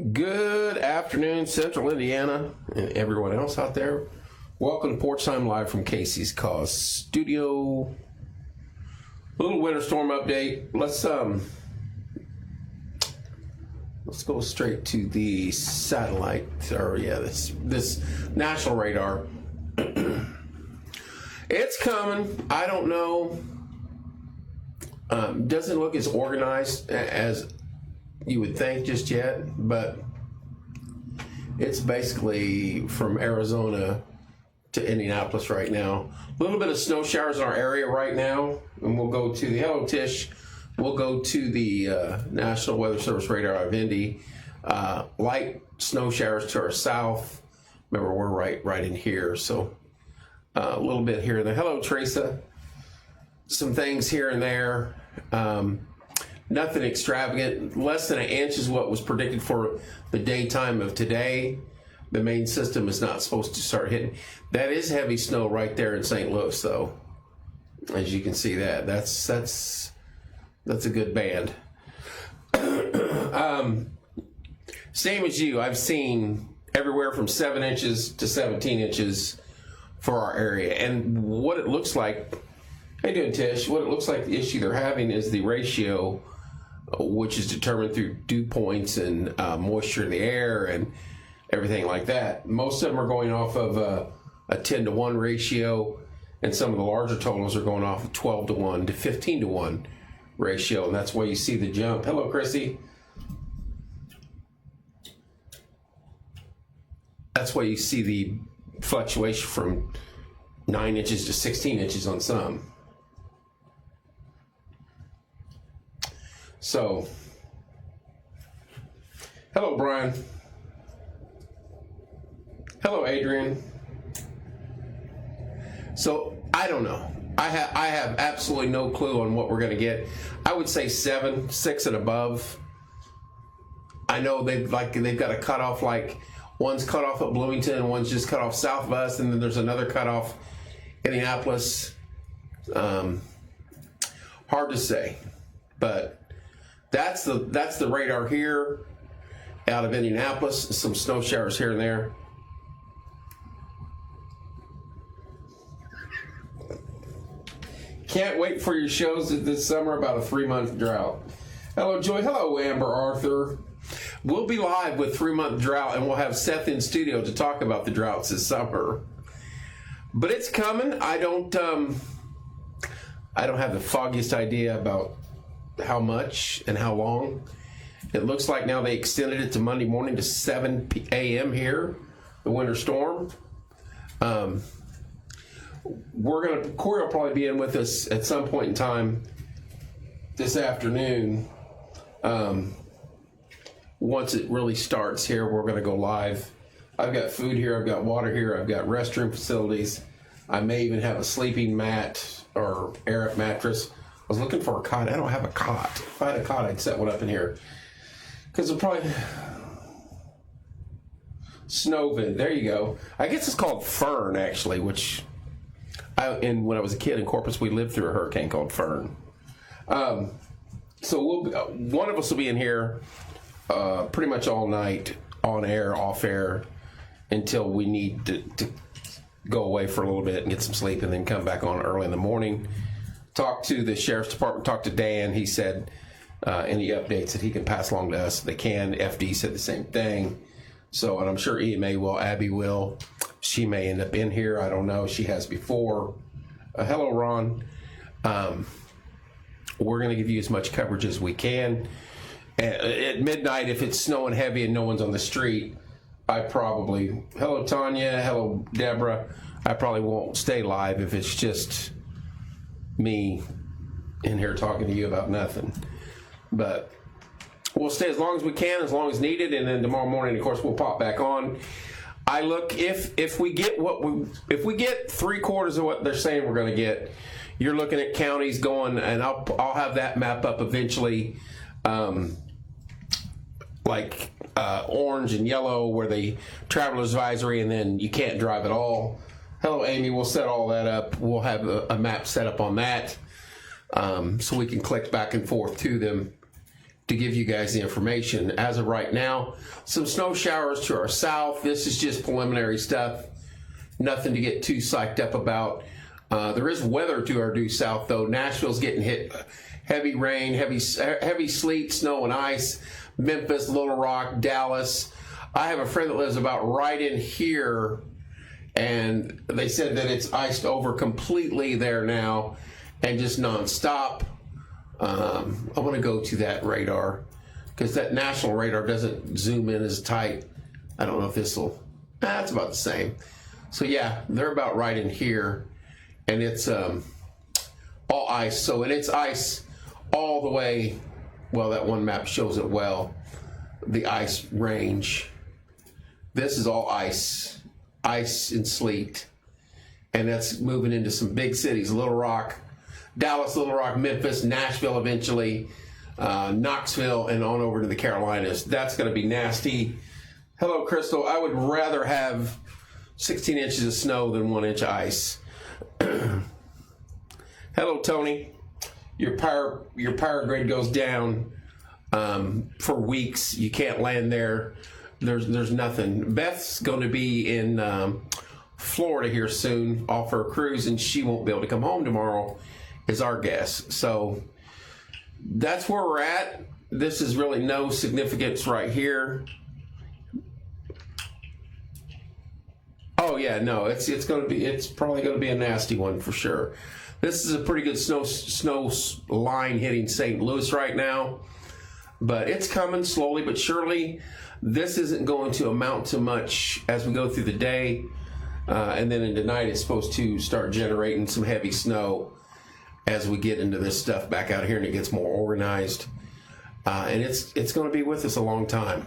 Good afternoon, Central Indiana, and everyone else out there. Welcome to Porch Time Live from Casey's Cause Studio. A little winter storm update. Let's go straight to the satellite, this national radar. It's coming. I don't know. Doesn't look as organized as you would think just yet, but it's basically from Arizona to Indianapolis right now. A little bit of snow showers in our area right now, and we'll go to the, hello Tish, we'll go to the National Weather Service radar of Indy. Light snow showers to our south. Remember, we're right in here, so a little bit here and there. Hello, Teresa. Some things here and there. Nothing extravagant. Less than an inch is what was predicted for the daytime of today. The main system is not supposed to start hitting. That is heavy snow right there in St. Louis, though. As you can see that. That's a good band. Same as you. I've seen everywhere from 7 inches to 17 inches for our area. And what it looks like, how you doing, Tish? What it looks like the issue they're having is the ratio, which is determined through dew points and moisture in the air and everything like that. Most of them are going off of a 10-to-1 ratio, and some of the larger totals are going off of 12-to-1 to 15-to-1 ratio, and that's why you see the jump. Hello, Chrissy. That's why you see the fluctuation from 9 inches to 16 inches on some. So, hello, Brian. Hello, Adrian. So, I don't know. I have absolutely no clue on what we're going to get. I would say 7, 6 and above. I know they've got a cutoff, like one's cut off at Bloomington and one's just cut off south of us, and then there's another cutoff in Indianapolis. Hard to say, but that's the radar here out of Indianapolis. Some snow showers here and there. Can't wait for your shows this summer about a 3-month drought. Hello, Joy. Hello, Amber Arthur. We'll be live with 3-month drought, and we'll have Seth in studio to talk about the droughts this summer. But it's coming. I don't have the foggiest idea about how much and how long. It looks like now they extended it to Monday morning to 7 a.m. here, the winter storm. Corey will probably be in with us at some point in time this afternoon. Once it really starts here, we're going to go live. I've got food here, I've got water here, I've got restroom facilities. I may even have a sleeping mat or air mattress. I was looking for a cot. I don't have a cot. If I had a cot, I'd set one up in here. Because it'll probably... Snowvin, there you go. I guess it's called Fern, actually, which... when I was a kid in Corpus, we lived through a hurricane called Fern. So one of us will be in here pretty much all night, on air, off air, until we need to go away for a little bit and get some sleep, and then come back on early in the morning. Talk to the Sheriff's Department, talk to Dan. He said any updates that he can pass along to us, they can. FD said the same thing. So, and I'm sure EMA will, Abby will. She may end up in here. I don't know. She has before. Hello, Ron. We're going to give you as much coverage as we can. At midnight, if it's snowing heavy and no one's on the street, hello, Tanya. Hello, Deborah. I probably won't stay live if it's just me in here talking to you about nothing. But we'll stay as long as we can, as long as needed, and then tomorrow morning, of course, we'll pop back on. I look, if we get 3/4 of what they're saying we're going to get, you're looking at counties going, and I'll have that map up eventually, like orange and yellow where the traveler's advisory, and then you can't drive at all. Hello, Amy. We'll set all that up. We'll have a map set up on that, so we can click back and forth to them to give you guys the information. As of right now, some snow showers to our south. This is just preliminary stuff. Nothing to get too psyched up about. There is weather to our due south, though. Nashville's getting hit. Heavy rain, heavy sleet, snow, and ice. Memphis, Little Rock, Dallas. I have a friend that lives about right in here, and they said that it's iced over completely there now and just nonstop. I want to go to that radar because that national radar doesn't zoom in as tight. I don't know if this will. It's about the same. So yeah, they're about right in here, and it's all ice. So and it's ice all the way. Well, that one map shows it well. The ice range. This is all ice and sleet, and that's moving into some big cities: Little Rock, Dallas, Little Rock, Memphis, Nashville eventually, Knoxville, and on over to the Carolinas. That's going to be nasty. Hello, Crystal. I would rather have 16 inches of snow than 1 inch of ice. Hello, Tony. Your power grid goes down for weeks. You can't land there. There's nothing. Beth's going to be in Florida here soon, off for a cruise, and she won't be able to come home tomorrow, is our guess. So that's where we're at. This is really no significance right here. Oh yeah, no, it's probably going to be a nasty one for sure. This is a pretty good snow line hitting St. Louis right now, but it's coming slowly but surely. This isn't going to amount to much as we go through the day, and then into night it's supposed to start generating some heavy snow as we get into this stuff back out here and it gets more organized, and it's going to be with us a long time.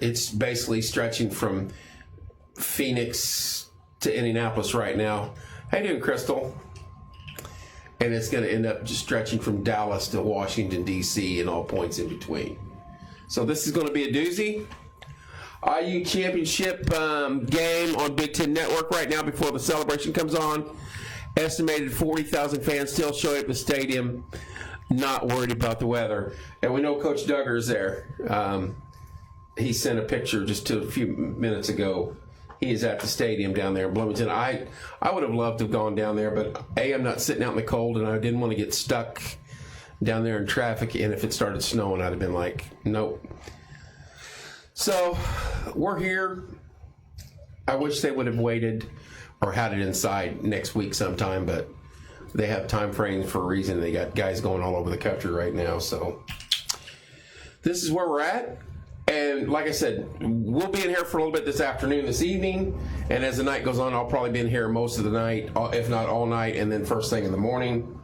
It's basically stretching from Phoenix to Indianapolis right now. How you doing, Crystal? And it's going to end up just stretching from Dallas to Washington, D.C. and all points in between. So this is going to be a doozy. IU championship game on Big Ten Network right now before the celebration comes on. Estimated 40,000 fans still showing up at the stadium, not worried about the weather. And we know Coach Duggar is there. He sent a picture just a few minutes ago. He is at the stadium down there in Bloomington. I would have loved to have gone down there, but I'm not sitting out in the cold, and I didn't want to get stuck down there in traffic. And if it started snowing, I'd have been like, nope. So we're here. I wish they would have waited or had it inside next week sometime, but they have time frames for a reason. They got guys going all over the country right now. So this is where we're at. And like I said, we'll be in here for a little bit this afternoon, this evening. And as the night goes on, I'll probably be in here most of the night, if not all night, and then first thing in the morning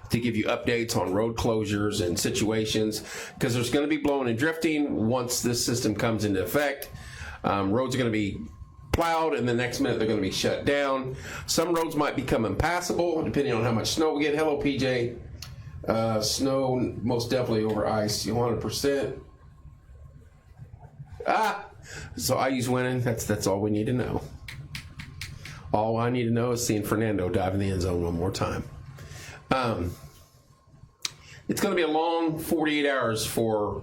to give you updates on road closures and situations, because there's going to be blowing and drifting once this system comes into effect. Roads are going to be plowed, and the next minute they're going to be shut down. Some roads might become impassable depending on how much snow we get. Hello, PJ. Snow most definitely over ice, 100%. So IU's winning. That's all we need to know. All I need to know is seeing Fernando dive in the end zone one more time. It's going to be a long 48 hours for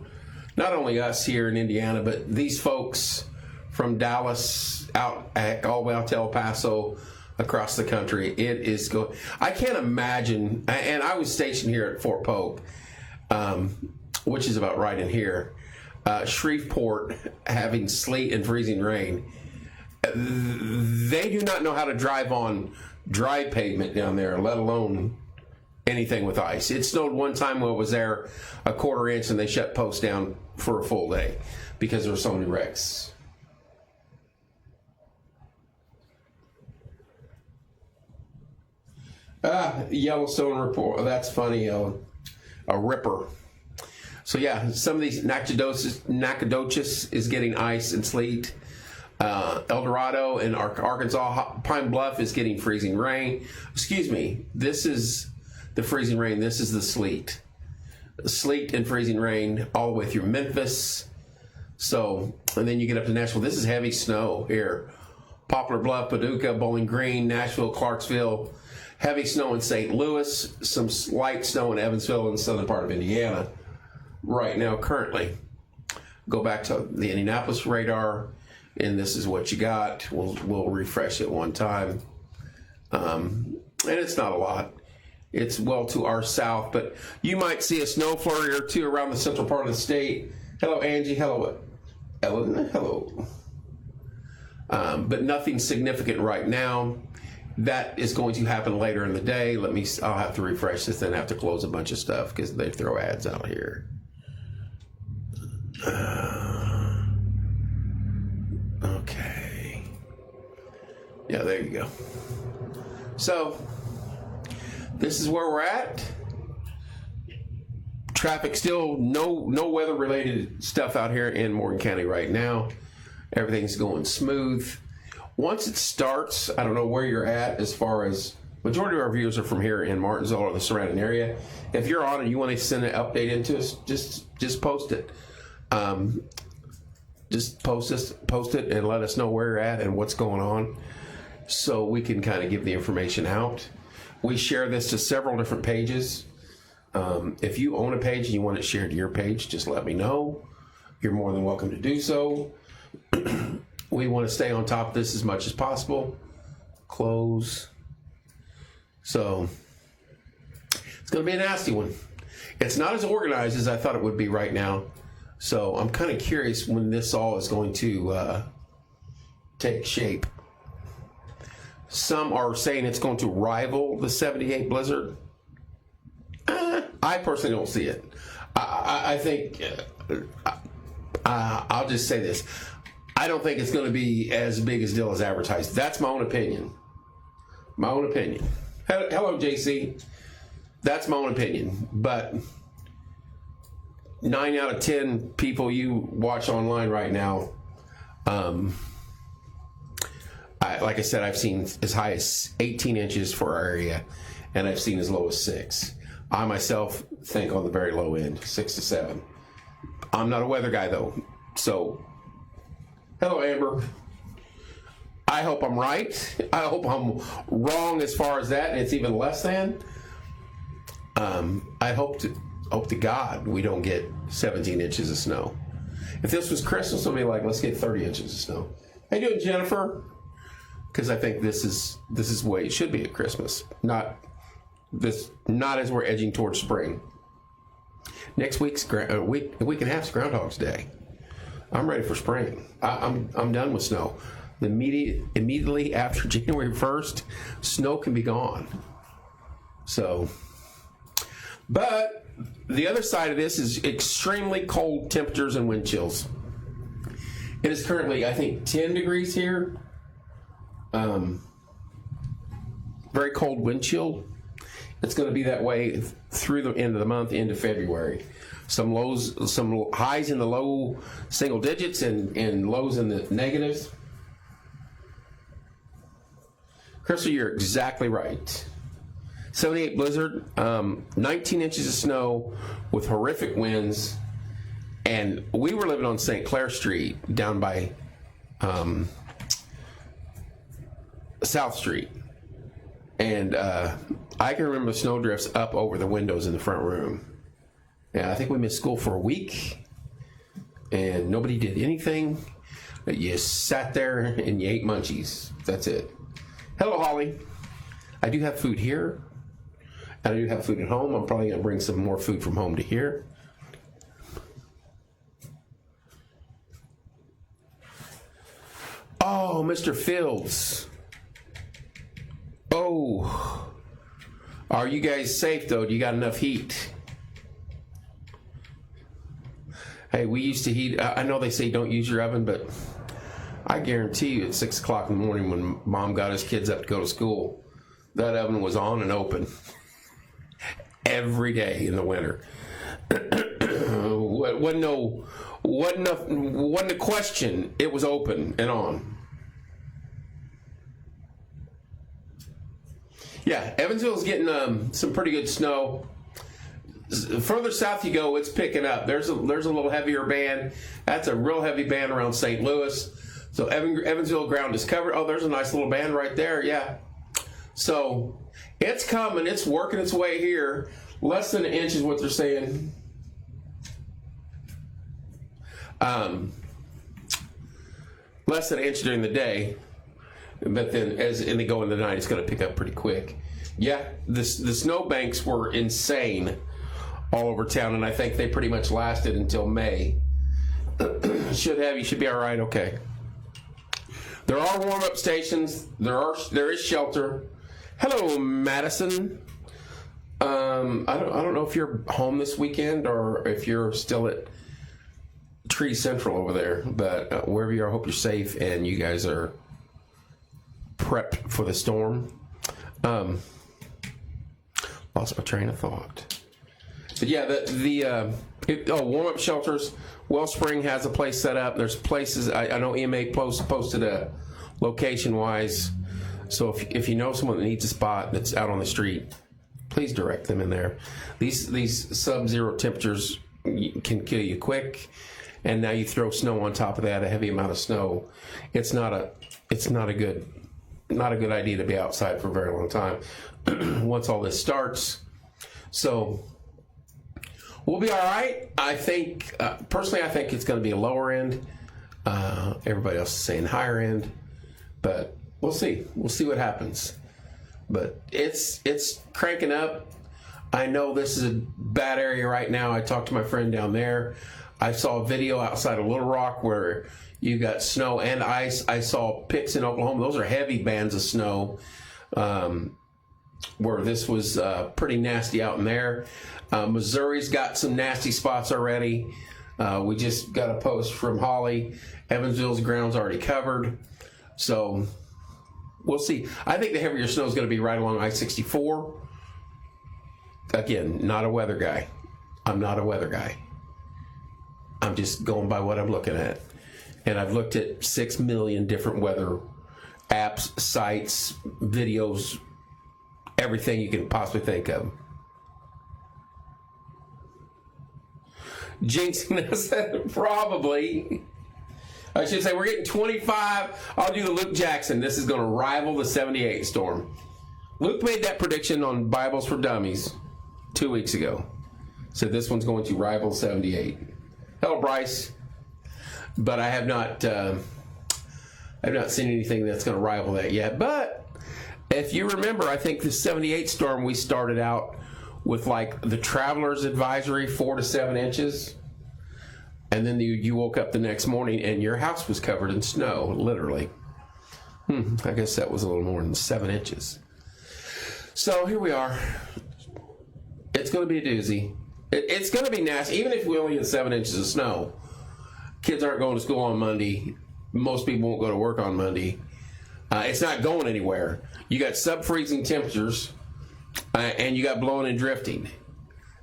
not only us here in Indiana, but these folks from Dallas out all the way out to El Paso, across the country. It is going. I can't imagine. And I was stationed here at Fort Pope, which is about right in here. Shreveport having sleet and freezing rain. They do not know how to drive on dry pavement down there, let alone anything with ice. It snowed one time when it was there a quarter inch, and they shut posts down for a full day because there were so many wrecks. Yellowstone report. That's funny. A ripper. So yeah, some of these Nacogdoches is getting ice and sleet. El Dorado and Arkansas Pine Bluff is getting freezing rain. Excuse me, this is the freezing rain. This is the sleet. Sleet and freezing rain all the way through Memphis. So, and then you get up to Nashville. This is heavy snow here. Poplar Bluff, Paducah, Bowling Green, Nashville, Clarksville. Heavy snow in St. Louis. Some light snow in Evansville and the southern part of Indiana. right now currently. Go back to the Indianapolis radar, and this is what you got. We'll refresh it one time. And it's not a lot. It's well to our south, but you might see a snow flurry or two around the central part of the state. Hello, Angie. Hello, Ellen. Hello. But nothing significant right now. That is going to happen later in the day. I'll have to refresh this and have to close a bunch of stuff because they throw ads out here. Okay. Yeah, there you go. So, this is where we're at. Traffic still, no weather related stuff out here in Morgan County right now. Everything's going smooth. Once it starts, I don't know where you're at as far as, majority of our viewers are from here in Martinsville or the surrounding area. If you're on and you want to send an update into us, just post it. Just post it and let us know where you're at and what's going on so we can kind of give the information out. We share this to several different pages. If you own a page and you want it shared to your page, just let me know. You're more than welcome to do so. We want to stay on top of this as much as possible. Close. So it's going to be a nasty one. It's not as organized as I thought it would be right now. So I'm kind of curious when this all is going to take shape. Some are saying it's going to rival the 78 blizzard. I personally don't see it. I think, I'll just say this. I don't think it's going to be as big a deal as advertised. That's my own opinion. My own opinion. Hello, JC. That's my own opinion. But 9 out of 10 people you watch online right now, like I said, I've seen as high as 18 inches for our area, and I've seen as low as 6. I myself think on the very low end, 6 to 7. I'm not a weather guy though, so hello, Amber. I hope I'm right. I hope I'm wrong as far as that, and it's even less than. I hope to God we don't get 17 inches of snow. If this was Christmas, I'll be like, let's get 30 inches of snow. How you doing, Jennifer? Because I think this is the way it should be at Christmas, not as we're edging towards spring. Next week's a week and a half's Groundhog's Day. I'm ready for spring. I'm done with snow. Immediately after January 1st, snow can be gone. So, but the other side of this is extremely cold temperatures and wind chills. It is currently, I think, 10 degrees here. Very cold wind chill. It's going to be that way through the end of the month, into February. Some highs in the low single digits and lows in the negatives. Crystal, you're exactly right. 78 blizzard, 19 inches of snow with horrific winds, and we were living on St. Clair Street down by South Street, and I can remember snow drifts up over the windows in the front room. Yeah, I think we missed school for a week, and nobody did anything. You sat there and you ate munchies. That's it. Hello, Holly. I do have food here, and I do have food at home. I'm probably going to bring some more food from home to here. Oh, Mr. Fields. Oh. Are you guys safe, though? Do you got enough heat? Hey, we used to heat. I know they say don't use your oven, but I guarantee you at 6 o'clock in the morning when Mom got his kids up to go to school, that oven was on and open every day in the winter. Wasn't a question. It was open and on. Yeah, Evansville's getting some pretty good snow. Further south you go, it's picking up. There's a little heavier band. That's a real heavy band around St. Louis. So Evansville ground is covered. Oh, there's a nice little band right there. Yeah. So it's coming. It's working its way here. Less than an inch is what they're saying. Less than an inch during the day, but then as they go in the night, it's going to pick up pretty quick. Yeah, the snow banks were insane all over town, and I think they pretty much lasted until May. You should be all right. Okay. There are warm-up stations. There is shelter. Hello, Madison. I don't know if you're home this weekend or if you're still at Tree Central over there, but wherever you are, I hope you're safe and you guys are prepped for the storm. Lost my train of thought. But yeah, warm-up shelters. Wellspring has a place set up. There's places, I know EMA posted a location-wise, so if you know someone that needs a spot that's out on the street, please direct them in there. These sub-zero temperatures can kill you quick, and now you throw snow on top of that, a heavy amount of snow. It's not a good idea to be outside for a very long time once all this starts. So we'll be all right. I think, personally, I think it's going to be a lower end. Everybody else is saying higher end, but we'll see. We'll see what happens. But it's cranking up. I know this is a bad area right now. I talked to my friend down there. I saw a video outside of Little Rock where you got snow and ice. I saw pics in Oklahoma. Those are heavy bands of snow, where this was pretty nasty out in there. Missouri's got some nasty spots already. We just got a post from Holly. Evansville's ground's already covered. So we'll see. I think the heavier snow is going to be right along I-64. Again, not a weather guy. I'm not a weather guy. I'm just going by what I'm looking at. And I've looked at 6 million different weather apps, sites, videos, everything you can possibly think of. Jinxing us, probably. I should say we're getting 25. I'll do the Luke Jackson. This is going to rival the 78 storm. Luke made that prediction on Bibles for Dummies 2 weeks ago. Said this one's going to rival 78. Hello, Bryce. But I have not seen anything that's going to rival that yet. But if you remember, I think the 78 storm, we started out with like the traveler's advisory, 4 to 7 inches. And then you woke up the next morning and your house was covered in snow, literally. I guess that was a little more than 7 inches. So here we are. It's going to be a doozy. It's going to be nasty. Even if we only get 7 inches of snow, kids aren't going to school on Monday. Most people won't go to work on Monday. It's not going anywhere. You got sub-freezing temperatures, and you got blowing and drifting.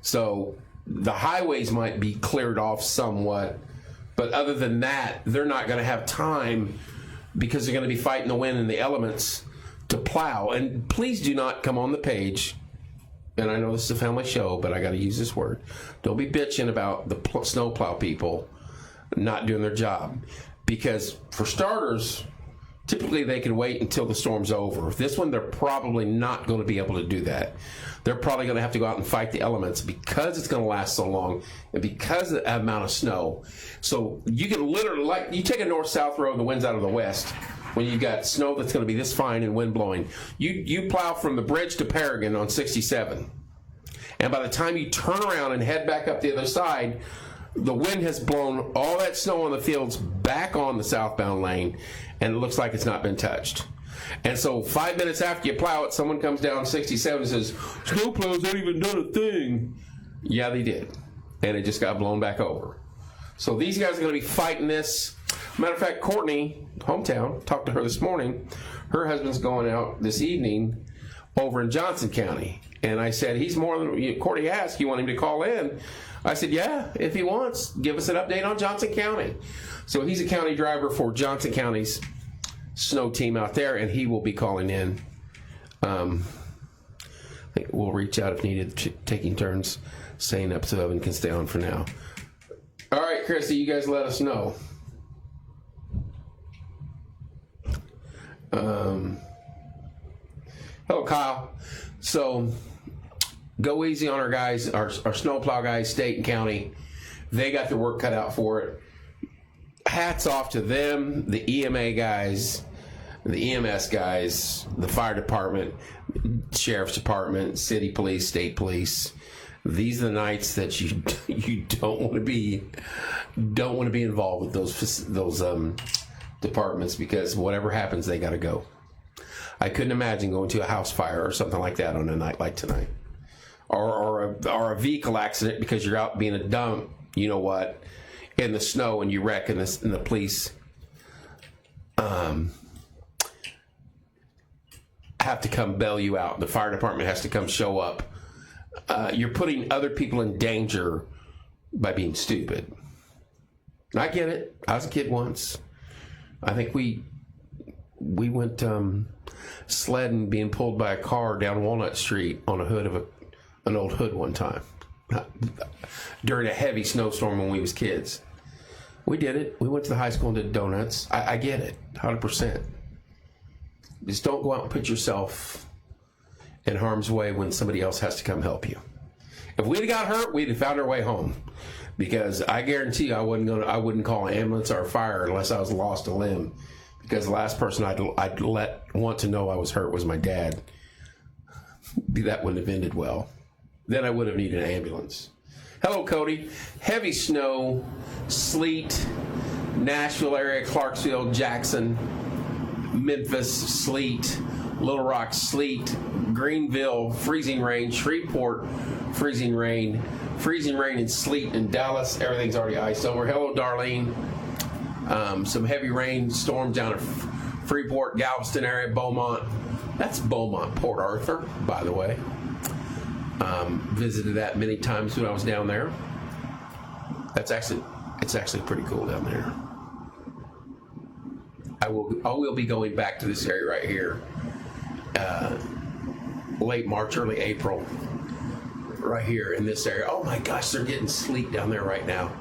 So the highways might be cleared off somewhat, but other than that, they're not going to have time because they're going to be fighting the wind and the elements to plow. And please do not come on the page, and I know this is a family show, but I got to use this word. Don't be bitching about the snowplow people not doing their job, because for starters, typically they can wait until the storm's over. This one, they're probably not going to be able to do that. They're probably going to have to go out and fight the elements because it's going to last so long and because of the amount of snow. So you can literally, like, you take a north-south road and the wind's out of the west. When you've got snow that's going to be this fine and wind blowing, you plow from the bridge to Paragon on 67. And by the time you turn around and head back up the other side, the wind has blown all that snow on the fields back on the southbound lane, and it looks like it's not been touched. And so 5 minutes after you plow it, someone comes down 67 and says, snowplows ain't even done a thing. Yeah, they did. And it just got blown back over. So these guys are going to be fighting this. Matter of fact, Courtney, hometown, talked to her this morning. Her husband's going out this evening over in Johnson County. And I said, he's more than, Courtney asked, you want him to call in? I said, yeah, if he wants, give us an update on Johnson County. So he's a county driver for Johnson County's snow team out there, and he will be calling in. I think we'll reach out if needed, taking turns saying up so Evan can stay on for now. All right, Christy, you guys let us know. Hello, Kyle. So go easy on our guys, our snowplow guys, state and county. They got their work cut out for it. hats off to them, the EMA guys, the EMS guys, the fire department, sheriff's department, city police, state police. These are the nights that you don't want to be involved with those departments, because whatever happens, they got to go. I couldn't imagine going to a house fire or something like that on a night like tonight, or a vehicle accident because you're out being a dump. You know what? In the snow, and you wreck, and the police have to come bail you out. The fire department has to come show up. You're putting other people in danger by being stupid. I get it. I was a kid once. I think we went sledding, being pulled by a car down Walnut Street on a hood of an old hood one time during a heavy snowstorm when we was kids. We did it. We went to the high school and did donuts. I get it, 100%. Just don't go out and put yourself in harm's way when somebody else has to come help you. If we'd have got hurt, we'd have found our way home. Because I guarantee you, I wouldn't call an ambulance or a fire unless I was lost a limb. Because the last person I'd want to know I was hurt was my dad. That wouldn't have ended well. Then I would have needed an ambulance. Hello, Cody. Heavy snow, sleet, Nashville area, Clarksville, Jackson, Memphis, sleet, Little Rock, sleet, Greenville, freezing rain, Shreveport, freezing rain and sleet in Dallas. Everything's already iced over. Hello, Darlene. Some heavy rain storms down at Freeport, Galveston area, Beaumont. That's Beaumont, Port Arthur, by the way. Visited that many times when I was down there. It's actually pretty cool down there. I will be going back to this area right here, late March, early April, right here in this area. Oh my gosh, they're getting sleet down there right now,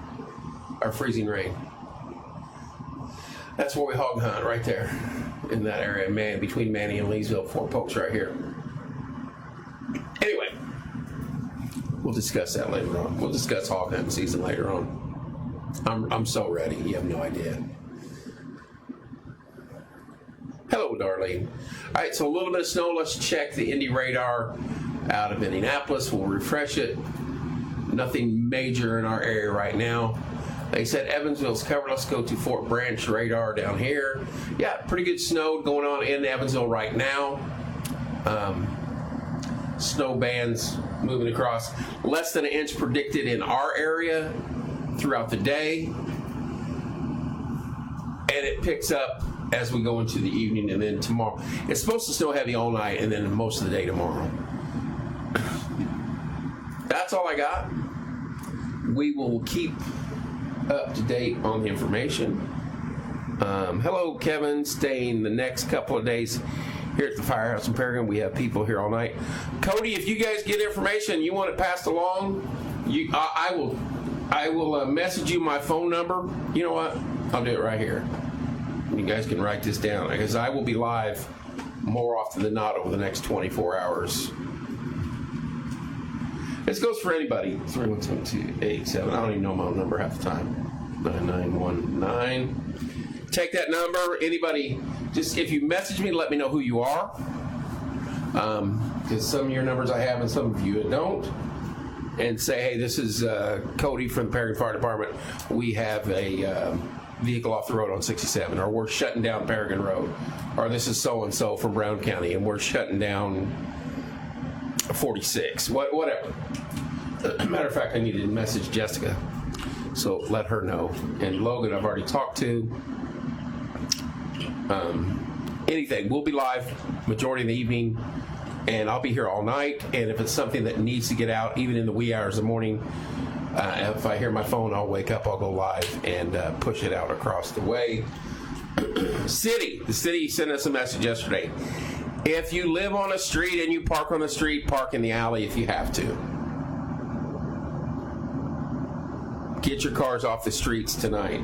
or freezing rain. That's where we hog hunt, right there in that area, man, between Manny and Leesville, Fort Polk's right here. Anyway, we'll discuss that later on. We'll discuss hog hunting season later on. I'm so ready. You have no idea. Hello, Darlene. All right, so a little bit of snow. Let's check the Indy radar out of Indianapolis. We'll refresh it. Nothing major in our area right now. They said Evansville's covered. Let's go to Fort Branch radar down here. Yeah, pretty good snow going on in Evansville right now. Snow bands moving across. Less than an inch predicted in our area throughout the day. And it picks up as we go into the evening, and then tomorrow. It's supposed to snow heavy all night, and then most of the day tomorrow. That's all I got. We will keep up to date on the information. Hello, Kevin. Staying the next couple of days here at the Firehouse in Peregrine. We have people here all night. Cody, if you guys get information you want it passed along, I will message you my phone number. You know what? I'll do it right here. You guys can write this down, because I will be live more often than not over the next 24 hours. This goes for anybody. 312-287. I don't even know my own number half the time. 9919. Take that number. Anybody, just if you message me, let me know who you are. Because some of your numbers I have and some of you don't. And say, hey, this is Cody from the Peregrine Fire Department. We have a vehicle off the road on 67, or we're shutting down Peregrine Road, or this is so-and-so from Brown County, and we're shutting down 46, whatever. Matter of fact, I need to message Jessica, so let her know. And Logan, I've already talked to. Anything, we'll be live majority of the evening, and I'll be here all night, and if it's something that needs to get out, even in the wee hours of the morning, if I hear my phone, I'll wake up, I'll go live and push it out across the way. The city sent us a message yesterday. If you live on a street and you park on the street, park in the alley if you have to. Get your cars off the streets tonight.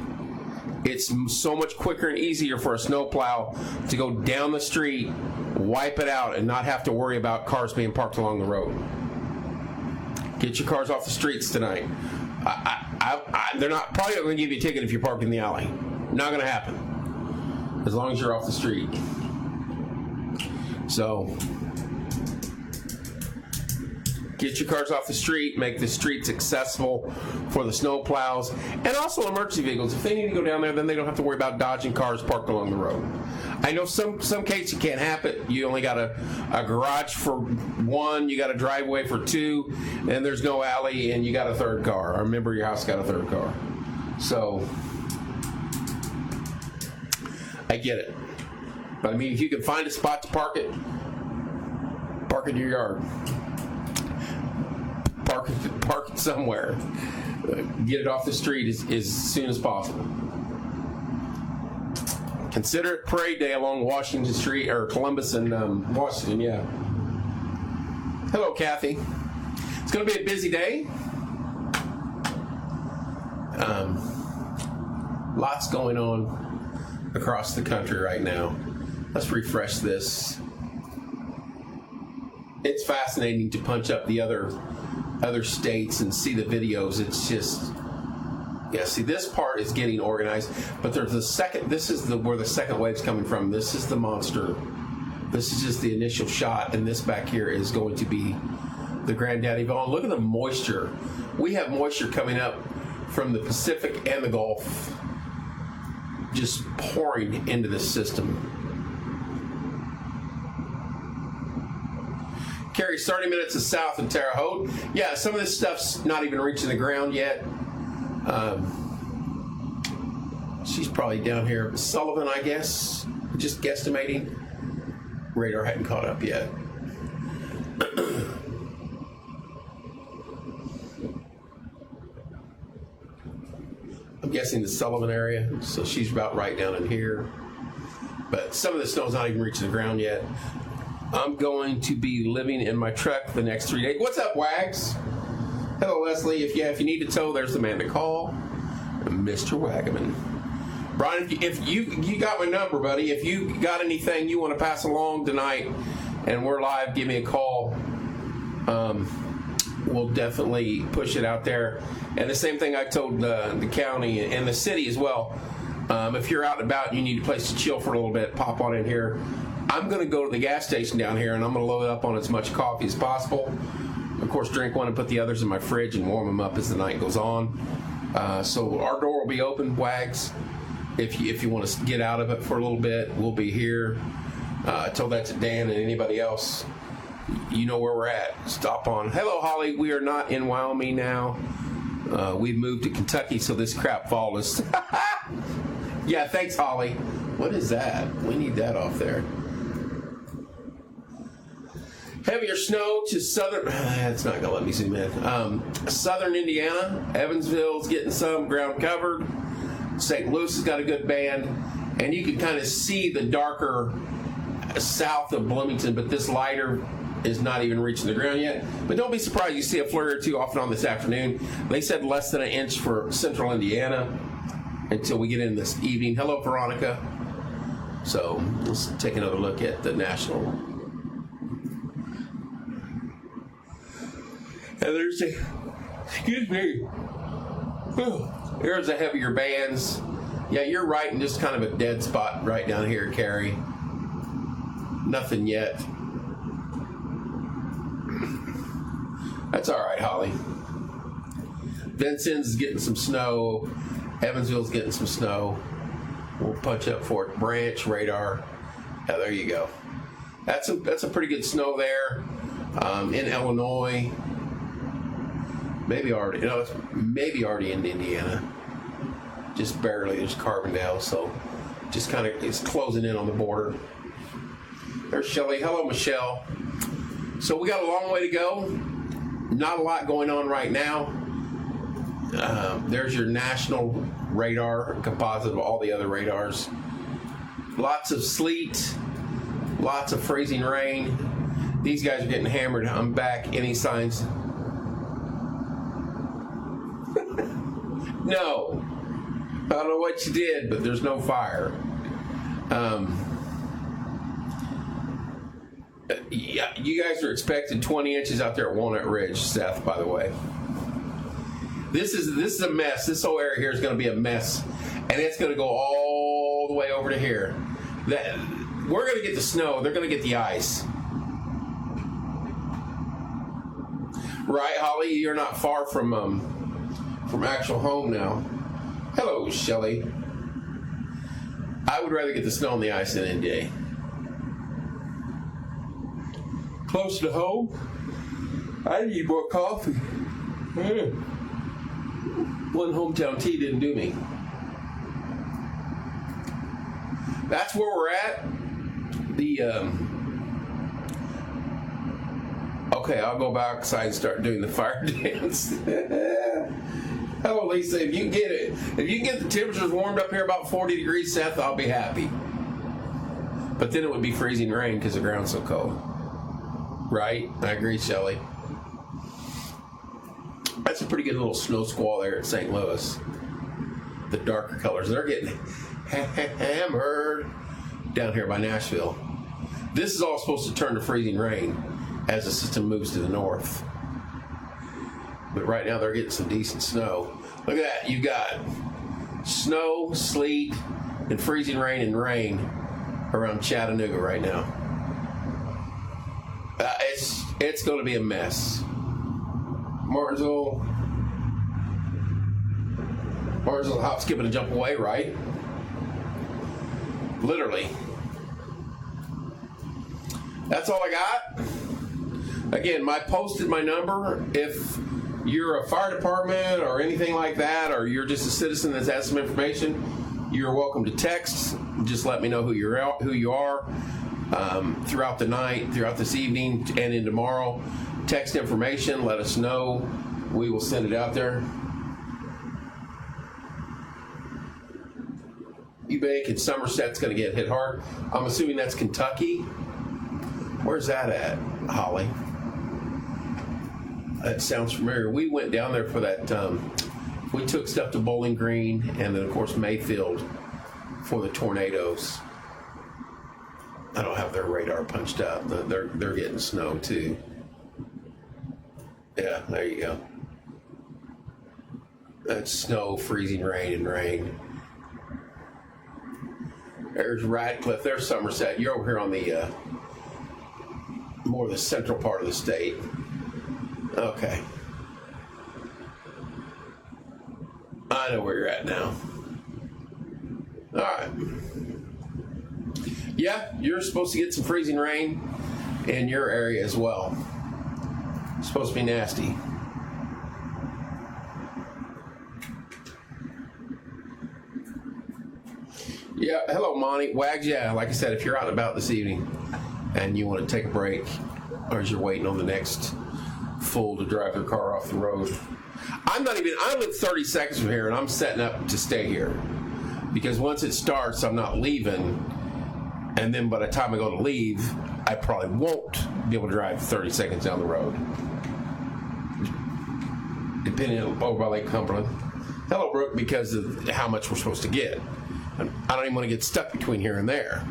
It's so much quicker and easier for a snowplow to go down the street, wipe it out, and not have to worry about cars being parked along the road. Get your cars off the streets tonight. They're not probably going to give you a ticket if you're parked in the alley. Not going to happen as long as you're off the street. So get your cars off the street, make the streets accessible for the snow plows, and also emergency vehicles. If they need to go down there, then they don't have to worry about dodging cars parked along the road. I know some cases you can't have it. You only got a garage for one, you got a driveway for two, and there's no alley, and you got a third car. I remember your house got a third car. So I get it. But I mean, if you can find a spot to park it in your yard. Park it somewhere. Get it off the street as soon as possible. Consider it Parade Day along Washington Street, or Columbus and Washington, yeah. Hello, Kathy. It's going to be a busy day. Lots going on across the country right now. Let's refresh this. It's fascinating to punch up the other states and see the videos. It's just, yeah, see, this part is getting organized, but there's the second, this is where the second wave's coming from. This is the monster. This is just the initial shot, and this back here is going to be the granddaddy Vaughn. Look at the moisture. We have moisture coming up from the Pacific and the Gulf, just pouring into this system. Carries 30 minutes to south of Terre Haute. Yeah, some of this stuff's not even reaching the ground yet. She's probably down here. Sullivan, I guess. Just guesstimating. Radar hadn't caught up yet. I'm guessing the Sullivan area. So she's about right down in here. But some of the snow's not even reaching the ground yet. I'm going to be living in my truck the next 3 days. What's up, Wags? Hello, Leslie. If you need to tow, there's the man to call, Mr. Wagaman. Brian, if you got my number, buddy. If you got anything you want to pass along tonight, and we're live, give me a call. We'll definitely push it out there. And the same thing I told the county and the city as well. If you're out and about and you need a place to chill for a little bit, pop on in here. I'm going to go to the gas station down here, and I'm going to load up on as much coffee as possible. Of course, drink one and put the others in my fridge and warm them up as the night goes on. So our door will be open, Wags. If you want to get out of it for a little bit, we'll be here. I told that to Dan and anybody else. You know where we're at. Stop on. Hello, Holly. We are not in Wyoming now. We've moved to Kentucky, so this crap follows. Yeah, thanks, Holly. What is that? We need that off there. Heavier snow to southern, it's not going to let me zoom in. Southern Indiana, Evansville's getting some ground covered. St. Louis has got a good band. And you can kind of see the darker south of Bloomington, but this lighter is not even reaching the ground yet. But don't be surprised you see a flurry or two off and on this afternoon. They said less than an inch for central Indiana until we get in this evening. Hello, Veronica. So let's take another look at the national. And there's excuse me. There's the heavier bands. Yeah, you're right in just kind of a dead spot right down here, Carrie. Nothing yet. That's all right, Holly. Vincennes is getting some snow. Evansville's getting some snow. We'll punch up Fort Branch radar. Yeah, there you go. That's a pretty good snow there. In Illinois. Maybe already in Indiana. Just barely. There's Carbondale, so just kind of it's closing in on the border. There's Shelley. Hello, Michelle. So we got a long way to go. Not a lot going on right now. There's your national radar, composite of all the other radars. Lots of sleet, lots of freezing rain. These guys are getting hammered. I'm back. Any signs? No. I don't know what you did, but there's no fire. Yeah, you guys are expecting 20 inches out there at Walnut Ridge, Seth, by the way. This is a mess. This whole area here is going to be a mess and it's going to go all the way over to here. We're going to get the snow. They're going to get the ice. Right, Holly? You're not far from actual home now. Hello, Shelly. I would rather get the snow and the ice than any day. Close to home? I need more coffee. One hometown tea didn't do me. That's where we're at. Okay, I'll go back outside and start doing the fire dance. Hello, Lisa. If you can get the temperatures warmed up here about 40 degrees, Seth, I'll be happy. But then it would be freezing rain because the ground's so cold. Right? I agree, Shelley. That's a pretty good little snow squall there at St. Louis. The darker colors. They're getting hammered down here by Nashville. This is all supposed to turn to freezing rain as the system moves to the north. But right now they're getting some decent snow. Look at that. You got snow, sleet, and freezing rain and rain around Chattanooga right now. It's going to be a mess. Martinsville, hop, skip, and a jump away, right? Literally. That's all I got. Again, I posted my number. If you're a fire department or anything like that, or you're just a citizen that's has some information, you're welcome to text. Just let me know who you are throughout the night, throughout this evening, and in tomorrow. Text information. Let us know. We will send it out there. Eubank and Somerset's going to get hit hard. I'm assuming that's Kentucky. Where's that at, Holly? That sounds familiar. We went down there for that. We took stuff to Bowling Green and then, of course, Mayfield for the tornadoes. I don't have their radar punched up. They're getting snow, too. Yeah, there you go. That's snow, freezing rain, and rain. There's Radcliffe. There's Somerset. You're over here on the more the central part of the state. Okay. I know where you're at now. All right. Yeah, you're supposed to get some freezing rain in your area as well. It's supposed to be nasty. Yeah, hello, Monty. Wags, yeah, like I said, if you're out and about this evening and you want to take a break, or as you're waiting on the next fool to drive their car off the road. I live 30 seconds from here, and I'm setting up to stay here. Because once it starts, I'm not leaving. And then by the time I go to leave, I probably won't be able to drive 30 seconds down the road. Depending on over by Lake Cumberland. Hello, Brooke, because of how much we're supposed to get. I don't even want to get stuck between here and there.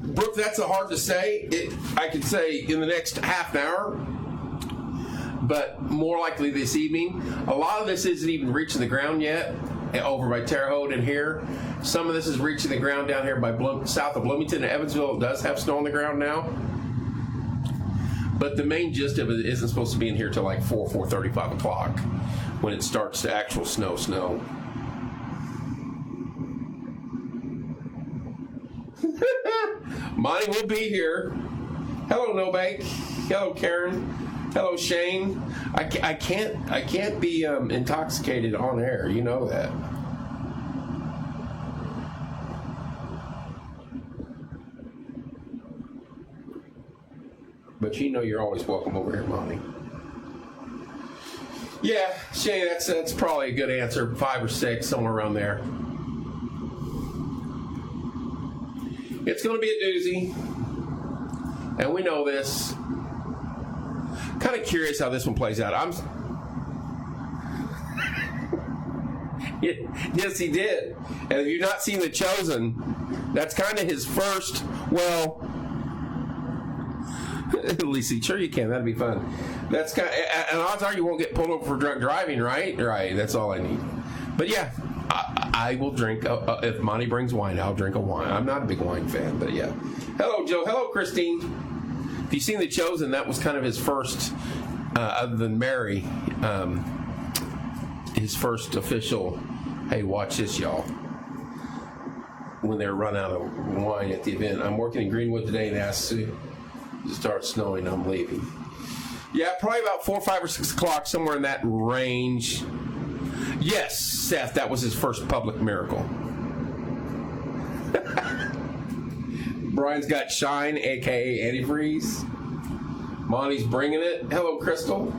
Brooke, that's hard to say. I could say in the next half an hour, but more likely this evening. A lot of this isn't even reaching the ground yet, over by Terre Haute and here. Some of this is reaching the ground down here by south of Bloomington. Evansville does have snow on the ground now. But the main gist of it isn't supposed to be in here till like 4:30, 5 o'clock when it starts to actual snow. Monty will be here. Hello, Nobank. Hello, Karen. Hello, Shane. I can't be intoxicated on air. You know that. But you know you're always welcome over here, Monty. Yeah, Shane, that's probably a good answer. 5 or 6, somewhere around there. It's going to be a doozy, and we know this. Kind of curious how this one plays out. Yes, he did. And if you've not seen The Chosen, that's kind of his first. Well, Lisa, sure you can. That'd be fun. That's kind of, and odds are you won't get pulled over for drunk driving, right? Right. That's all I need. But yeah, I will drink. If Monty brings wine, I'll drink a wine. I'm not a big wine fan, but yeah. Hello, Joe. Hello, Christine. If you've seen The Chosen, that was kind of his first, other than Mary, his first official, hey, watch this, y'all. When they run out of wine at the event. I'm working in Greenwood today and asked to start snowing. I'm leaving. Yeah, probably about 4, 5, or 6 o'clock, somewhere in that range. Yes, Seth, that was his first public miracle. Brian's got shine, a.k.a. antifreeze. Monty's bringing it. Hello, Crystal.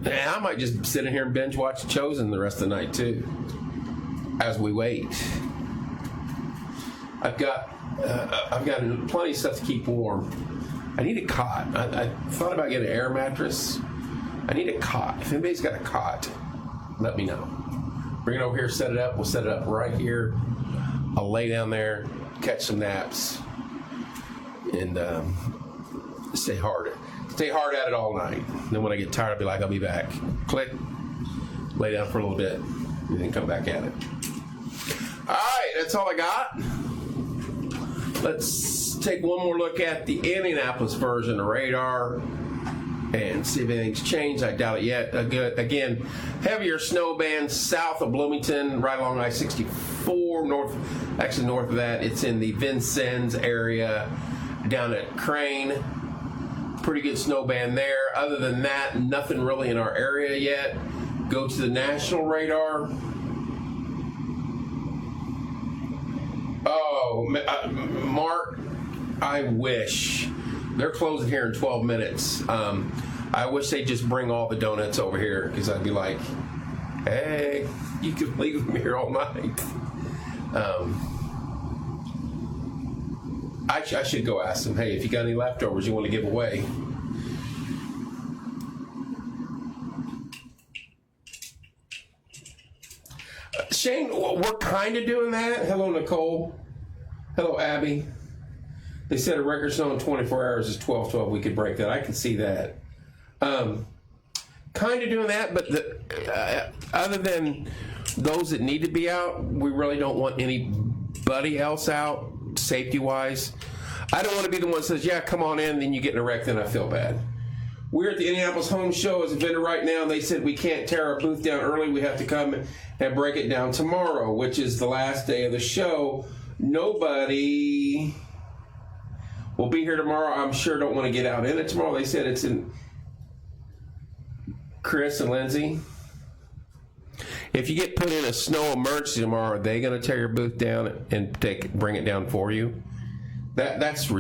Yeah, I might just sit in here and binge watch Chosen the rest of the night, too, as we wait. I've got plenty of stuff to keep warm. I need a cot. I thought about getting an air mattress. I need a cot. If anybody's got a cot, let me know. Bring it over here, set it up. We'll set it up right here. I'll lay down there, catch some naps, and stay hard at it all night. Then when I get tired, I'll be back. Click, lay down for a little bit, and then come back at it. All right, that's all I got. Let's take one more look at the Indianapolis version of radar and see if anything's changed. I doubt it yet. Again, heavier snow bands south of Bloomington, right along I-64, north of that. It's in the Vincennes area, down at Crane. Pretty good snow band there. Other than that, nothing really in our area yet. Go to the national radar. Oh, Mark, I wish. They're closing here in 12 minutes. I wish they'd just bring all the donuts over here, because I'd be like, hey, you can leave them here all night. I should go ask them, hey, if you got any leftovers you want to give away. Shane, we're kind of doing that. Hello, Nicole. Hello, Abby. They said a record snow in 24 hours is 12-12. We could break that. I can see that. Kind of doing that, but other than those that need to be out, we really don't want anybody else out, safety-wise. I don't want to be the one that says, yeah, come on in, then you get in a wreck, then I feel bad. We're at the Indianapolis Home Show as a vendor right now, and they said we can't tear our booth down early. We have to come and break it down tomorrow, which is the last day of the show. Nobody will be here tomorrow. I'm sure don't want to get out in it tomorrow. They said it's in Chris and Lindsay. If you get put in a snow emergency tomorrow, are they going to tear your booth down and bring it down for you? That's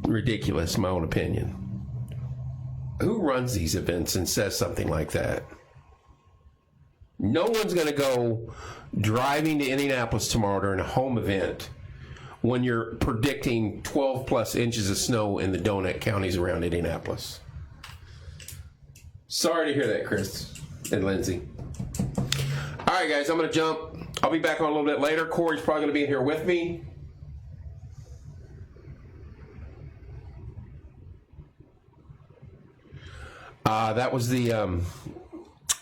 ridiculous, in my own opinion. Who runs these events and says something like that? No one's going to go driving to Indianapolis tomorrow during a home event when you're predicting 12 plus inches of snow in the donut counties around Indianapolis. Sorry to hear that, Chris and Lindsay. All right, guys, I'm going to jump. I'll be back on a little bit later. Corey's probably going to be in here with me. That was the,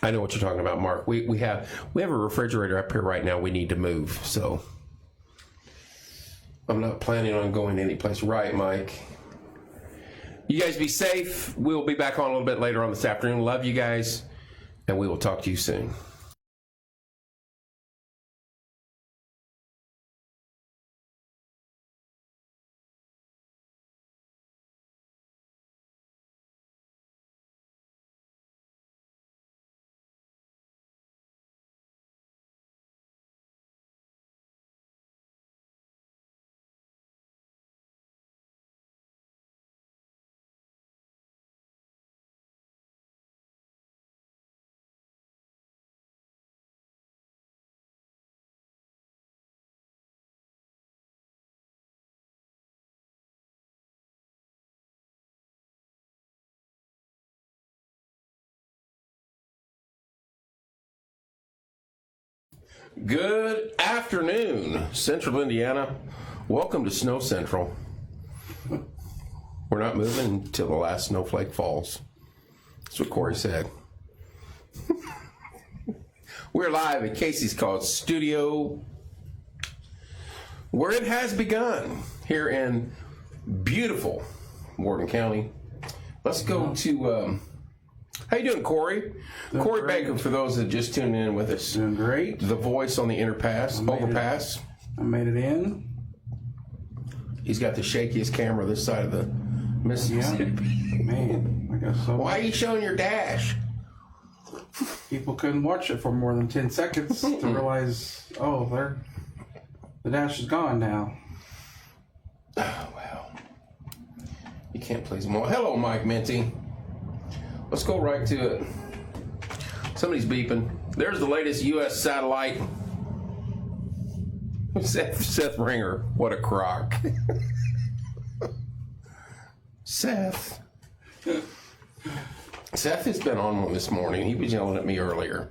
I know what you're talking about, Mark. We have a refrigerator up here right now we need to move, so I'm not planning on going anyplace. Right, Mike? You guys be safe. We'll be back on a little bit later on this afternoon. Love you guys, and we will talk to you soon. Good afternoon, Central Indiana. Welcome to Snow Central. We're not moving until the last snowflake falls. That's what Corey said. We're live at Casey's Called Studio, where it has begun here in beautiful Morgan County. Let's go to, how you doing, Corey? Corey great. Baker, for those that just tuned in with us. Doing great. The voice on the overpass. I made it in. He's got the shakiest camera this side of the Mississippi. Man, I got so Why are you showing your dash? people couldn't watch it for more than 10 seconds to realize, oh, the dash is gone now. Oh, well. You can't please them all. Hello, Mike Minty. Let's go right to it. Somebody's beeping. There's the latest U.S. satellite. Seth Ringer. What a crock. Seth. Seth has been on one this morning. He was yelling at me earlier.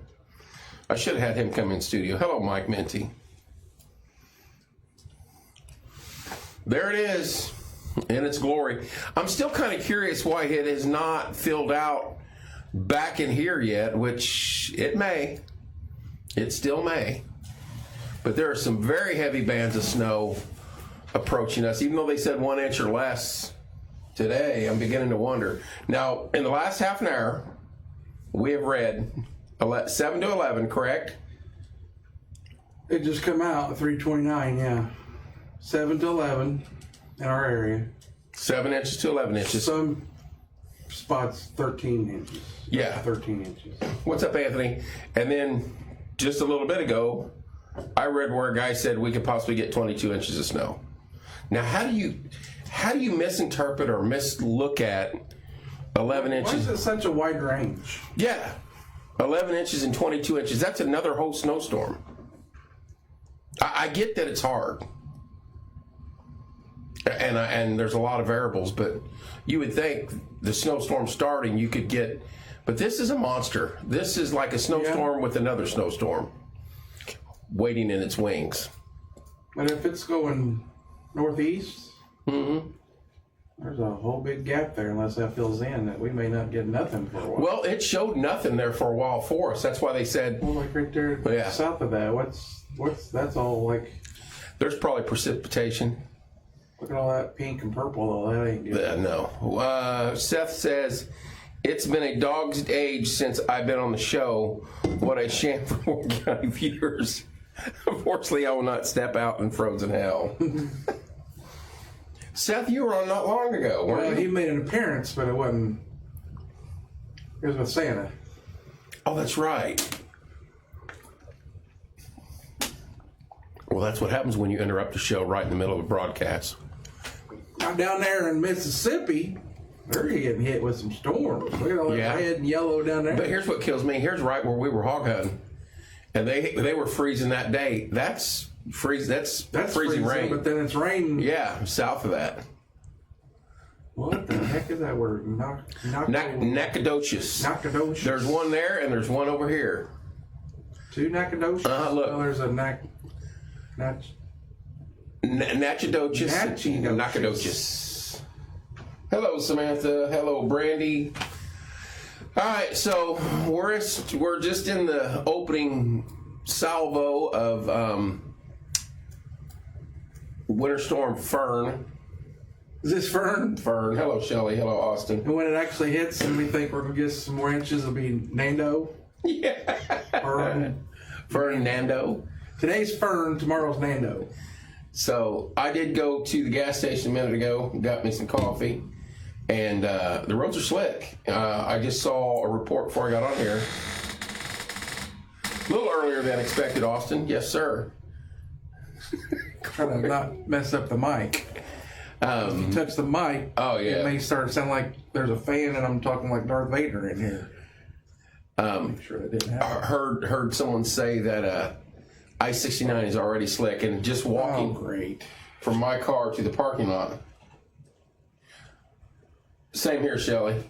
I should have had him come in studio. Hello, Mike Minty. There it is in its glory. I'm still kind of curious why it has not filled out back in here yet, which it may. It still may. But there are some very heavy bands of snow approaching us, even though they said 1 inch or less today. I'm beginning to wonder. Now, in the last half an hour, we have read 7 to 11, correct? It just come out at 3:29, yeah. 7 to 11 in our area. 7 inches to 11 inches. Some spots 13 inches. Yeah. 13 inches. What's up, Anthony? And then just a little bit ago, I read where a guy said we could possibly get 22 inches of snow. Now, how do you misinterpret or mislook at 11 Why inches? is it such a wide range? Yeah, 11 inches and 22 inches. That's another whole snowstorm. I get that it's hard, and there's a lot of variables, but you would think the snowstorm starting you could get, but this is a monster. This is like a snowstorm with another snowstorm waiting in its wings. But if it's going northeast, there's a whole big gap there unless that fills in that we may not get nothing for a while. Well, it showed nothing there for a while for us. That's why they said, Well, like right there south of that, what's that's all like, there's probably precipitation. look at all that pink and purple, though, that ain't good. No. Seth says, it's been a dog's age since I've been on the show. What a shame for Morgan County viewers. Unfortunately, I will not step out in frozen hell. Seth, you were on not long ago, weren't Well, you? he made an appearance, but it wasn't, it was with Santa. Oh, that's right. Well, that's what happens when you interrupt the show right in the middle of a broadcast. Now down there in Mississippi, they're getting hit with some storms. Look at all that red and yellow down there. But here's what kills me. Here's right where we were hog hunting. And they were freezing that day. That's freezing rain. But then it's raining. Yeah, south of that. What the heck is that word? Nacogdoches. Nacogdoches. There's one there and there's one over here. 2 Nacogdoches? Look. Well, there's a Nacogdoches. Nacogdoches. Hello, Samantha. Hello, Brandy. All right, so we're just in the opening salvo of Winter Storm Fern. Is this Fern? Fern. Hello, Shelley. Hello, Austin. And when it actually hits and we think we're going to get some more inches, it'll be Nando. Yeah. Fern Nando. Today's Fern, tomorrow's Nando. So I did go to the gas station a minute ago, got me some coffee, and the roads are slick. I just saw a report before I got on here. A little earlier than expected, Austin. Yes, sir. Trying to not mess up the mic. If you touch the mic, it may start to sound like there's a fan and I'm talking like Darth Vader in here. Make sure that didn't happen. Heard someone say that I-69 is already slick, and just walking from my car to the parking lot. Same here, Shelley.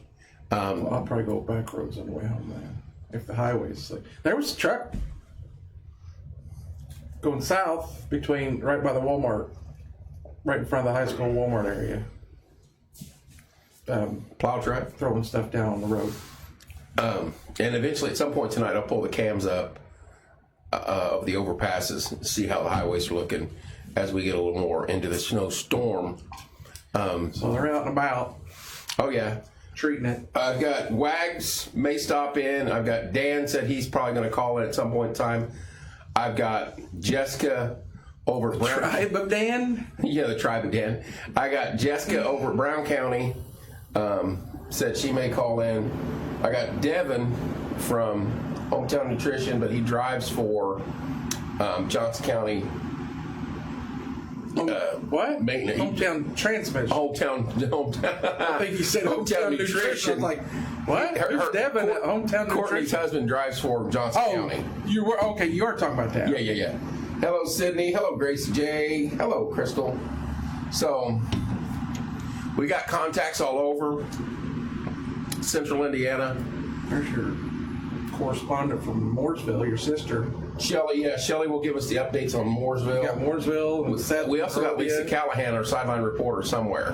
Well, I'll probably go back roads on the way home then. If the highway's slick. There was a truck going south right by the Walmart. right in front of the high school Walmart area. Plow truck? Throwing stuff down on the road. And eventually, at some point tonight, I'll pull the cams up of the overpasses and see how the highways are looking as we get a little more into the snowstorm. So they're out and about. Oh, yeah. Treating it. I've got Wags may stop in. I've got Dan said he's probably going to call in at some point in time. I've got Jessica over at Brown. Tribe of Dan? Yeah, the Tribe of Dan. I got Jessica over at Brown County. Said she may call in. I got Devin from Hometown Nutrition, but he drives for Johnson County. What? Maintenance. Hometown transmission. Hometown. I think you said hometown nutrition. I was like, what? Who's Devin at hometown Courtney's nutrition? husband drives for Johnson County. You were okay. You are talking about that. Yeah. Hello, Sydney. Hello, Gracie J. Hello, Crystal. So we got contacts all over Central Indiana. There's your correspondent from Mooresville, your sister. Shelly will give us the updates on Mooresville. We got Mooresville. And Seth. We also got Lisa Callahan, our sideline reporter, somewhere.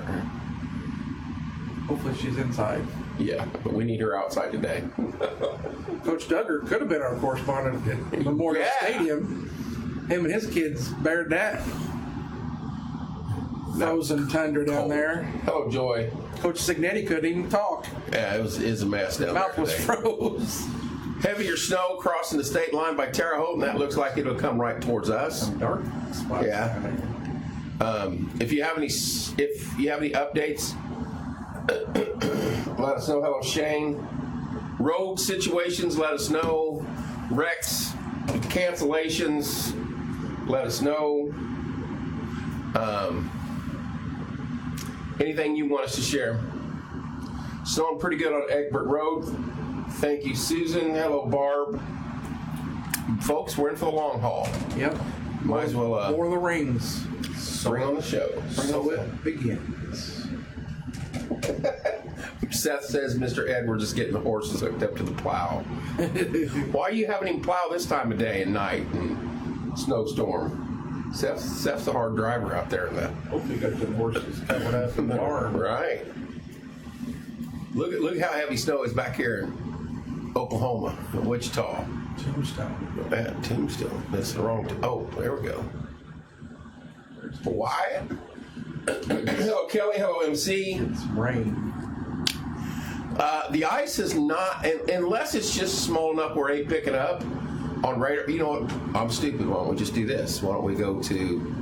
Hopefully she's inside. Yeah, but we need her outside today. Coach Duggar could have been our correspondent at Memorial Stadium. Him and his kids bared that frozen tundra down there. Hello, Joy. Coach Signetti couldn't even talk. Yeah, it was a mess down there. Mouth was froze. Heavier snow crossing the state line by Terre Haute, and that looks like it'll come right towards us. Some dark spots. Yeah. If you have any updates, let us know. Hello, Shane. Road situations, let us know. Wrecks, cancellations, let us know. Anything you want us to share. Snowing pretty good on Egbert Road. Thank you, Susan. Hello, Barb. Folks, we're in for the long haul. Yep. Might as well More of the rings. bring on the show. So it begins. Seth says Mr. Edwards is getting the horses hooked up to the plow. Why are you having him plow this time of day and night and snowstorm? Seth's a hard driver out there in that. Hopefully you got the horses covered up in the barn. Right. Look how heavy snow is back here in Oklahoma, in Wichita. Tombstone. Tombstone. That's the wrong. Oh, there we go. Wyatt. Hello, Kelly. Hello, MC. It's rain. The ice is not, unless it's just small enough where it ain't picking up on radar. You know what? I'm stupid. Why don't we just do this? Why don't we go to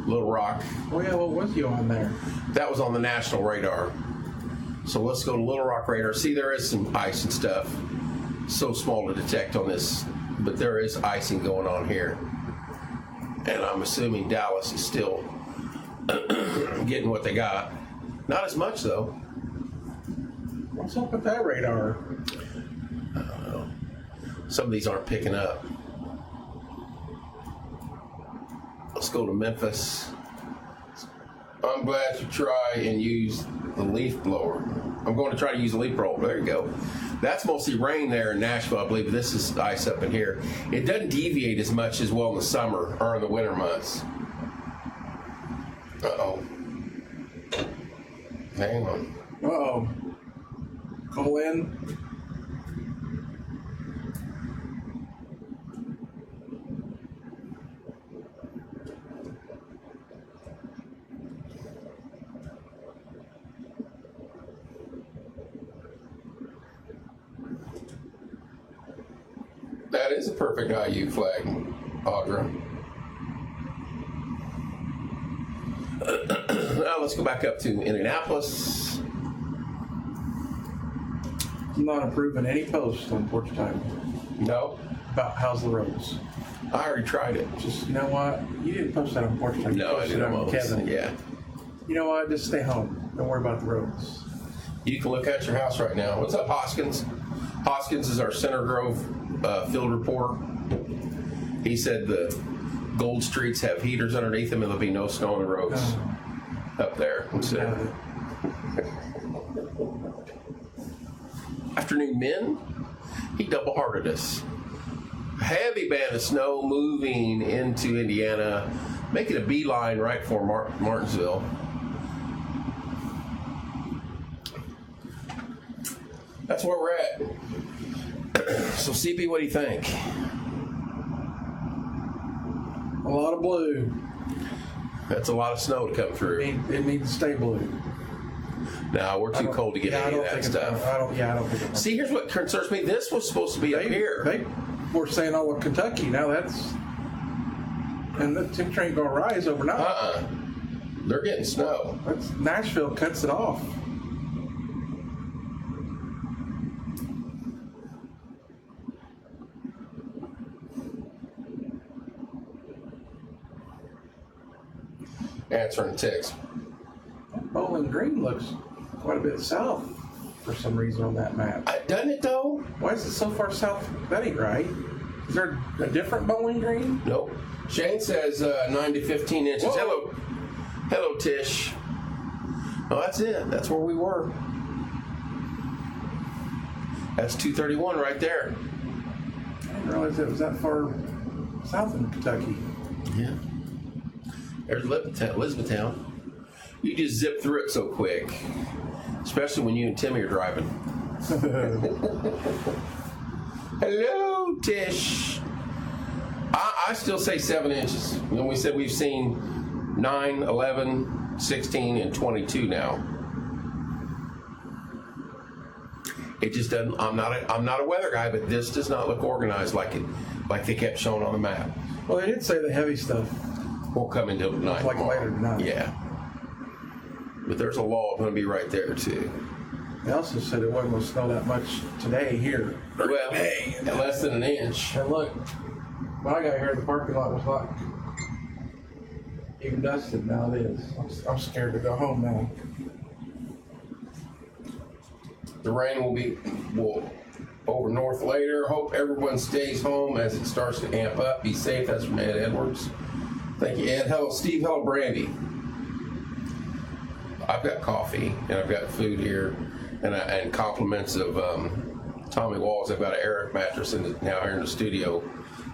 Little Rock? Oh yeah, what was you on there? That was on the national radar. So let's go to Little Rock radar. See, there is some ice and stuff. So small to detect on this, but there is icing going on here. And I'm assuming Dallas is still getting what they got. Not as much, though. What's up with that radar? I don't know. Some of these aren't picking up. Let's go to Memphis. I'm glad to try and use the leaf blower. I'm going to try to use the leaf blower. There you go. That's mostly rain there in Nashville, I believe. But this is ice up in here. It doesn't deviate as much as well in the summer or in the winter months. Uh-oh. Hang on. Uh-oh. Call in. That is a perfect IU flag, Audra. Now let's go back up to Indianapolis. I'm not approving any posts on Porch Time No, about how's the roads. I already tried it. Just, you know what? You didn't post that on Porch Time. You No, I posted didn't. it on Kevin. Yeah. You know what? Just stay home. Don't worry about the roads. You can look at your house right now. What's up, Hoskins? Hoskins is our Center Grove field reporter. He said the Gold Streets have heaters underneath them and there'll be no snow on the roads up there. Afternoon, men. He double-hearted us. Heavy band of snow moving into Indiana. Make it a beeline right for Martinsville. That's where we're at. So, CB, what do you think? A lot of blue. That's a lot of snow to come through. It needs to stay blue. No, we're too cold to get any of that stuff. I don't think it's. See, here's what concerns me. This was supposed to be up here. They were saying all of Kentucky. Now that's. And the temperature ain't going to rise overnight. They're getting snow. Nashville cuts it off. Answering text. Bowling Green looks quite a bit south for some reason on that map. Doesn't it though? Why is it so far south? That ain't right. Is there a different Bowling Green? Nope. Shane says 9 to 15 inches. Whoa. Hello, Tish. Oh, that's it. That's where we were. That's 231 right there. I didn't realize it was that far south in Kentucky. Yeah. There's Elizabethtown. You just zip through it so quick, especially when you and Timmy are driving. Hello, Tish. I still say 7 inches. You know, we said we've seen 9, 11, 16, and 22 now. It just doesn't. I'm not a weather guy, but this does not look organized like they kept showing on the map. Well, they did say the heavy stuff won't come until tonight. Like tomorrow. Later tonight. Yeah. But there's a law going to be right there too. They also said it wasn't going to snow that much today here. Well, less than an inch. And look, when I got here, the parking lot was like even dusted. Now it is. I'm scared to go home now. The rain will over north later. Hope everyone stays home as it starts to amp up. Be safe. That's from Ed Edwards. Thank you, Ed. Hello, Steve. Hello, Brandy. I've got coffee and I've got food here, and compliments of Tommy Walls. I've got an Eric mattress now here in the studio,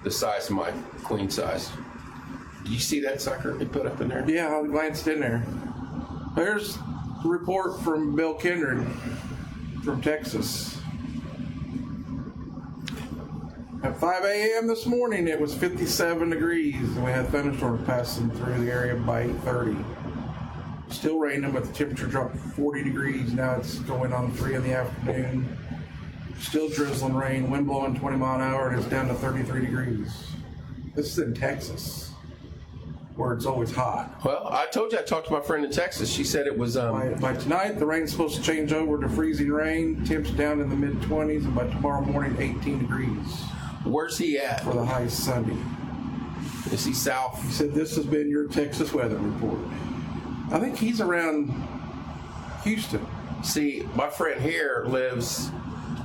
the size of my queen size. Did you see that sucker they put up in there? Yeah, I glanced in there. There's a report from Bill Kindred from Texas. At 5 a.m. this morning, it was 57 degrees, and we had thunderstorms passing through the area by 8:30. Still raining, but the temperature dropped 40 degrees. Now it's going on 3 in the afternoon. Still drizzling rain, wind blowing 20 mile an hour, and it's down to 33 degrees. This is in Texas, where it's always hot. Well, I told you I talked to my friend in Texas. She said it was... By tonight, the rain's supposed to change over to freezing rain. Temps down in the mid-20s, and by tomorrow morning, 18 degrees. Where's he at? For the high Sunday. Is he south? He said, this has been your Texas weather report. I think he's around Houston. See, my friend here lives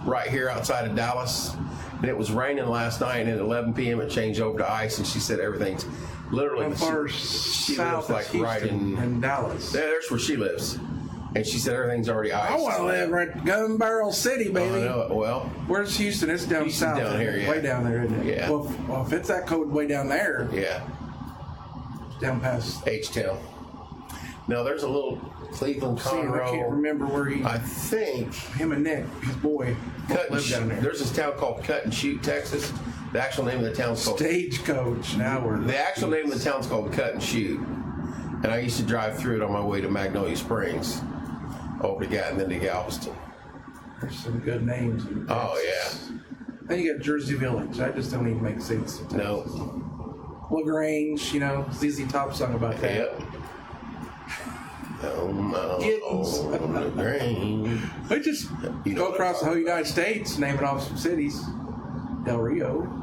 right here outside of Dallas, and it was raining last night, and at 11 p.m. it changed over to ice, and she said everything's literally... How far she south lives like Houston right in Dallas? There's where she lives. And she said everything's already iced. I want to live right Gun Barrel City, baby. I know it. Well, where's Houston? It's down Houston's south. Down here, yeah. Way down there, isn't it? Yeah. Well, if it's that cold way down there, yeah. Down past H-Town. Now, there's a little Cleveland, Conroe. I can't remember where he... I think... Him and Nick, his boy, live down there. There's this town called Cut and Shoot, Texas. The actual name of the town's called... Stagecoach. Now we're... The actual name of the town's called Cut and Shoot. And I used to drive through it on my way to Magnolia Springs. Over to and then to Galveston. There's some good names. Oh, yeah. Then you got Jersey Village. That just don't even make sense. No. LaGrange, ZZ Top song about that. Yep. LaGrange. They just go across the whole United States, naming off some cities. Del Rio.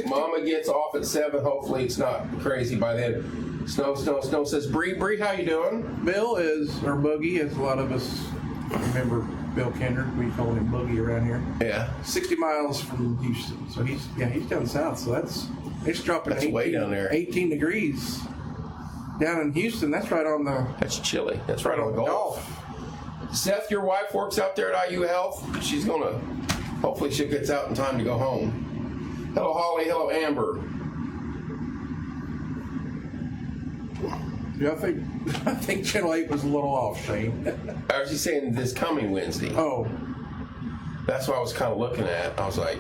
Mama gets off at 7. Hopefully it's not crazy by then. Snow, says, Bree, how you doing? Bill or Boogie, as a lot of us remember Bill Kendrick. We call him Boogie around here. Yeah. 60 miles from Houston. So he's down south. So it's dropping 18, way down there. 18 degrees. Down in Houston, that's right on the... That's chilly. That's right on the Gulf. Seth, your wife works out there at IU Health. Hopefully she gets out in time to go home. Hello, Holly. Hello, Amber. Yeah, I think Channel 8 was a little off, Shane. I was just saying this coming Wednesday. Oh. That's what I was kind of looking at. I was like,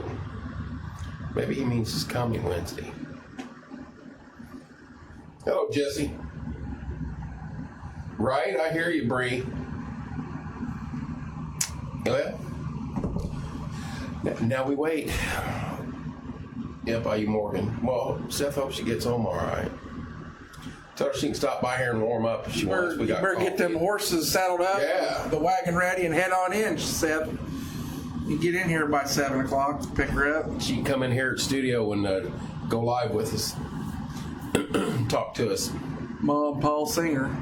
maybe he means this coming Wednesday. Hello, Jesse. Right? I hear you, Bree. Well, now we wait. Yep, by you, Morgan. Well, Seth hopes she gets home all right. Tell her she can stop by here and warm up if she wants. We better get them horses saddled up. Yeah. The wagon ready and head on in, Seth. You get in here by 7 o'clock to pick her up. She can come in here at studio and go live with us. Talk to us. Mom, Paul Singer.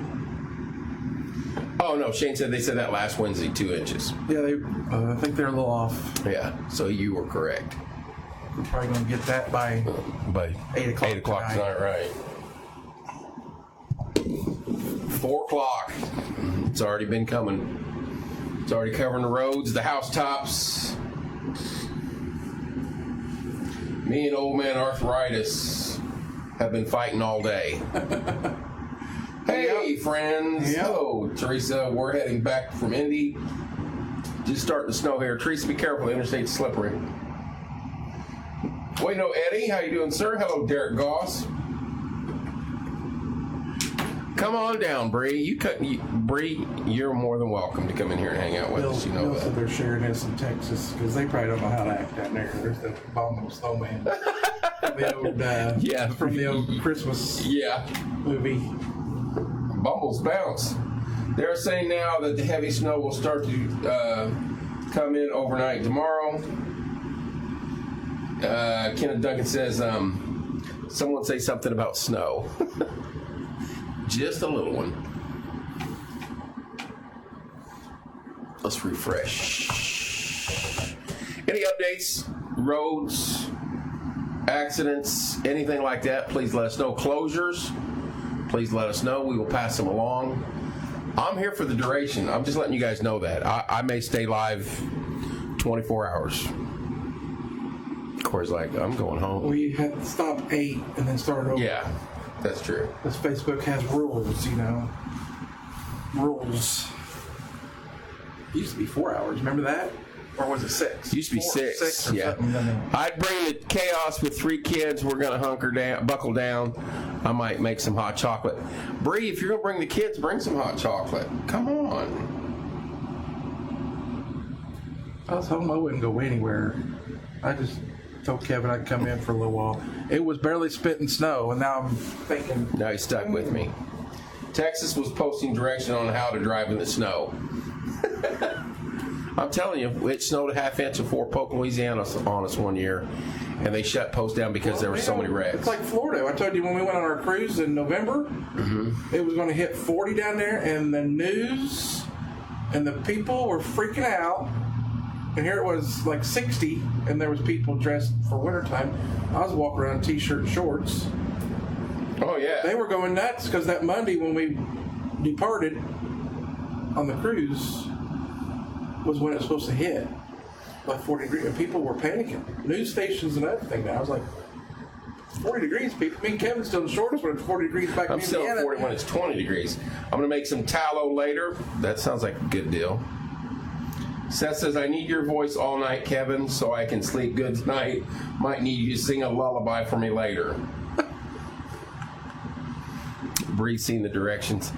Oh, no. Shane said they said that last Wednesday, 2 inches. Yeah, I think they're a little off. Yeah, so you were correct. We're probably going to get that by 8 o'clock. 8 o'clock tonight, right. 4 o'clock. It's already been coming. It's already covering the roads, the housetops. Me and old man arthritis have been fighting all day. Hey, friends. Yep. Hello, Teresa. We're heading back from Indy. Just starting to snow here. Teresa, be careful. The interstate's slippery. Wait, no, Eddie. How you doing, sir? Hello, Derek Goss. Come on down, Bree. Bree, you're more than welcome to come in here and hang out with us. You know that. They're sharing this in Texas because they probably don't know how to act down there. There's the Abominable Snowman. The old, from the old Christmas movie. Bumbles bounce. They're saying now that the heavy snow will start to come in overnight tomorrow. Kenneth Duncan says, someone say something about snow. Just a little one. Let's refresh. Any updates? Roads? Accidents? Anything like that? Please let us know. Closures? Please let us know. We will pass them along. I'm here for the duration. I'm just letting you guys know that. I may stay live 24 hours. Corey's like, I'm going home. We had to stop 8 and then start over. Yeah. That's true. Because Facebook has rules, you know. Rules. It used to be 4 hours. Remember that? Or was it 6? It used to be 6 or yeah. something. I'd bring the chaos with 3 kids. We're going to buckle down. I might make some hot chocolate. Bree, if you're going to bring the kids, bring some hot chocolate. Come on. I was hoping I wouldn't go anywhere. I just told Kevin I'd come in for a little while. It was barely spitting snow, and now I'm thinking. Now he's stuck with me. Texas was posting direction on how to drive in the snow. I'm telling you, it snowed a half inch of Fort Polk, Louisiana on us one year, and they shut posts down because there were so many wrecks. It's like Florida. I told you when we went on our cruise in November, it was going to hit 40 down there, and the news and the people were freaking out. And here it was like 60, and there was people dressed for wintertime. I was walking around in t-shirt and shorts. Oh, yeah. They were going nuts because that Monday when we departed on the cruise was when it was supposed to hit, like 40 degrees. And people were panicking. News stations and everything now. I was like, 40 degrees, people. Me and Kevin's still in the shorts when it's 40 degrees back in I'm still at 40 when it's 20 degrees. I'm going to make some tallow later. That sounds like a good deal. Seth says, I need your voice all night, Kevin, so I can sleep good tonight. Might need you to sing a lullaby for me later. Bree's seen the directions.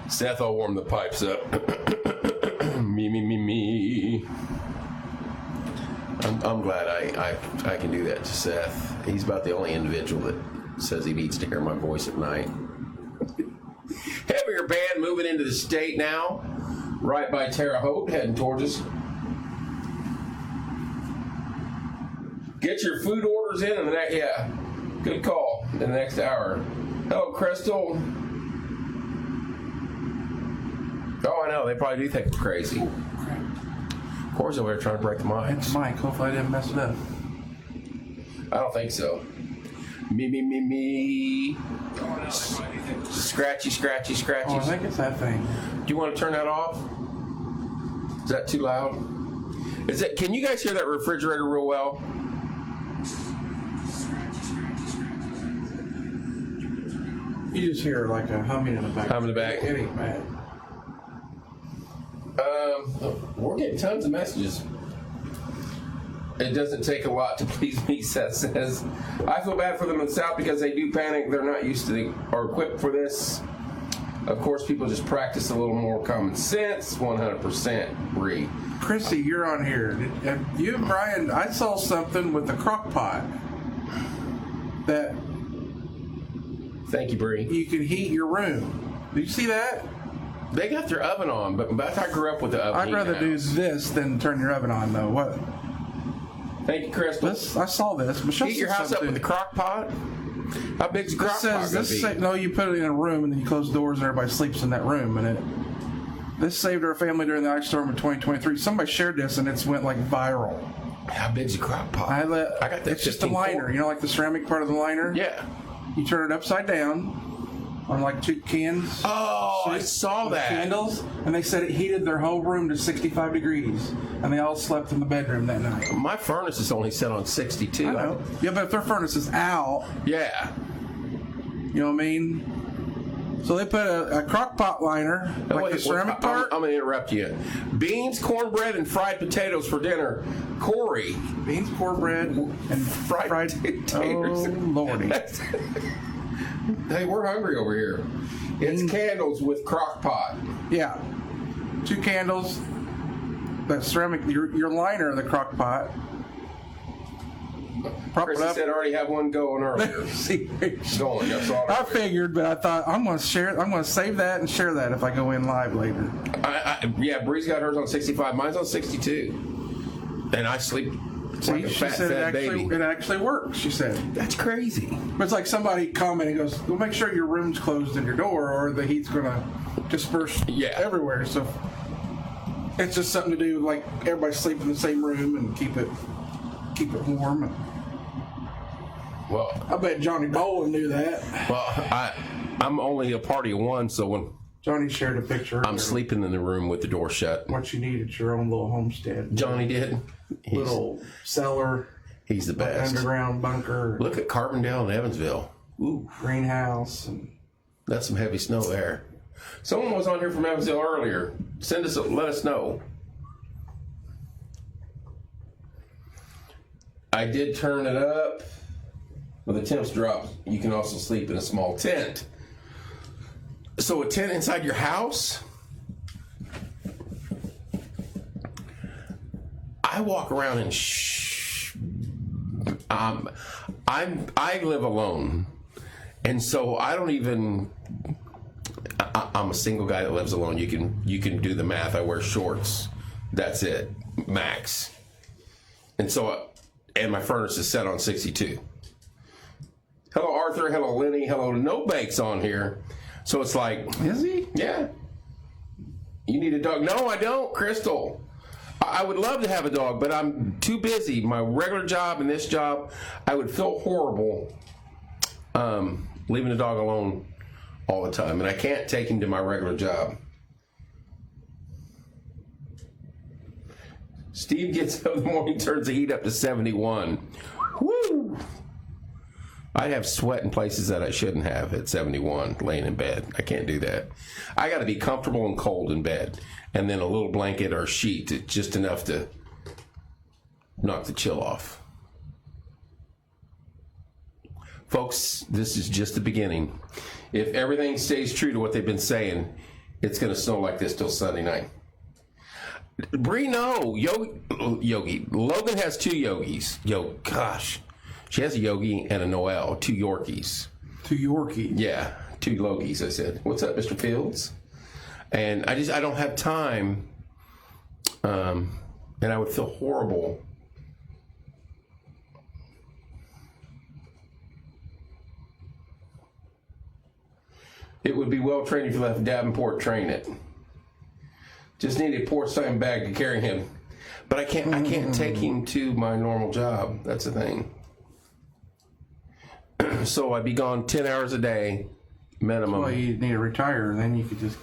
Seth, I'll warm the pipes up. me. I'm glad I can do that to Seth. He's about the only individual that says he needs to hear my voice at night. Heavier band moving into the state now. Right by Terre Haute, heading towards us. Get your food orders in the next, good call, in the next hour. Hello, Crystal. Oh, I know, they probably do think we're crazy. Of course, over there trying to break the mics. It's Mike. Hopefully I didn't mess it up. I don't think so. Me. Scratchy. Oh, I think it's that thing. Do you want to turn that off? Is that too loud? Can you guys hear that refrigerator real well? You just hear like a humming in the back. Humming in the back. It ain't bad. We're getting tons of messages. It doesn't take a lot to please me, Seth says. I feel bad for them in the South because they do panic. They're not used to or equipped for this. Of course, people just practice a little more common sense. 100%, Bree. Chrissy, you're on here. You and Brian, I saw something with the crock pot that Thank you, Bree. you can heat your room. Did you see that? They got their oven on, but I grew up with the oven. I'd rather do this than turn your oven on, though. What? Thank you, Crystal. I saw this. Michelle Heat your house up with a crock pot? How big's a crock pot gonna be? No, you put it in a room and then you close the doors and everybody sleeps in that room. And this saved our family during the ice storm of 2023. Somebody shared this and it's went like viral. How big's a crock pot? I got that. It's just a liner. You know, like the ceramic part of the liner? Yeah. You turn it upside down on like 2 cans. Oh, I saw that. Candles. And they said it heated their whole room to 65 degrees. And they all slept in the bedroom that night. My furnace is only set on 62. I know. Yeah, but if their furnace is out. Yeah. You know what I mean? So they put a crock pot liner, like the ceramic part. I'm going to interrupt you. Beans, cornbread, and fried potatoes for dinner. Corey. Beans, cornbread, and fried potatoes. Oh, Lordy. Hey, we're hungry over here. It's candles with crock pot. Yeah. 2 candles. That ceramic, your liner of the crock pot. Chrissy said I already have one going earlier. Going. I figured, but I thought I'm going to save that and share that if I go in live later. Yeah, Bree's got hers on 65. Mine's on 62. And I sleep like a fat baby. It actually works, she said. That's crazy. But it's like somebody commenting goes, well, make sure your room's closed and your door or the heat's going to disperse everywhere. So it's just something to do, like everybody sleep in the same room and keep it warm. Well, I bet Johnny Boland knew that. Well, I'm only a party of one, so when Johnny shared a picture. I'm sleeping in the room with the door shut. What you need at your own little homestead. Johnny did. Little cellar. He's the best. Underground bunker. Look at Carbondale and Evansville. Ooh, greenhouse. And that's some heavy snow there. Someone was on here from Evansville earlier. Let us know. I did turn it up. When the temps drop, you can also sleep in a small tent. So a tent inside your house? I walk around and I live alone. And so I don't even I'm a single guy that lives alone. You can do the math. I wear shorts. That's it. Max. And my furnace is set on 62. Hello, Arthur. Hello, Lenny. Hello, No Bakes on here. So it's like... Is he? Yeah. You need a dog? No, I don't, Crystal. I would love to have a dog, but I'm too busy. My regular job and this job, I would feel horrible leaving the dog alone all the time. And I can't take him to my regular job. Steve gets up in the morning, turns the heat up to 71. Woo! I have sweat in places that I shouldn't have at 71, laying in bed. I can't do that. I got to be comfortable and cold in bed. And then a little blanket or sheet, just enough to knock the chill off. Folks, this is just the beginning. If everything stays true to what they've been saying, it's going to snow like this till Sunday night. Bree, no. Yogi. Logan has 2 Yogis. Gosh. She has a Yogi and a Noel, 2 Yorkies. 2 Yorkies? Yeah, 2 Logies, I said. What's up, Mr. Fields? And I don't have time. And I would feel horrible. It would be well trained if you left Davenport train it. Just need a porch time bag to carry him. But I can't take him to my normal job. That's the thing. So I'd be gone 10 hours a day, minimum. Well, you need to retire, and then you could just...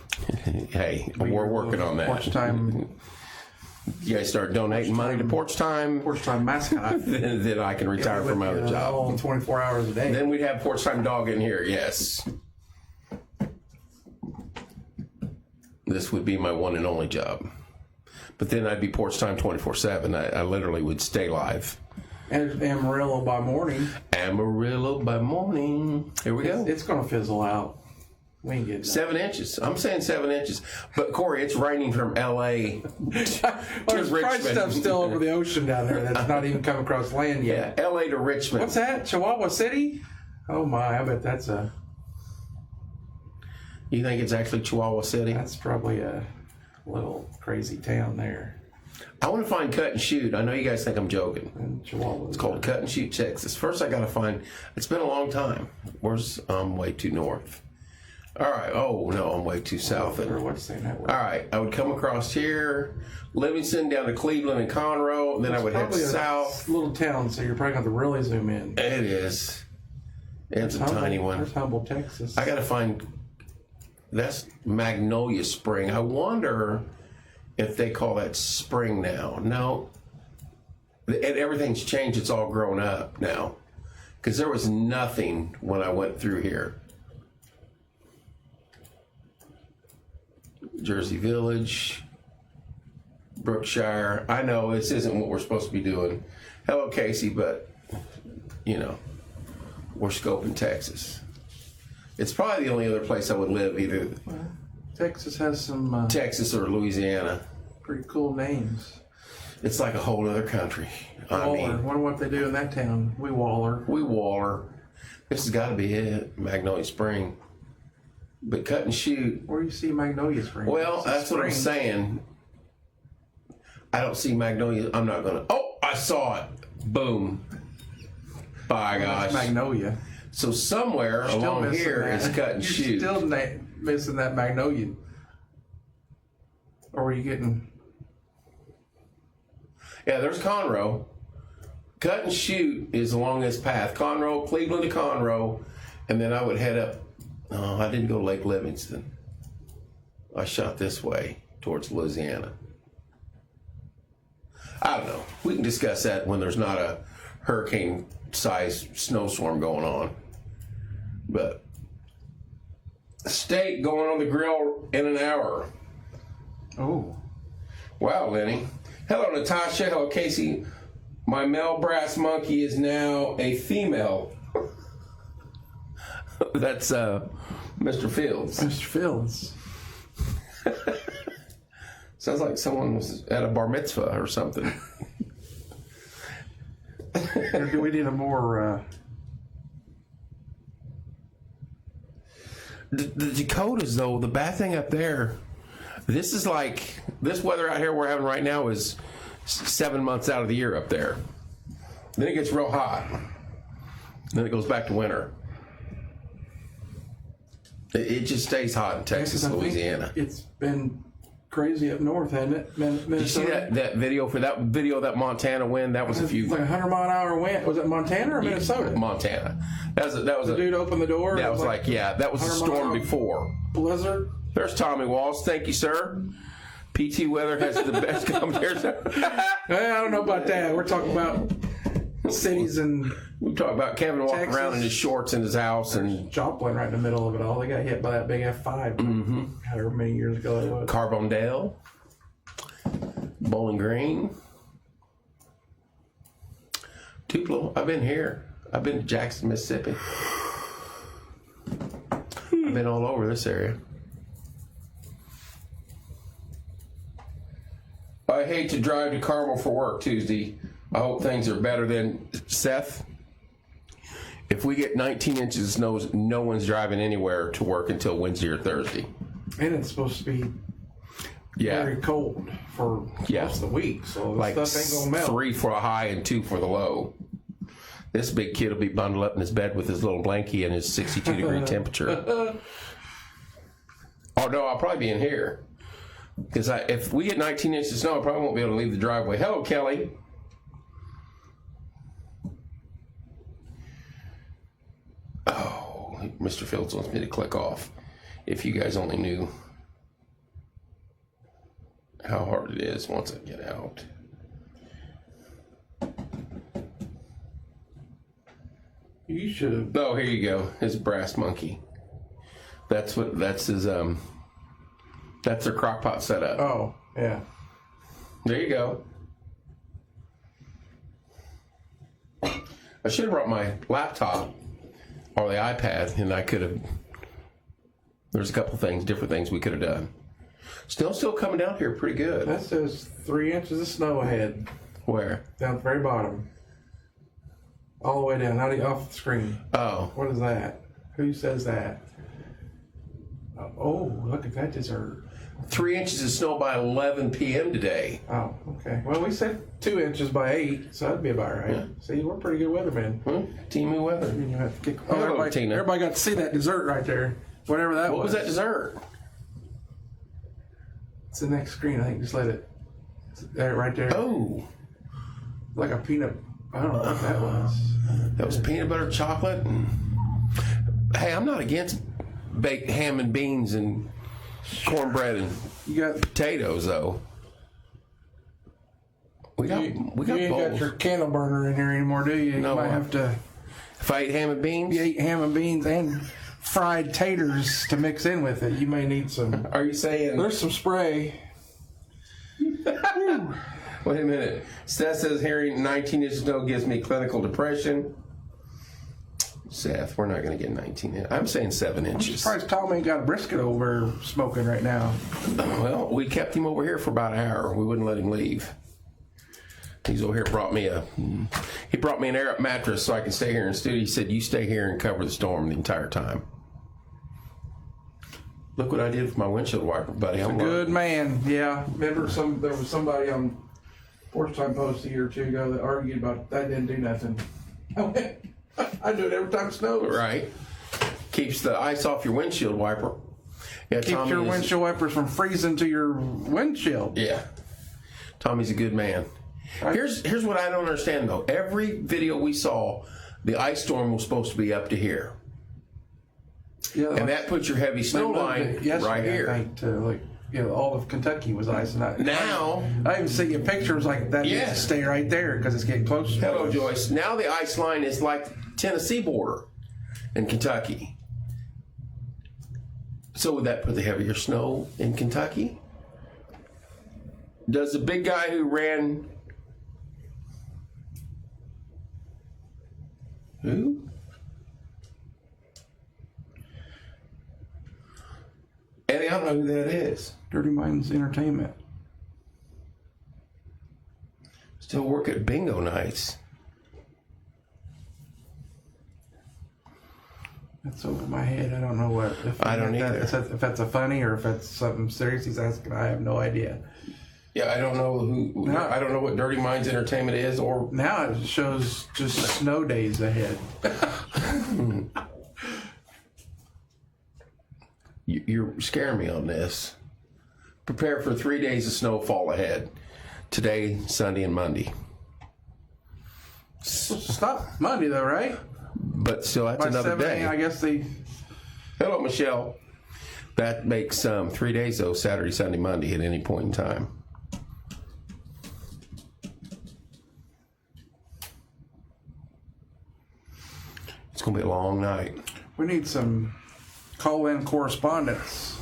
Hey, we're working on that. Porch time. You guys start donating money to Porch Time. Porch Time mascot. Then I can retire from my other job. All 24 hours a day. Then we'd have Porch Time dog in here, yes. this would be my one and only job. But then I'd be porch time 24/7. I literally would stay live. And Amarillo by morning. Amarillo by morning. Here we go. It's going to fizzle out. We ain't getting 7 inches. I'm saying 7 inches. But Corey, it's raining from LA well, there's probably stuff still over the ocean down there that's not even come across land yet. Yeah, LA to Richmond. What's that? Chihuahua City? Oh my, I bet that's You think it's actually Chihuahua City? that's probably a little crazy town there. I want to find Cut and Shoot. I know you guys think I'm joking. And Chihuahua. It's called Cut and Shoot, Texas. First, I got to find. It's been a long time. Where's way too north? All right. Oh no, I'm way too south. What's saying that way? All right. I would come across here, Livingston down to Cleveland and Conroe. And then I would head Probably south. a little town, so you're probably going to really zoom in. It is. It's a tiny one. There's Humboldt, Texas. I got to find. That's Magnolia Spring. I wonder if they call that spring now. No. Everything's changed. It's all grown up now. Because there was nothing when I went through here. Jersey Village. Brookshire. I know this isn't what we're supposed to be doing. Hello, Casey, but, we're scoping Texas. It's probably the only other place I would live, either Texas has some Texas or Louisiana. pretty cool names. It's like a whole other country. Waller. Wonder what they do in that town. We Waller. This has got to be it, Magnolia Spring. But Cut and Shoot. Where do you see Magnolia Springs? Well, that's what I'm saying. I don't see Magnolia. I'm not gonna. Oh, I saw it. Boom. By gosh. Magnolia. So somewhere along here is Cut and Shoot. You're still missing that Magnolia. Or were you getting... Yeah, there's Conroe. Cut and Shoot is along this path. Conroe, Cleveland to Conroe. And then I would head up. Oh, I didn't go to Lake Livingston. I shot this way towards Louisiana. I don't know. We can discuss that when there's not a hurricane-sized snowstorm going on. But steak going on the grill in an hour. Oh. Wow, Lenny. Hello, Natasha. Hello, Casey. My male brass monkey is now a female. That's Mr. Fields. Mr. Fields. Sounds like someone was at a bar mitzvah or something. Or do we need a more... The Dakotas, though, the bad thing up there, this is like, this weather out here we're having right now is 7 months out of the year up there. Then it gets real hot. Then it goes back to winter. It just stays hot in Texas, Louisiana. It's been crazy up north, hasn't it? Minnesota? Did you see that video of that Montana wind? That was a few. Like 100-mile-an-hour wind. Was it Montana or Minnesota? Montana. That was the dude opened the door. That was like that was a storm before. Blizzard. There's Tommy Walls. Thank you, sir. PT Weather has the best commentaries. I don't know about that. We're talking about cities and... We talk about Kevin walking Texas. around in his shorts in his house and Joplin right in the middle of it all. They got hit by that big F5 however many years ago it was. Carbondale, Bowling Green, Tupelo. I've been here. I've been to Jackson, Mississippi. I've been all over this area. I hate to drive to Carmel for work Tuesday. I hope things are better than Seth. If we get 19 inches of snow, no one's driving anywhere to work until Wednesday or Thursday. And it's supposed to be very cold for most of the week, so like stuff ain't gonna melt. 3 for a high and 2 for the low. This big kid will be bundled up in his bed with his little blankie and his 62-degree temperature. Oh no, I'll probably be in here because if we get 19 inches of snow, I probably won't be able to leave the driveway. Hello, Kelly. Oh, Mr. Fields wants me to click off. If you guys only knew how hard it is once I get out. You should have. Oh, here you go. His brass monkey. That's his That's their crock pot setup. Oh, yeah. There you go. I should have brought my laptop or the iPad, and I could have. There's a couple things, different things we could have done. Still coming down here pretty good. That says 3 inches of snow ahead. Where? Down at the very bottom. All the way down, not off the screen. Oh. What is that? Who says that? Oh, look at that dessert. 3 inches of snow by 11 p.m. today. Oh, okay. Well, we said 2 inches by 8, so that'd be about right. Yeah. See, we're pretty good weathermen. Teamy weather. You have to kick. Hello, everybody, Tina. everybody got to see that dessert right there. Whatever that was. What was that dessert? It's the next screen. I think just let it. There, right there. Oh. Like a peanut. I don't know what that was. That was peanut butter chocolate. Hey, I'm not against baked ham and beans and cornbread and You got potatoes, though. We got you ain't bowls. got your candle burner in here anymore, do you? No, You might have to. If I ate ham and beans? You ate ham and beans and fried taters to mix in with it. You may need some. Are you saying? There's some spray. Wait a minute. Seth says hearing 19 inches of snow gives me clinical depression. Seth, we're not going to get 19 inches. I'm saying 7 I'm inches. surprised Tom ain't got a brisket over smoking right now. Well, we kept him over here for about an hour. We wouldn't let him leave. He's over here he brought me an air up mattress so I can stay here in the studio. He said, you stay here and cover the storm the entire time. Look what I did with my windshield wiper, buddy. I'm Good man. Yeah. Remember there was somebody on Porch Time Post a year or two ago that argued about that didn't do nothing. I do it every time it snows. Right. Keeps the ice off your windshield wiper. Yeah, Keeps your windshield wipers from freezing to your windshield. Yeah. Tommy's a good man. Right. Here's what I don't understand, though. Every video we saw, the ice storm was supposed to be up to here. Yeah, And that puts your heavy snow line right here. I think, to all of Kentucky was ice. And Now, I even see your pictures like that. Yeah. Needs to stay right there because it's getting close. hello, Joyce. Now the ice line is like Tennessee border in Kentucky. So would that put the heavier snow in Kentucky? Does the big guy who ran... Who? Eddie, I don't know who that is. Dirty Minds Entertainment. Still work at bingo nights. That's over my head. I don't know what. I don't either. If that's a funny or if that's something serious he's asking, I have no idea. Yeah, I don't know who. No. I don't know what Dirty Minds Entertainment is, or Now it shows just snow days ahead. you're scaring me on this. Prepare for 3 days of snowfall ahead. Today, Sunday, and Monday. Stop Monday though, right? But still, that's By another 7 day. a.m., I guess they. Hello, Michelle. That makes 3 days, though, Saturday, Sunday, Monday at any point in time. It's going to be a long night. We need some call-in correspondence.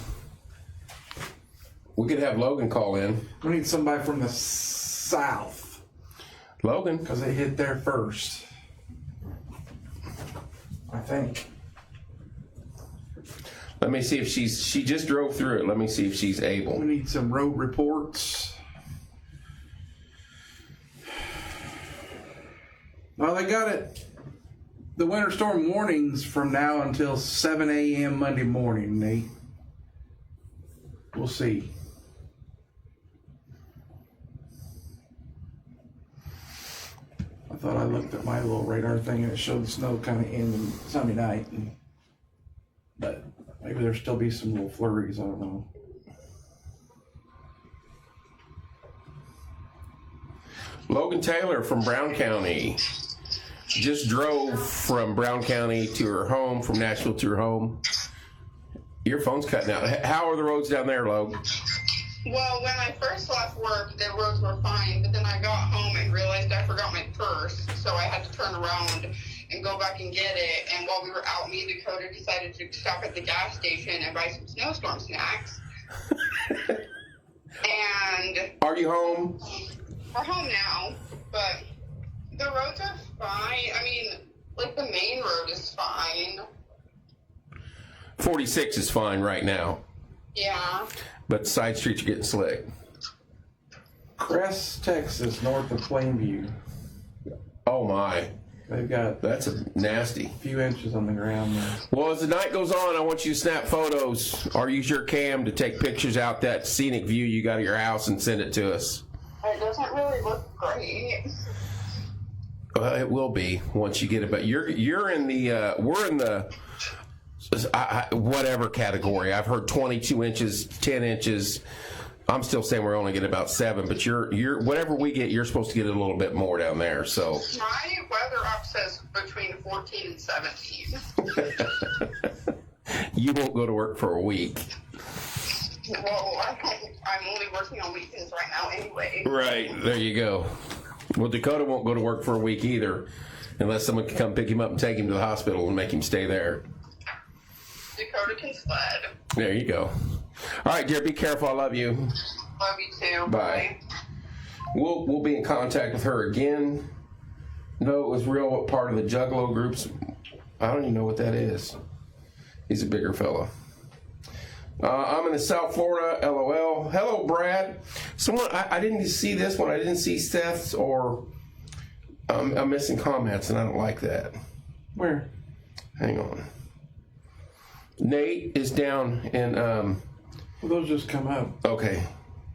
We could have Logan call in. We need somebody from the South Logan. because they hit there first. I think. Let me see if she just drove through it. Let me see if she's able. We need some road reports. Well, they got it. The winter storm warnings from now until 7 a.m. Monday morning, Nate. We'll see. I thought I looked at my little radar thing and it showed the snow kind of ending Sunday night. But maybe there'll still be some little flurries. I don't know. Logan Taylor from Brown County just drove from Brown County to her home, from Nashville to her home. Your phone's cutting out. How are the roads down there, Logan? Well, when I first left work, the roads were fine, but then I got home and realized I forgot my purse, so I had to turn around and go back and get it. And while we were out, me and Dakota decided to stop at the gas station and buy some snowstorm snacks. And Are you home? we're home now, but the roads are fine. I mean, like the main road is fine. 46 is fine right now, Yeah. but the side streets are getting slick. Crest, Texas, north of Plainview. Oh my, They've got that's a nasty. a few inches on the ground there. Well, as the night goes on, I want you to snap photos or use your cam to take pictures out that scenic view you got of your house and send it to us. It doesn't really look great. It will be once you get it, but you're in the we're in the whatever category. I've heard 22 inches, 10 inches. I'm still saying we're only getting about 7, but you're whatever we get, you're supposed to get a little bit more down there. So My weather app says between 14 and 17. you won't go to work for a week. Well, I'm only working on weekends right now anyway. Right, there you go. Well, Dakota won't go to work for a week either, unless someone can come pick him up and take him to the hospital and make him stay there. Dakota can sled. There you go. All right, Jared, be careful. I love you. Love you too. Bye. We'll be in contact with her again. No, it was real. What part of the Juggalo groups? I don't even know what that is. He's a bigger fella. I'm in the South Florida. LOL. Hello, Brad. Someone I didn't see this one. I didn't see Seth's or I'm missing comments, and I don't like that. Where? Hang on. Nate is down in. Well, those just come up. Okay.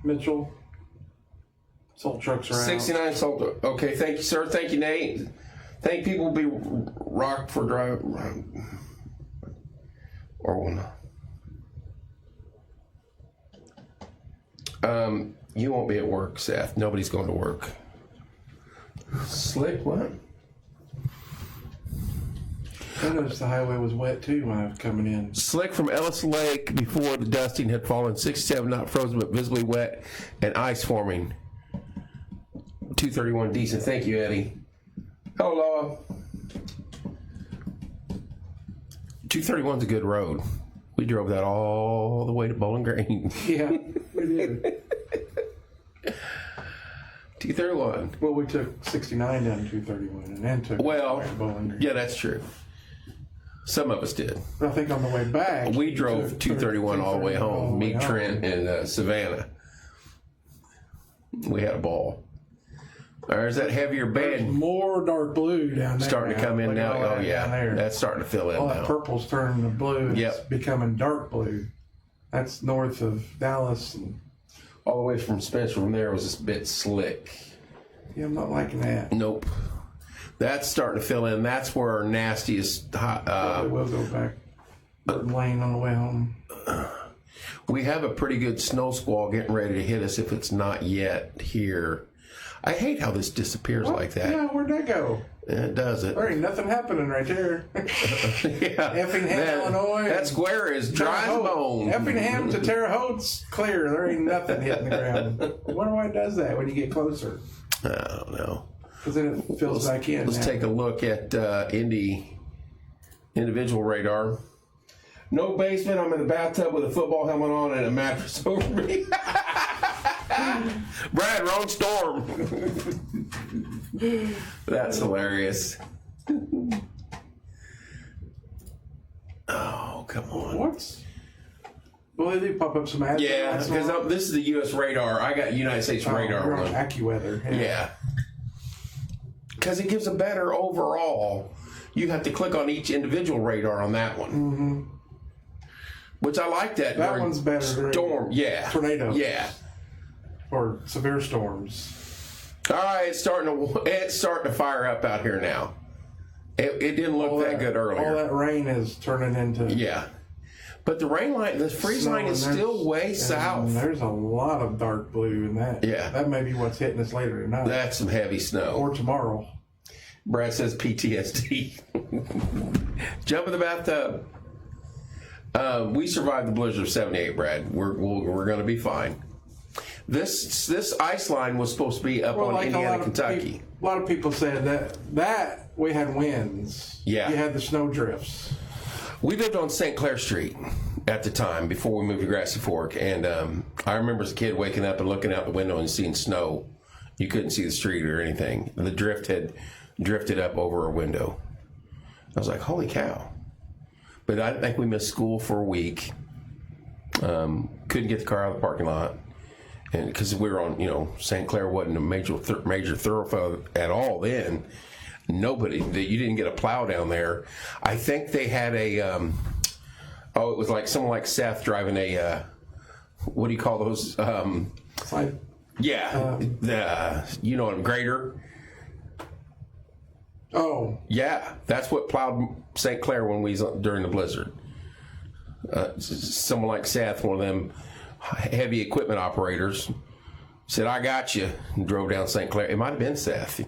Mitchell. Salt trucks are out. 69 salt. Okay, thank you, sir. Thank you, Nate. Think people will be rocked for drive. Or will not. You won't be at work, Seth. Nobody's going to work. Slick, what? I noticed the highway was wet too when I was coming in. Slick from Ellis Lake before the dusting had fallen. 67, not frozen, but visibly wet and ice forming. 231 decent. Thank you, Eddie. Hello, Laura. 231's a good road. We drove that all the way to Bowling Green. Yeah, we did. 231. Well, we took 69 down to 231 and then took Bowling Green. Yeah, that's true. Some of us did. But I think on the way back, We drove 231 all the way home. Me, Trent, and Savannah. We had a ball. Or is that heavier There's band more dark blue down there. starting to come in Look at now? all Oh, that yeah. down there. That's starting to fill in All that now. purple's turning to blue. And Yep. It's becoming dark blue. That's north of Dallas. And, All the way from Spencer from there was a bit slick. yeah, I'm not liking that. Nope. That's starting to fill in. That's where our nastiest hot. Probably will go back. Burton Lane on the way home. We have a pretty good snow squall getting ready to hit us if it's not yet here. I hate how this disappears like that. Yeah, where'd that go? It does it. There ain't nothing happening right there. Yeah. Effingham, Illinois. That square is dry as a bone. Effingham to Terre Haute's clear. There ain't nothing hitting the ground. I wonder why it does that when you get closer. I don't know. Because then it fills back in. Let's take a look at individual radar. No basement. I'm in the bathtub with a football helmet on and a mattress over me. Brad, wrong storm. That's hilarious. Oh, come on. What? Well, they do pop up some ads. Yeah, because this is the U.S. radar. I got United States radar You're on one. AccuWeather. Yeah. Because it gives a better overall. You have to click on each individual radar on that one. Mm-hmm. Which I like that. That during one's better. during Storm, yeah. Tornado. Yeah. Or severe storms. All right, it's starting to fire up out here now. It didn't look that good earlier. All that rain is turning into. Yeah. But the rain line, the freeze line is still way south. There's a lot of dark blue in that. Yeah. That may be what's hitting us later tonight. That's some heavy snow. Or tomorrow. Brad says PTSD. Jump in the bathtub. We survived the blizzard of 78, Brad. We're going to be fine. This ice line was supposed to be up on Indiana, Kentucky. A lot of people said that we had winds. Yeah. You had the snow drifts. We lived on St. Clair Street. at the time before we moved to Grassy Fork, and I remember as a kid waking up and looking out the window and seeing snow. You couldn't see the street or anything. The drift had drifted up over a window. I was like, holy cow. But I think we missed school for a week. Couldn't get the car out of the parking lot. And because we were on, St. Clair wasn't a major thoroughfare at all then. You didn't get a plow down there. I think they had a, it was like someone like Seth driving a, what do you call those? Yeah, grader. Oh. Yeah, that's what plowed St. Clair when we was during the blizzard. Someone like Seth, one of them heavy equipment operators, said, I got you, and drove down St. Clair. It might have been Seth.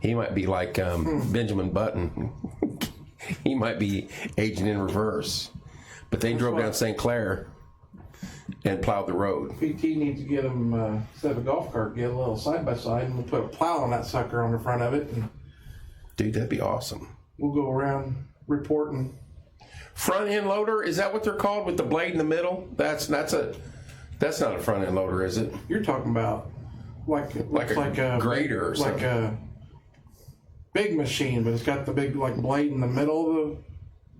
He might be like Benjamin Button. He might be aging in reverse. But they drove down St. Clair and plowed the road. PT needs to get them, instead of a golf cart, get a little side-by-side, and we'll put a plow on that sucker on the front of it. And dude, that'd be awesome. We'll go around reporting. Front end loader, is that what they're called with the blade in the middle? That's not a front end loader, is it? You're talking about like a grader or something. Like a big machine, but it's got the big blade in the middle of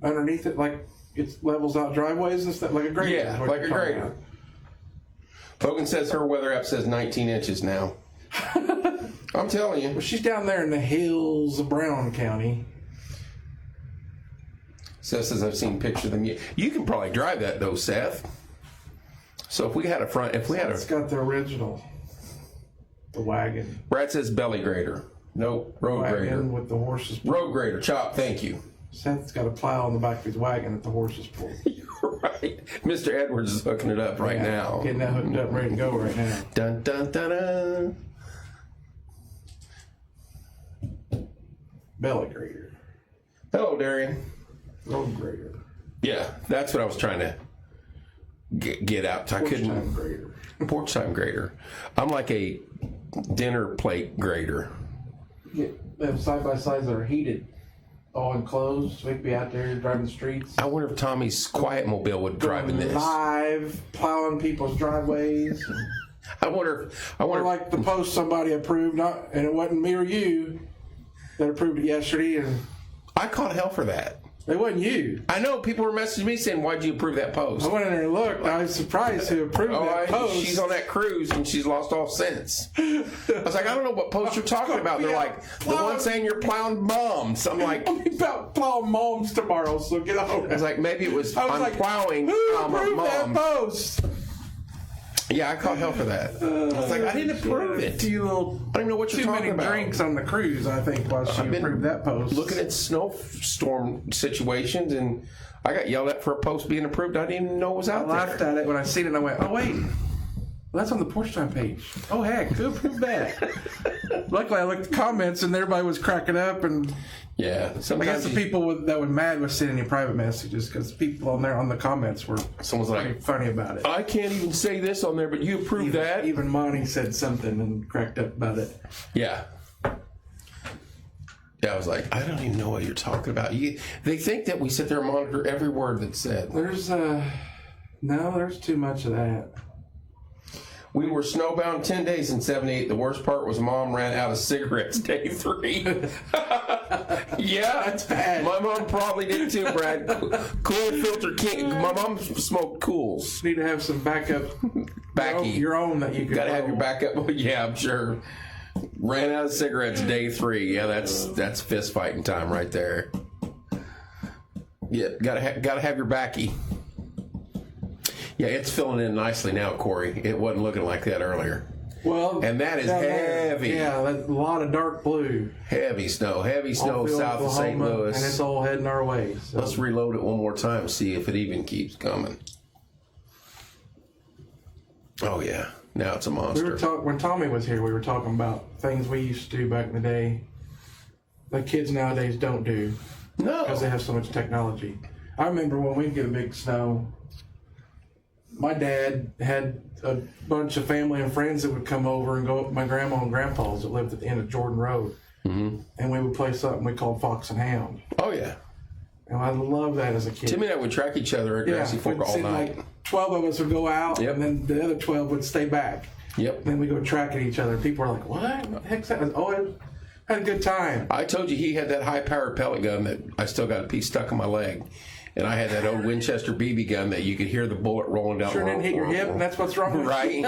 underneath it, like it levels out driveways and stuff, like a grader. Yeah, like a grader. Logan says her weather app says 19 inches now. I'm telling you. Well, she's down there in the hills of Brown County. Seth says I've seen pictures of them. You can probably drive that though, Seth. So if we had It's got the original, the wagon. Brad says belly grader. No, road grader. With the horses. Road grader, chop, thank you. Seth's got a plow on the back of his wagon that the horses pull. You're right. Mr. Edwards is hooking it up right now. Getting that hooked up, ready to go right now. Dun, dun, dun, dun. Belly grader. Hello, Darian. Road grader. Yeah, that's what I was trying to get out. Porch time grader. Porch time grader. I'm like a dinner plate grader. They have side-by-sides that are heated, all enclosed, so we could be out there driving the streets. I wonder if Tommy's Quiet Mobile would drive in this. Live, plowing people's driveways. I wonder. Or like the post somebody approved, and it wasn't me or you that approved it yesterday, and I caught hell for that. it wasn't you. I know people were messaging me saying, "Why'd you approve that post?" I went in there and looked. I was surprised who approved that post. She's on that cruise and she's lost all sense. I was like, I don't know what post you're talking about. They're like, the one saying you're plowing moms. I'm like, I'll be about plowing moms tomorrow, so get over it. I was like, maybe it was, I'm like, plowing who approved that moms. post? Yeah, I caught hell for that. I was like, I didn't approve it. I don't even know what you're talking about. Too many drinks on the cruise, I think, while she approved that post. Looking at snowstorm situations, and I got yelled at for a post being approved. I didn't even know it was out there. I laughed at it when I seen it, and I went, oh, wait. Well, that's on the Porch Time page. Oh, heck, who approved that? Luckily, I looked at the comments, and everybody was cracking up, and yeah, I guess the people that were mad was sending you private messages because people on there on the comments were someone's like funny about it. I can't even say this on there, but you approved that. Even Monty said something and cracked up about it. Yeah. Yeah, I was like, I don't even know what you're talking about. They think that we sit there and monitor every word that's said. There's too much of that. We were snowbound 10 days in 78. The worst part was Mom ran out of cigarettes day 3. Yeah, that's bad. My mom probably did too, Brad. Cool filter king. My mom smoked Cools. Need to have some backup. Your own that you could. Gotta have your backup. Yeah, I'm sure. Ran out of cigarettes day 3. Yeah, that's fist fighting time right there. Yeah, gotta have your backy. Yeah, it's filling in nicely now, Corey. It wasn't looking like that earlier. Well, and that is heavy. Yeah, that's a lot of dark blue. Heavy snow south of St. Louis. And it's all heading our way. So. Let's reload it one more time, see if it even keeps coming. Oh, yeah. Now it's a monster. When Tommy was here, we were talking about things we used to do back in the day that kids nowadays don't do. No. Because they have so much technology. I remember when we'd get a big snow, my dad had a bunch of family and friends that would come over and go up to my grandma and grandpa's that lived at the end of Jordan Road. Mm-hmm. And we would play something we called Fox and Hound. Oh, yeah. And I love that as a kid. Timmy and I would track each other at Grassy Fork all night. Like 12 of us would go out, and then the other 12 would stay back. Yep. And then we go tracking each other. People are like, what? What the heck's that? Oh, I had a good time. I told you he had that high-powered pellet gun that I still got a piece stuck in my leg. And I had that old Winchester BB gun that you could hear the bullet rolling down. Sure didn't hit your hip, and that's what's wrong with right?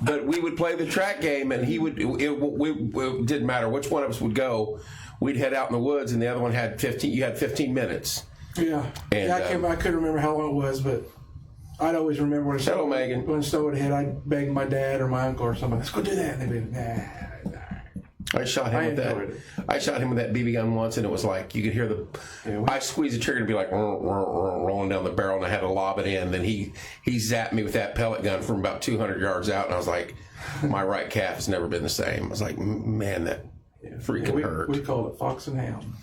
But we would play the track game, and he would. It didn't matter which one of us would go. We'd head out in the woods, and the other one had 15. You had 15 minutes. Yeah. And, I couldn't remember how long it was, but I'd always remember when hello, Megan. When snow would hit, I'd beg my dad or my uncle or somebody, let's go do that. And they'd be like, nah. I shot him with that. I shot him with that BB gun once, and it was like you could hear the. I squeezed the trigger and be like rolling down the barrel, and I had to lob it in. Then he zapped me with that pellet gun from about 200 yards out, and I was like, my right calf has never been the same. I was like, man, that freaking hurt. We called it fox and hound.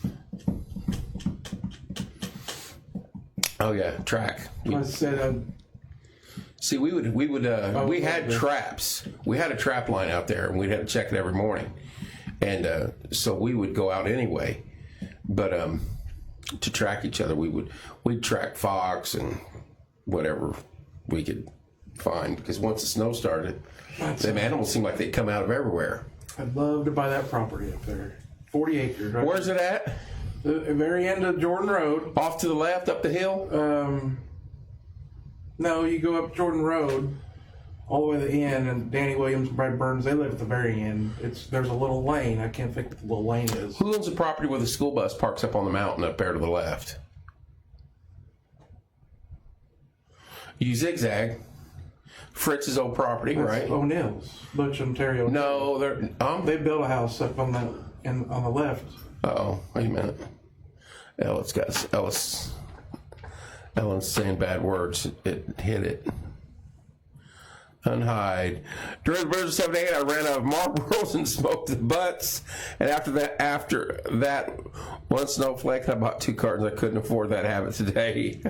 Oh yeah, track. I said. See, we had traps. We had a trap line out there, and we'd have to check it every morning. And so we would go out anyway, but to track each other, we'd track fox and whatever we could find, because once the snow started, them animals seemed like they'd come out of everywhere. I'd love to buy that property up there, 40 acres. Right? Where's it at? The very end of Jordan Road. Off to the left, up the hill. No, you go up Jordan Road, all the way to the end, and Danny Williams and Brad Burns, they live at the very end. There's a little lane. I can't think what the little lane is. Who owns the property where the school bus parks up on the mountain up there to the left? You zigzag. Fritz's old property, That's right? O'Neill's, Butch, Ontario. No, they built a house up on the left. Oh, wait a minute. Ellen's saying bad words. It hit it. Unhide. During the birds of 78, I ran out of Marlboros and smoked the butts. And after that, one snowflake, I bought 2 cartons. I couldn't afford that habit today.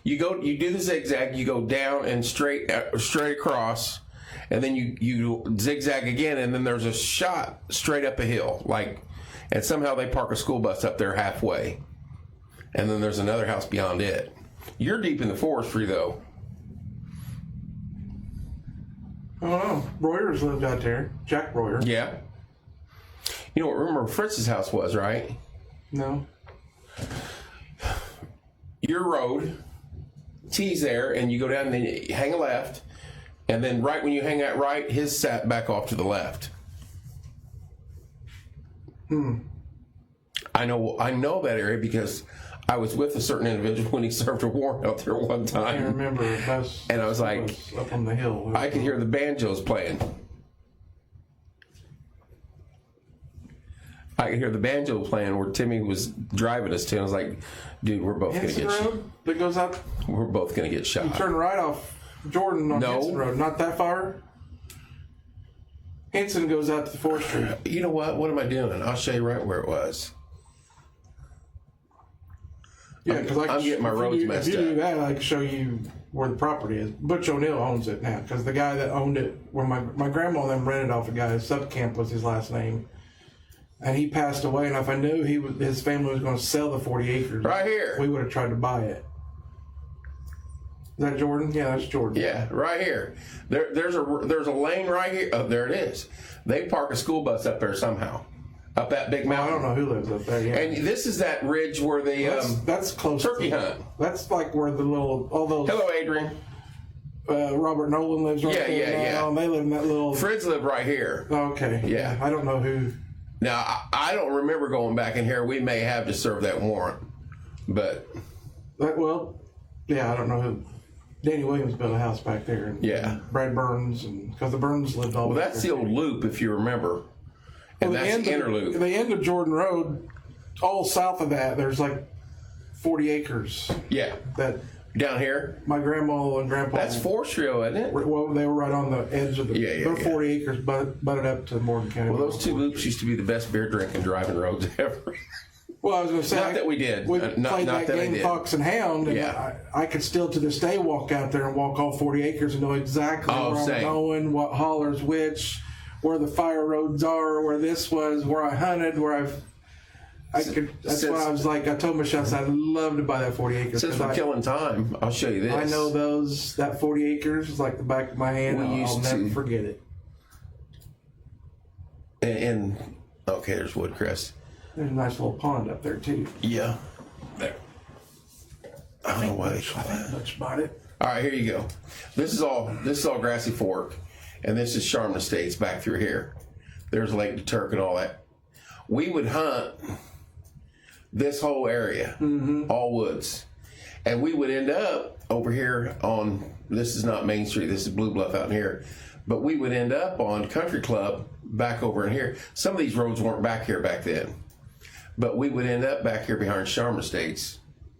You do the zigzag. You go down and straight across, and then you zigzag again, and then there's a shot straight up a hill, and somehow they park a school bus up there halfway, and then there's another house beyond it. You're deep in the forestry, though. I don't know. Royers lived out there. Jack Royer. Yeah. You know what? Remember Fritz's house was, right? No. Your road, T's there, and you go down and then you hang a left, and then right when you hang out right, his sat back off to the left. I know that area because I was with a certain individual when he served a warrant out there one time. I remember. And I was like, up on the hill. I could hear the banjos playing. I could hear the banjo playing where Timmy was driving us to. And I was like, dude, we're both going to get shot. That goes out. We're both going to get shot. You turn right off Jordan on Henson Road. Not that far. Henson goes out to the forestry. You know what? What am I doing? I'll show you right where it was. Yeah, because I'm getting my roads messed up. If you do that, I can show you where the property is. Butch O'Neill owns it now, because the guy that owned it, where my grandma and them rented off a guy, Subcamp was his last name, and he passed away. And if I knew his family was going to sell the 40 acres, right here, we would have tried to buy it. Is that Jordan? Yeah, that's Jordan. Yeah, right here. There's a lane right here. Oh, there it is. They park a school bus up there somehow. Up that big mountain. I don't know who lives up there. Yeah. And this is that ridge where the that's close turkey hunt. That's like where all those. Hello, Adrian. Robert Nolan lives right there. Yeah. And they live in that little. Fritz lived right here. Okay. Yeah. I don't know who. Now I don't remember going back in here. We may have to serve that warrant, but. I don't know who. Danny Williams built a house back there. And Brad Burns, because the Burns lived all. Well, that's the old loop, if you remember. And that's the inner loop. The end of Jordan Road, all south of that, there's like 40 acres. Yeah. That down here? My grandma and grandpa. That's forestry, isn't it? Well, they were right on the edge of the. They're 40 acres, butted up to Morgan County. Well, those 2 loops used to be the best beer drinking driving roads ever. Well, I was going to say. Not that we did. We played that game, Fox and Hound, and I could still to this day walk out there and walk all 40 acres and know exactly where I'm going, what hollers which, where the fire roads are, where this was, where I hunted, where I've. That's why I was like, I told Michelle, I said, I'd love to buy that 40 acres. Since we're killing time, I'll show you this. I know that 40 acres is like the back of my hand. I'll never forget it. And okay, there's Woodcrest. There's a nice little pond up there too. Yeah. There. I don't know why they call that. That's about it. All right, here you go. This is all Grassy Fork, and this is Charmin Estates back through here. There's Lake Turk and all that. We would hunt this whole area, all woods, and we would end up over here on. This is not Main Street. This is Blue Bluff out in here, but we would end up on Country Club back over in here. Some of these roads weren't back here back then, but we would end up back here behind Charmin Estates,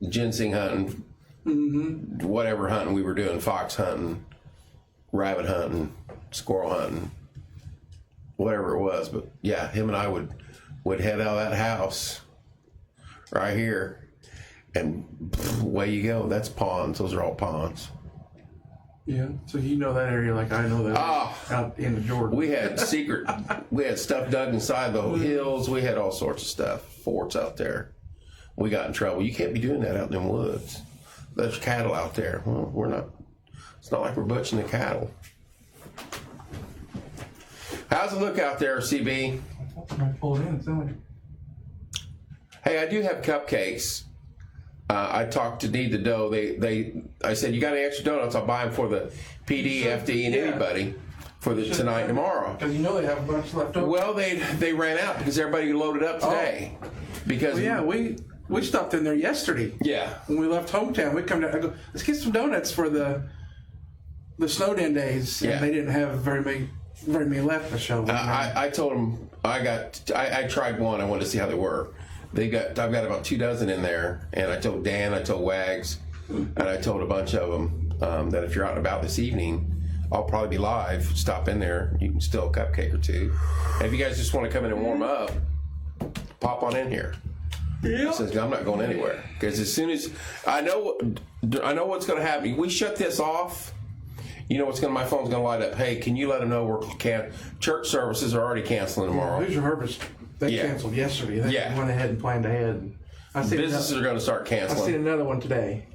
ginseng hunting. Whatever hunting we were doing, fox hunting, rabbit hunting, squirrel hunting, whatever it was. But yeah, him and I would head out of that house right here, and away you go. That's ponds. Those are all ponds. Yeah. So you know that area like I know that out in the Jordan. We had we had stuff dug inside the hills. We had all sorts of stuff, forts out there. We got in trouble. You can't be doing that out in them woods. There's cattle out there. Well, we're not. It's not like we're butchering the cattle. How's it look out there, CB? I pulled in. Somebody. Hey, I do have cupcakes. I talked to Need the Dough. I said, you got any extra donuts? I'll buy them for the PD, FD, and anybody for the tonight and tomorrow. Because you know they have a bunch left over. Well, they ran out because everybody loaded up today. Because we stopped in there yesterday. Yeah. When we left hometown, we come down. I go, let's get some donuts for the snow den days. Yeah. And they didn't have very many left to show. I told them I tried one. I wanted to see how they were. I've got about 2 dozen in there, and I told Dan, I told Wags, and I told a bunch of them that if you're out and about this evening, I'll probably be live. Stop in there. You can steal a cupcake or two. And if you guys just want to come in and warm up, pop on in here. Yeah. Says, I'm not going anywhere, because as soon as I know what's going to happen. We shut this off. You know what's going? My phone's going to light up. Hey, can you let them know church services are already canceling tomorrow? Hoosier Harvest. They canceled yesterday. They went ahead and planned ahead. Businesses are going to start canceling. I seen another one today.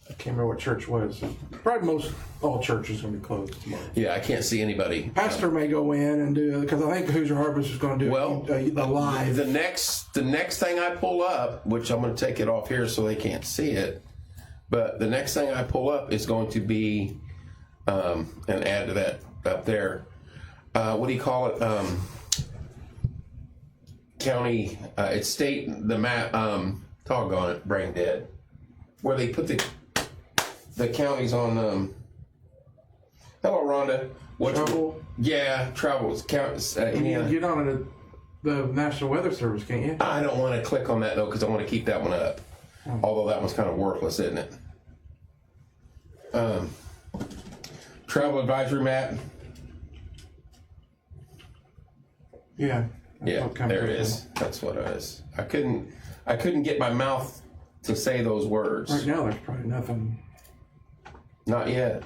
I can't remember what church it was. Probably all churches are going to be closed tomorrow. Yeah, I can't see anybody. Pastor may go in and do it because I think Hoosier Harvest is going to do the live. The next thing I pull up, which I'm going to take it off here so they can't see it, but the next thing I pull up is going to be an ad to that up there. What do you call it? County, it's state, the map, doggone it, brain dead, where they put the counties on, hello Rhonda. Travel? Yeah, travel. You can get on the National Weather Service, can't you? I don't want to click on that though, because I want to keep that one up. Although that one's kind of worthless, isn't it? Travel advisory map. Yeah. Yeah, there it is. That's what it is. I couldn't get my mouth to say those words. Right now, there's probably nothing. Not yet.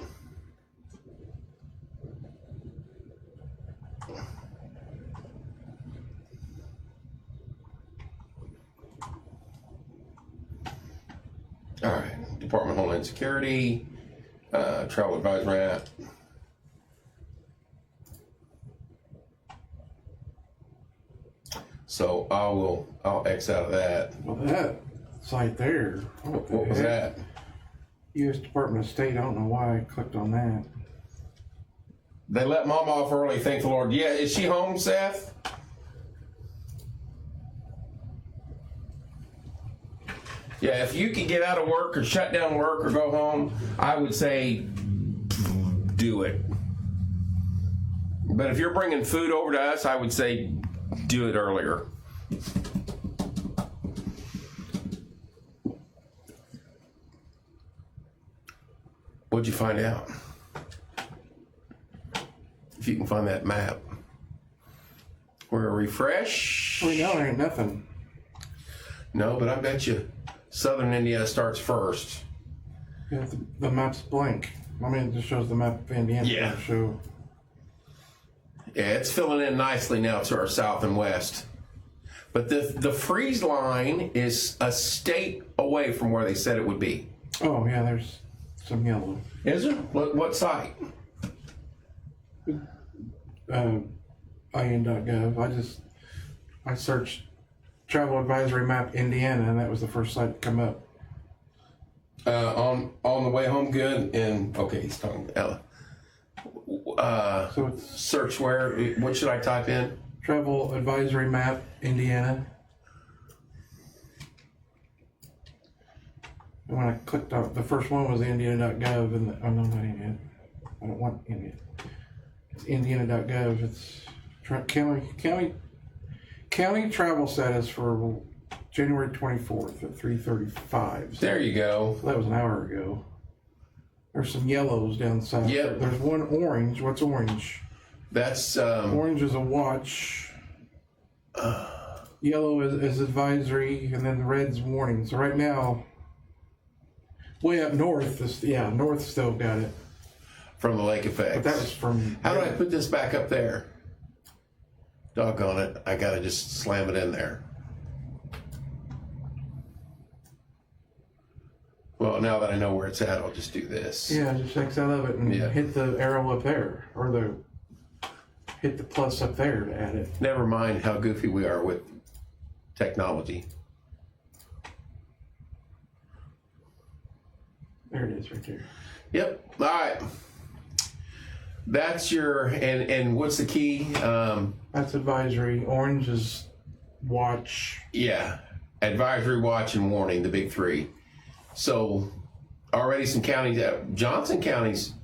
All right. Department of Homeland Security, travel advisory app. So I'll X out of that. Well, that site there. What was that? U.S. Department of State. I don't know why I clicked on that. They let Mom off early, thank the Lord. Yeah, is she home, Seth? Yeah, if you can get out of work or shut down work or go home, I would say do it. But if you're bringing food over to us, I would say do it earlier. What'd you find out? If you can find that map. We're a refresh. Right now, there ain't nothing. No, but I bet you Southern Indiana starts first. Yeah, the map's blank. I mean, it just shows the map of Indiana. Yeah. Show. Yeah, it's filling in nicely now to our south and west. But the freeze line is a state away from where they said it would be. Oh, yeah, there's some yellow. Is there? What site? IN.gov. I searched travel advisory map Indiana, and that was the first site to come up. On the way home, good. And okay, he's talking to Ella. So it's Search where? What should I type in? travel advisory map Indiana. And when I clicked on the first one was Indiana.gov, and oh no, not Indiana. I don't want Indiana. It's Indiana.gov. It's county travel status for January 24th at 3:35. There you go. So that was an hour ago. There's some yellows down south. Yep. There's one orange. What's orange? That's Orange is a watch. Yellow is advisory, and then the red's warning. So right now, way up north, north still got it. from the lake effects. But that was from. How do I put this back up there? Doggone it. I gotta just slam it in there. Well, now that I know where it's at, I'll just do this. Yeah, just X out of it and Yeah. hit the arrow up there, or hit the plus up there to add it. Never mind how goofy we are with technology. There it is, right there. Yep. All right. That's your and what's the key? That's advisory. Orange is watch. Yeah, advisory, watch, and warning, the big three. So already some counties, Johnson County's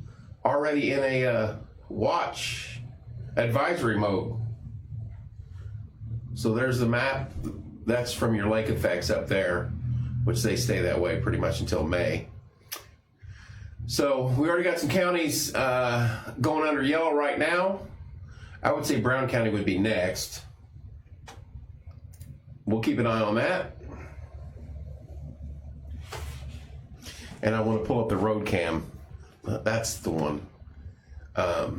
already in a watch advisory mode. So there's the map. That's from your lake effects up there, which they stay that way pretty much until May. So we already got some counties going under yellow right now. I would say Brown County would be next. We'll keep an eye on that. And I want to pull up the road cam. That's the one. I'll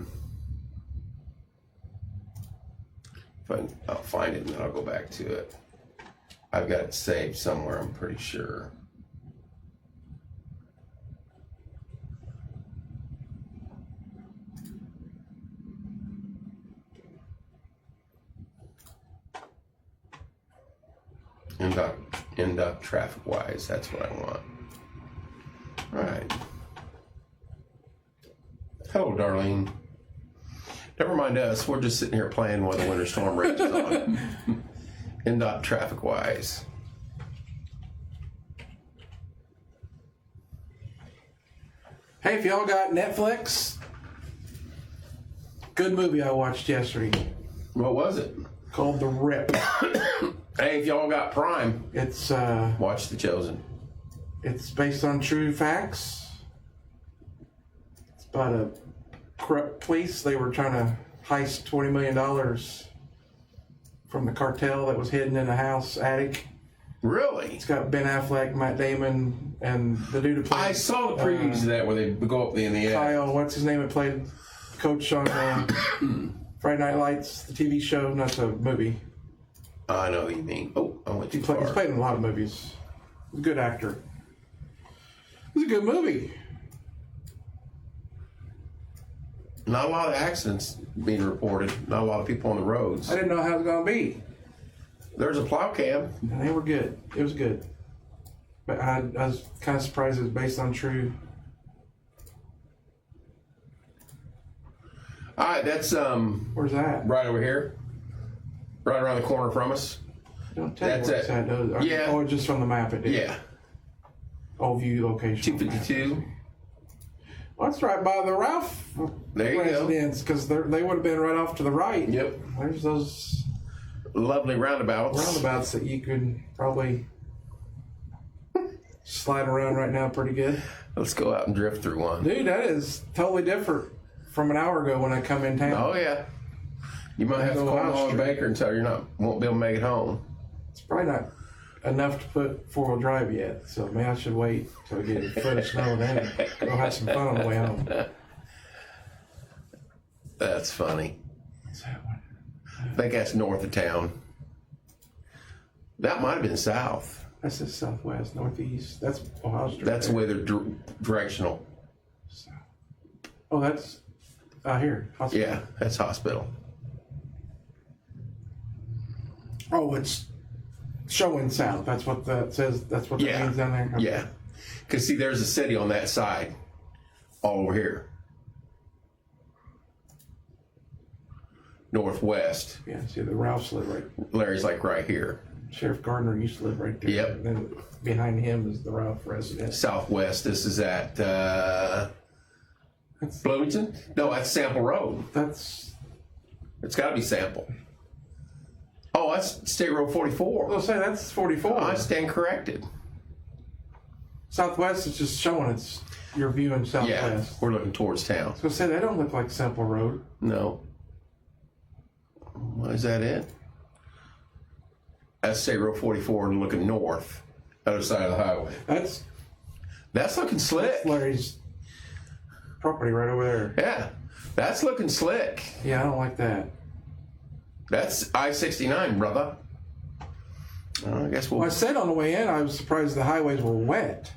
find it and then I'll go back to it. I've got it saved somewhere, I'm pretty sure. Induct traffic wise, that's what I want. All right. Hello, Darlene. Never mind us. We're just sitting here playing while the winter storm rages on. NDOT traffic wise. Hey, if y'all got Netflix, good movie I watched yesterday What was it? called The Rip. Hey, if y'all got Prime, It's watch The Chosen. it's based on true facts. It's about a corrupt police. They were trying to heist $20 million from the cartel that was hidden in a house attic. Really? It's got Ben Affleck, Matt Damon, and the dude who played. I saw the previews of that where they go up in the air. Kyle, what's his name? That played coach on Friday Night Lights, the TV show, not the movie. I know what you mean. Oh, I went too He's far. played in a lot of movies. He's a good actor. It was a good movie. Not a lot of accidents being reported. Not a lot of people on the roads. I didn't know how it was going to be. There's a plow cam. And they were good. It was good. But I was kind of surprised it was based on true. All right, that's Where's that? right over here, right around the corner from us. Don't tell me That's where it. it's at, does it? Yeah. Oh, just from the map it did. Yeah, Oh, view location. 252. Well, that's right by the Ralph There you go. residence, because they would have been right off to the right. Yep. There's those Lovely roundabouts. roundabouts that you could probably slide around right now pretty good. Let's go out and drift through one. Dude, that is totally different from an hour ago when I come in town. Oh yeah. You might have to call Mom Baker and tell her won't be able to make it home. It's probably not enough to put four-wheel drive yet, so maybe I should wait till we get a foot of snow and then go have some fun on the way home. That's funny. What's that one? I think that's north of town. That might have been south. That says southwest, northeast. That's Ohio Street. That's the there. way they're directional. Oh, that's here. Hospital. Yeah, that's hospital. Oh, it's showing south. That's what that says. That's what that means down there. Okay. Yeah. Because see, there's a city on that side, all over here. Northwest. Yeah, see, the Ralphs live right. Larry's like right here. Sheriff Gardner used to live right there. Yep. And then behind him is the Ralph residence. Southwest. This is at Bloomington? No, that's Sample Road. That's. It's got to be Sample. Oh, that's State Road 44. I'll say that's 44. I stand corrected. Southwest is just showing it's your view in southwest. Yeah, we're looking towards town. I was gonna say they don't look like Semple Road. No. Why is that it? That's State Road 44 and looking north, other side of the highway. That's looking slick. That's Larry's property right over there. Yeah, that's looking slick. Yeah, I don't like that. That's I-69, brother. I guess we'll. Well, I said on the way in, I was surprised the highways were wet.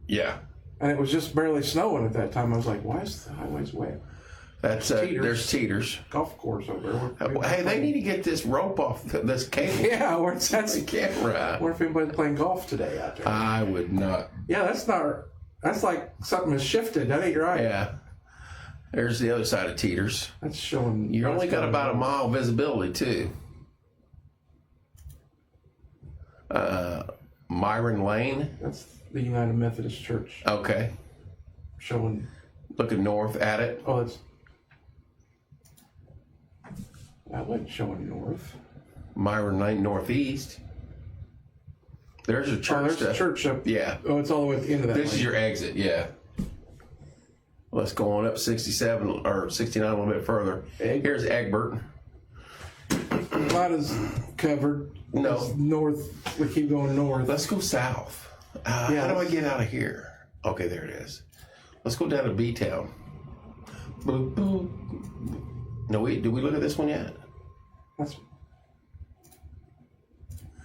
Yeah. And it was just barely snowing at that time. I was like, why is the highways wet? That's there's Teeters. Golf course over there. Hey, they need to get this rope off this cable. Yeah, that's the camera. What if anybody's playing golf today out there? I would not. Yeah, that's like something has shifted. That ain't right. Yeah. There's the other side of Teeters. That's showing. You only got about a mile visibility too. Myron Lane. That's the United Methodist Church. Okay. Showing. Looking north at it. Oh, that wasn't showing north. Myron Lane northeast. There's a church. Oh, there's a church up. Yeah. Oh, it's all the way at the end of that. This is lane. your exit. Yeah. Let's go on up 67 or 69 a little bit further. Here's Egbert. Not as covered. No. As north. We keep going north. Let's go south. How do I get out of here? Okay, there it is. Let's go down to B-Town. Boop, boop. No, did we look at this one yet?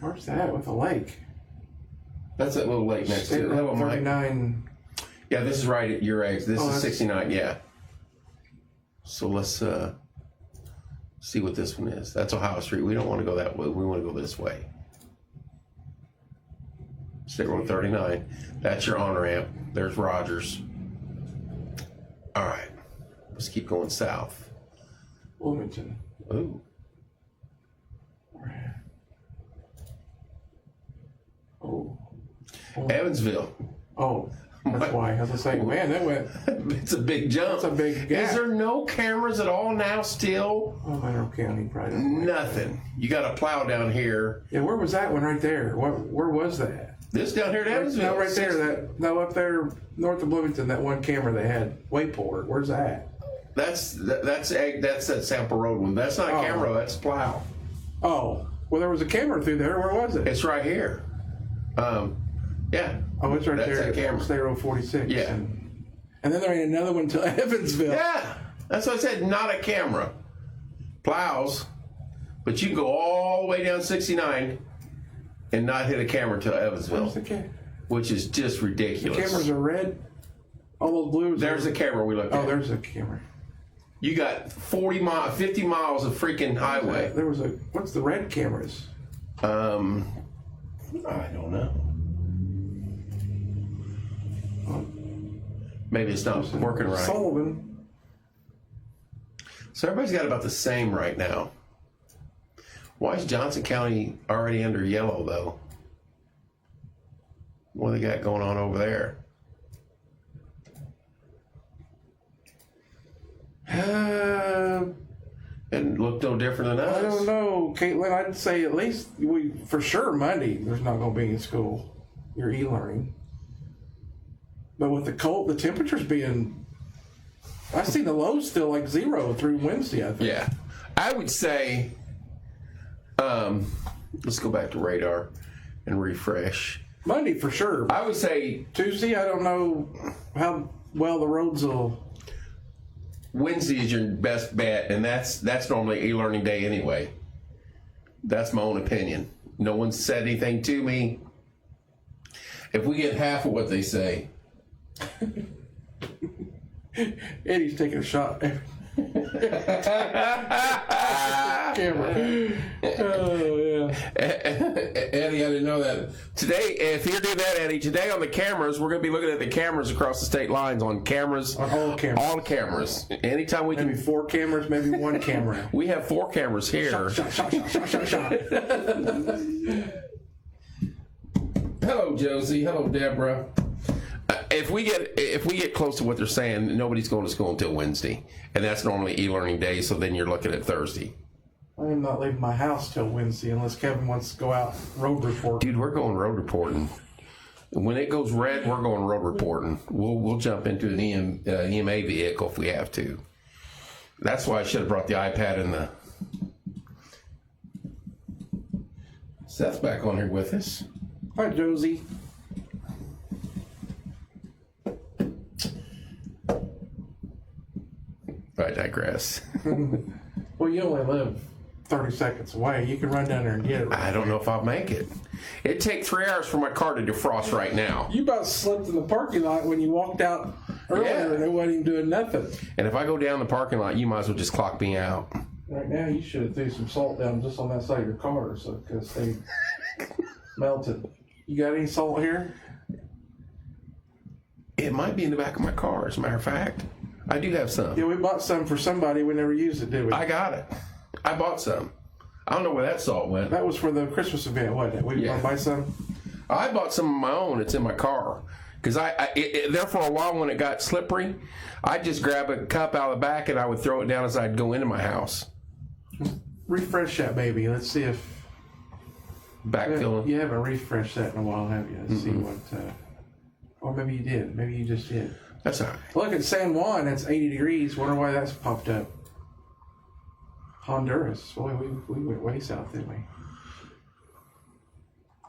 Where's that with a lake? That's that little lake next State to it. Road 39. Yeah, this is right at your eggs. This is that's- 69, yeah. So let's see what this one is. That's Ohio Street. We don't want to go that way. We want to go this way. State Road 39. That's your on-ramp. There's Rogers. All right. Let's keep going south. Bloomington. Ooh. Oh. Evansville. Oh. That's why. I was saying, man, that went. It's a big jump. It's a big gap. Is there no cameras at all now still? Oh, Monroe County probably. Doesn't like Nothing. You got to plow down here. that. Yeah, where was that one right there? Where was that? This down here at Evansville. No, right there. Up there north of Bloomington, that one camera they had. Wayport. Where's that? That's that Sample Road one. That's not a camera. That's a plow. Oh, well, there was a camera through there. Where was it? It's right here. Yeah. Oh, it's right That's there. that camera. State Road 46. Yeah. And then there ain't another one till Evansville. Yeah. That's what I said. Not a camera. Plows. But you can go all the way down 69 and not hit a camera till Evansville, Where's the camera? which is just ridiculous. The cameras are red. All those blues. There's a camera we looked at. Oh, there's a camera. You got 50 miles of freaking highway. There was a. What's the red cameras? I don't know. Maybe it's not working right. Sullivan. So everybody's got about the same right now. Why is Johnson County already under yellow, though? What do they got going on over there? It looked no different than us. I don't know, Caitlin. I'd say at least for sure Monday there's not going to be in school. Your e-learning. But with the cold, the temperatures being, I've seen the lows still like 0 through Wednesday, I think. Yeah. I would say, let's go back to radar and refresh. Monday for sure. I would say Tuesday, I don't know how well the roads will. Wednesday is your best bet, and that's normally e-learning day anyway. That's my own opinion. No one said anything to me. If we get half of what they say. Eddie's taking a shot. Camera. Oh, yeah. Eddie, I didn't know that. Today, if you're doing that, Eddie, today on the cameras, we're going to be looking at the cameras across the state lines on cameras. On all cameras. All cameras. Anytime we Maybe can. 4 cameras, maybe 1 camera. We have 4 cameras here. Shot. Hello, Josie. Hello, Deborah. If we get close to what they're saying, nobody's going to school until Wednesday, and that's normally e-learning day. So then you're looking at Thursday. I am not leaving my house till Wednesday unless Kevin wants to go out road report. Dude, we're going road reporting. When it goes red, we're going road reporting. We'll jump into an EMA vehicle if we have to. That's why I should have brought the iPad and the. Seth's back on here with us. Hi, Josie. I digress. Well, you only live 30 seconds away. You can run down there and get it. I don't know if I'll make it. It'd take 3 hours for my car to defrost right now. You about slipped in the parking lot when you walked out earlier and it wasn't even doing nothing. And if I go down the parking lot, you might as well just clock me out. Right now, you should have threw some salt down just on that side of your car so it could have stayed melted. You got any salt here? It might be in the back of my car, as a matter of fact. I do have some. Yeah, we bought some for somebody. We never used it, did we? I got it. I bought some. I don't know where that salt went. That was for the Christmas event, wasn't it? We want to buy some? I bought some of my own. It's in my car. Because there for a while when it got slippery, I'd just grab a cup out of the back and I would throw it down as I'd go into my house. Refresh that baby. Let's see if... Backfilling. You haven't refreshed that in a while, have you? Let's see what... or maybe you did. Maybe you just did. That's all right. Look at San Juan. It's 80 degrees. Wonder why that's popped up. Honduras. Boy, we went way south, didn't we?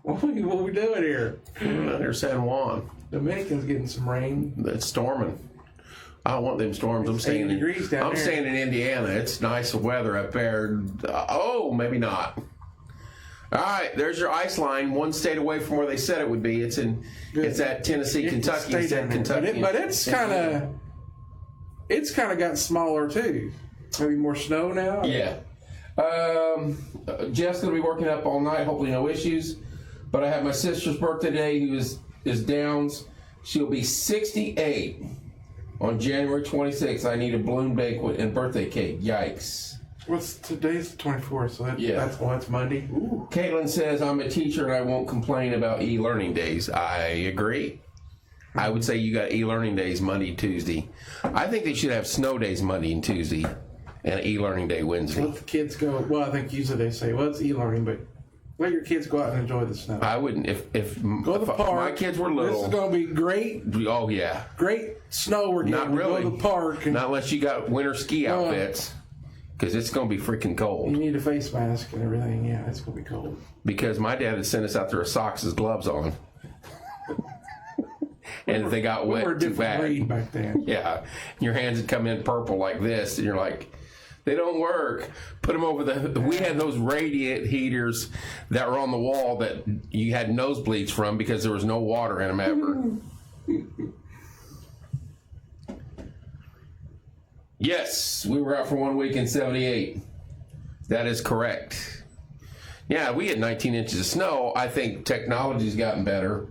What are we doing here? There's San Juan. Dominican's getting some rain. It's storming. I don't want them storms. I'm staying 80 degrees down I'm there. staying in Indiana. It's nice weather up there. Maybe not. All right, there's your ice line. 1 state away from where they said it would be. It's at Tennessee, Kentucky. Stay Instead of down there. Kentucky. But it's kind of got smaller too. Maybe more snow now. Yeah. Jeff's gonna be working up all night. Hopefully, no issues. But I have my sister's birthday today, who is Downs. She'll be 68 on January 26th. I need a balloon banquet and birthday cake. Yikes. Today's the 24th, so that's Monday. Ooh. Caitlin says, I'm a teacher and I won't complain about e-learning days. I agree. I would say you got e-learning days Monday, Tuesday. I think they should have snow days Monday and Tuesday and e-learning day Wednesday. Let the kids go. Well, I think usually they say, well, it's e-learning, but let your kids go out and enjoy the snow. I wouldn't. If go to the park. My kids were little. This is going to be great. Oh, yeah. Great snow we're getting. Not really. Go to the park. Not unless you got winter ski outfits. Because it's going to be freaking cold. You need a face mask and everything. Yeah, it's going to be cold. Because my dad had sent us out there with socks and gloves on. And if they got wet, we were a different breed back then. Yeah. Your hands would come in purple like this. And you're like, they don't work. Put them over we had those radiant heaters that were on the wall that you had nosebleeds from because there was no water in them ever. Yes, we were out for 1 week in 78. That is correct. Yeah, we had 19 inches of snow. I think technology's gotten better.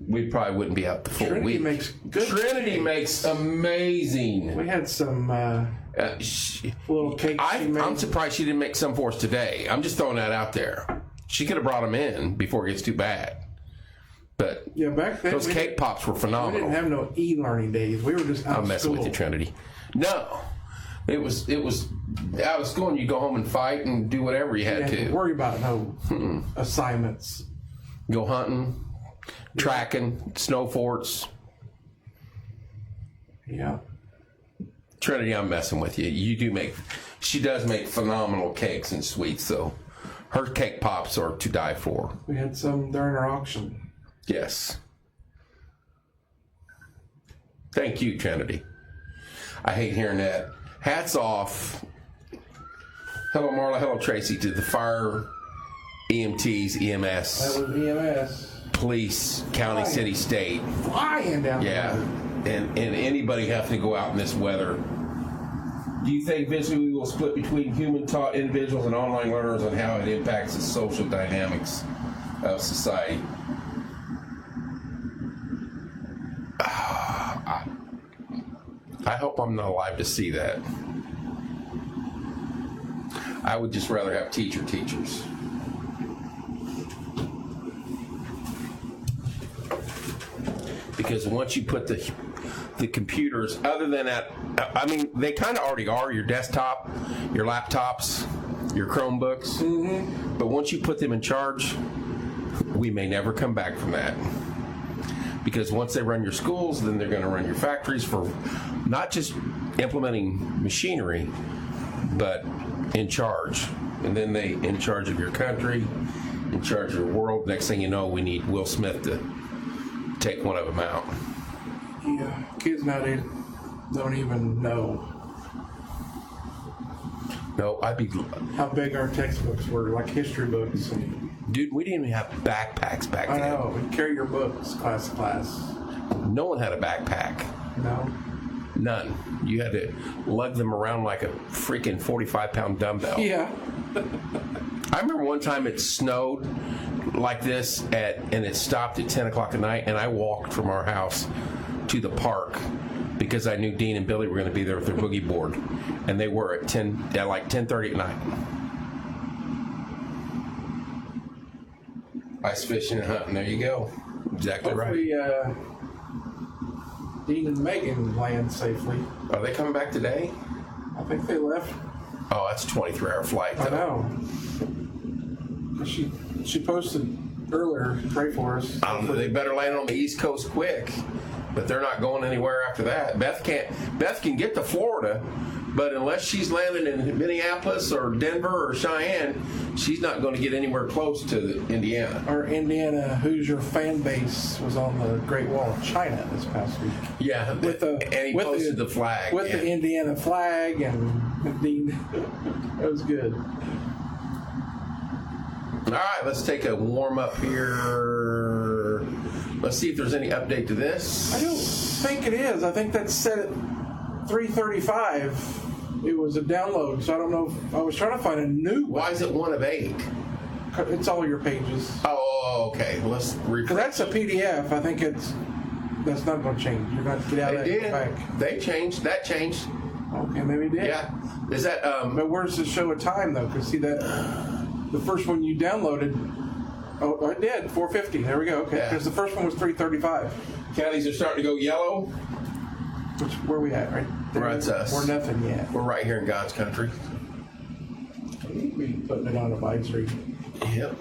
We probably wouldn't be out the full Trinity week. makes good Trinity cakes. makes amazing. We had some little cakes she made. I'm surprised she didn't make some for us today. I'm just throwing that out there. She could have brought them in before it gets too bad. But yeah, back then those cake pops were phenomenal. We didn't have no e-learning days. We were just out I'm of messing school. with you, Trinity. No, it was out of school, and you go home and fight and do whatever you had to. Worry about no assignments. Go hunting, tracking, snow forts. Yeah. Trinity, I'm messing with you. She does make phenomenal cakes and sweets, though. Her cake pops are to die for. We had some during our auction. Yes. Thank you, Trinity. I hate hearing that. hats off. Hello, Marla. Hello, Tracy. To the fire, EMTs, That EMS, was EMS. police, county, city, state. Flying down Yeah. the road. And anybody having to go out in this weather. Do you think eventually we will split between human-taught individuals and online learners on how it impacts the social dynamics of society? I hope I'm not alive to see that. I would just rather have teachers. Because once you put the computers, other than that, I mean, they kind of already are your desktop, your laptops, your Chromebooks. Mm-hmm. But once you put them in charge, we may never come back from that. Because once they run your schools, then they're going to run your factories for not just implementing machinery, but in charge. And then they in charge of your country, in charge of your world. Next thing you know, we need Will Smith to take one of them out. Yeah, kids nowadays don't even know No, I'd be... how big our textbooks were, like history books. Dude, we didn't even have backpacks back I then. know, we carry your books, class to class. No one had a backpack. No? None. You had to lug them around like a freaking 45-pound dumbbell. Yeah. I remember one time it snowed like this and it stopped at 10 o'clock at night, and I walked from our house to the park because I knew Dean and Billy were going to be there with their boogie board, and they were at like 10:30 at night. Ice fishing and hunting. There you go. Exactly Hopefully, right. Dean and Megan land safely. Are they coming back today? I think they left. Oh, that's a 23-hour flight, though. I know. She posted earlier, pray for us. They better land on the East Coast quick, but they're not going anywhere after that. Beth can get to Florida, but unless she's landing in Minneapolis or Denver or Cheyenne, she's not going to get anywhere close to Indiana. Our Indiana Hoosier fan base was on the Great Wall of China this past week. Yeah, and he posted the flag. With the Indiana flag, and Dean, that was good. All right, let's take a warm up here. Let's see if there's any update to this. I don't think it is. I think that's set at 3:35. It was a download, so I don't know. I was trying to find a new one. Why is it 1 of 8? It's all your pages. Oh, okay. Let's refresh. Because that's a PDF. I think that's not going to change. You're going to get out of that and go back. They changed. That changed. Okay, maybe it did. Yeah. Is that But where's the show of time though? Because see that the first one you downloaded. Oh, it did 450. There we go. Okay, because the first one was 335. counties are starting to go yellow? Where we at? Right there. Right, that's us. We're nothing yet. We're right here in God's country. We need to be putting it on advisory Yep.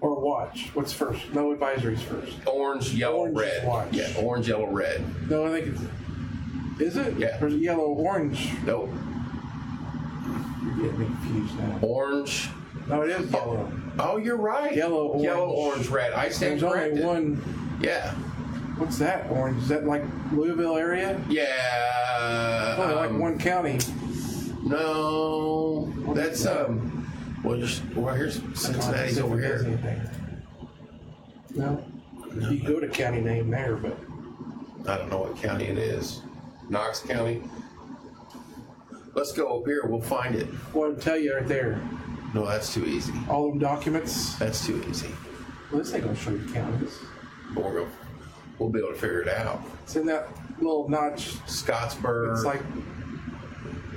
or watch. What's first? No, advisory's first. Orange, yellow, Orange is red. watch. Yeah, orange, yellow, red. No, I think it's. Is it? Yeah. There's a yellow, orange. Nope. You're getting me confused now. Orange. No, it is yellow. Oh, you're right. Yellow, orange. Yellow, orange, red. I stand There's corrected. only one. Yeah. What's that? Orange? Is that like Louisville area? Yeah. Only like one county. No. That's well, here's Cincinnati's over here. No. You go to county name there, but I don't know what county it is. Knox County. Let's go up here. We'll find it. well, I'll tell you right there. No, that's too easy. All them documents. That's too easy. Well, this ain't gonna show you counties. But we'll be able to figure it out. It's in that little notch. Scottsburg. It's like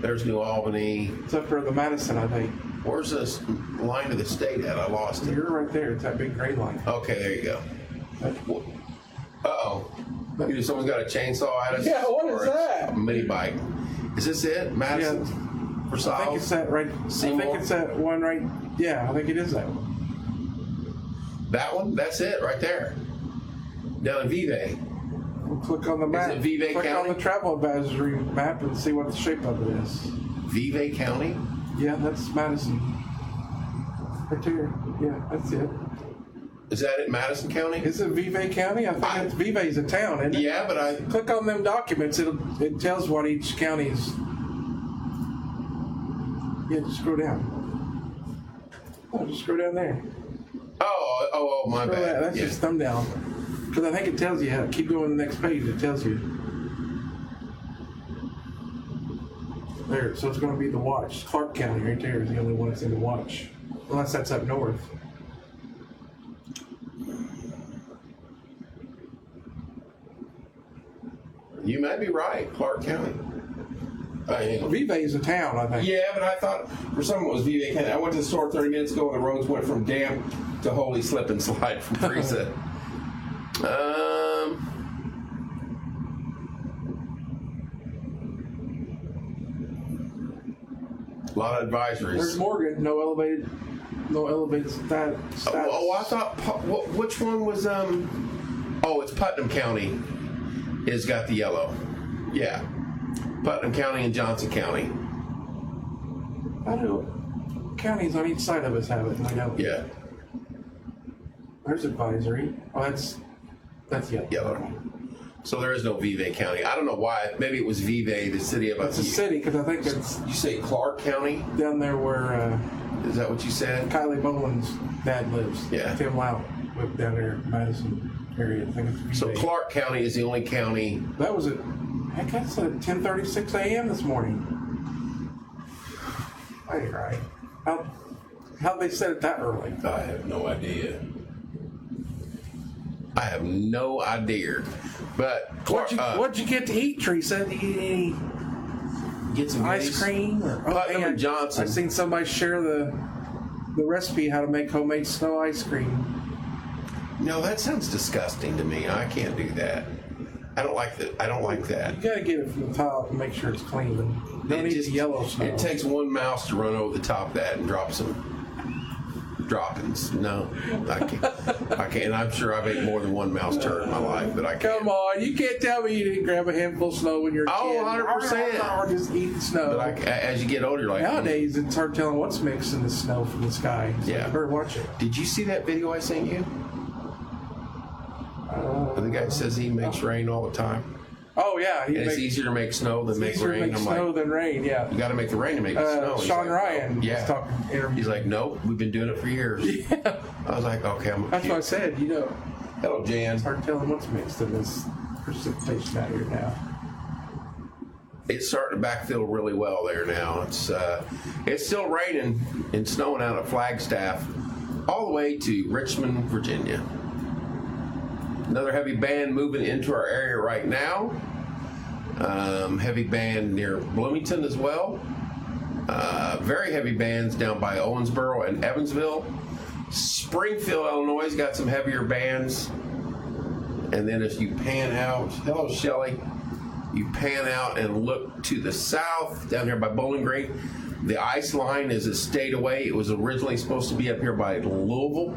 There's New Albany. it's up for the Madison, I think. Where's this line to the state at? I lost it. You're right there. It's that big gray line. Okay, there you go. Uh-oh. Someone's got a chainsaw at us? Yeah, what is Or it's that? A mini bike. Is this it? Madison? For I think it's South? that right. Seymour? I think it's that one right. Yeah, I think it is that one. That one? That's it, right there. Down in Vive. We'll click on the map. it Vive click County? on the travel advisory map and see what the shape of it is. Vive County? Yeah, that's Madison. Right there. Yeah, that's it. Is that it, Madison County? Is it Vive County? I think it's Vive's a town, isn't it? Yeah, but I... Click on them documents. It tells what each county's Yeah, just scroll down. Oh, just scroll down there. Oh, my Scroll bad. down. That's Yeah. just thumb down. Because I think it tells you how. Keep going to the next page. It tells you. There. So it's going to be the watch. Clark County right there is the only one that's in the watch. Unless that's up north. You may be right, Clark County. Vevay is a town, I think. Yeah, but I thought for some it was Vevay County. I went to the store 30 minutes ago and the roads went from damp to holy slip and slide from Teresa. A lot of advisories. There's Morgan. No elevated status. I thought, which one was, it's Putnam County has got the yellow. Yeah. Putnam County and Johnson County. I do. Counties on each side of us have it. And I know. Yeah. There's advisory. Oh, that's yellow. Yellow. So there is no Vevay County. I don't know why. Maybe it was Vevay, the city of. It's a city because I think it's You say Clark County? down there where Is that what you said? Kylie Boland's dad lives. Yeah. Tim Lau lived down there, Madison area. I think it's So Vevay. Clark County is the only county. That was at. Heck, that's at 10:36 a.m. this morning. I ain't right. How'd they set it that early? I have no idea. But Clark, What'd you get to eat, Teresa? Did you eat any get some ice goodies? cream? Putnam and Johnson. I've seen somebody share the recipe how to make homemade snow ice cream. No, that sounds disgusting to me. I can't do that. I don't like that. You gotta get it from the top and make sure it's clean. Don't eat the yellow snow. It takes one mouse to run over the top of that and drop some droppings. No, I can't. And I'm sure I've ate more than one mouse turd in my life, but I can't. Come on, you can't tell me you didn't grab a handful of snow when you were a kid. 100%. Or just eat the snow. But as you get older, you're like, Nowadays, it's hard telling what's mixed in the snow from the sky. So Yeah. you better watch it. Did you see that video I sent you? The guy says he makes rain all the time. Oh, yeah. And it's easier to make snow than make easier rain. to make I'm snow like, than rain, yeah. you got to make the rain to make the snow. He's Sean like, Ryan yeah. was talking interview. He's like, nope, we've been doing it for years. Yeah. I was like, okay, That's what I said, Hello, Jan. it's hard telling what's mixed in this precipitation out here now. It's starting to backfill really well there now. It's still raining and snowing out at Flagstaff all the way to Richmond, Virginia. Another heavy band moving into our area right now. Heavy band near Bloomington as well. Very heavy bands down by Owensboro and Evansville. Springfield, Illinois got some heavier bands. And then as you pan out, hello Shelley, you pan out and look to the south down here by Bowling Green. The ice line is a state away. It was originally supposed to be up here by Louisville.